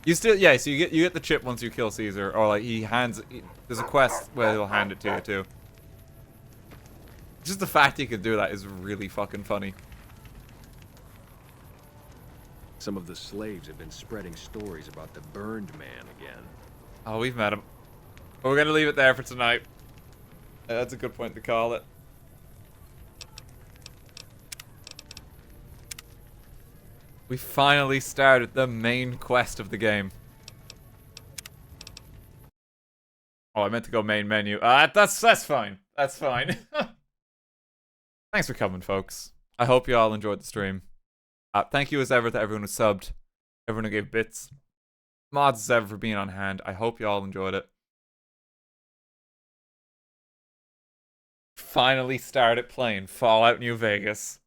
You still, yeah. So you get the chip once you kill Caesar, or like there's a quest where he'll hand it to you too. Just the fact he could do that is really fucking funny. Some of the slaves have been spreading stories about the burned man again. Oh, we've met him. But we're gonna leave it there for tonight. That's a good point to call it. We finally started the main quest of the game. Oh, I meant to go main menu. That's fine. That's fine. Thanks for coming, folks. I hope you all enjoyed the stream. Thank you as ever to everyone who subbed, everyone who gave bits. Mods as ever for being on hand. I hope you all enjoyed it. Finally started playing Fallout New Vegas.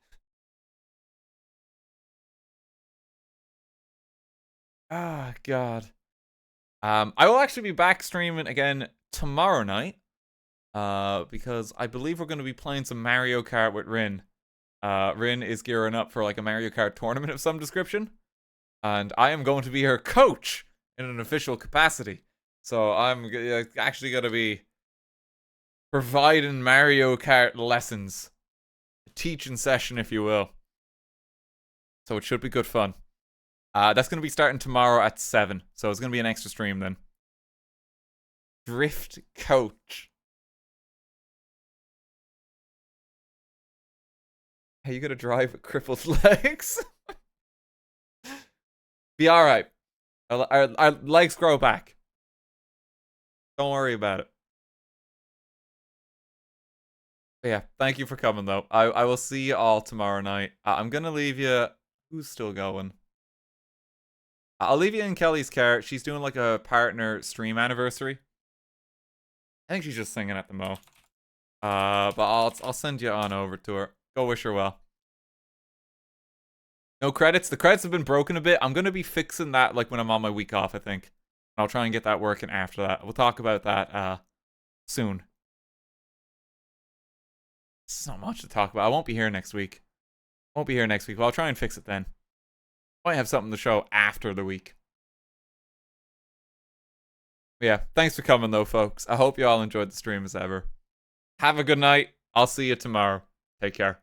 Ah, God. I will actually be back streaming again tomorrow night. Because I believe we're going to be playing some Mario Kart with Rin. Rin is gearing up for like a Mario Kart tournament of some description. And I am going to be her coach in an official capacity. So I'm actually going to be providing Mario Kart lessons teaching session, if you will. So it should be good fun. That's going to be starting tomorrow at 7. So it's going to be an extra stream then. Drift coach. Hey, you got to drive with crippled legs? Be alright. Our legs grow back. Don't worry about it. But yeah, thank you for coming though. I will see you all tomorrow night. I'm gonna leave you. Who's still going? I'll leave you in Kelly's car. She's doing like a partner stream anniversary. I think she's just singing at the mo. But I'll send you on over to her. Go wish her well. No credits. The credits have been broken a bit. I'm gonna be fixing that like when I'm on my week off, I think. I'll try and get that working after that. We'll talk about that soon. So much to talk about. I won't be here next week. But I'll try and fix it then. Might have something to show after the week. But yeah, thanks for coming though, folks. I hope you all enjoyed the stream as ever. Have a good night. I'll see you tomorrow. Take care.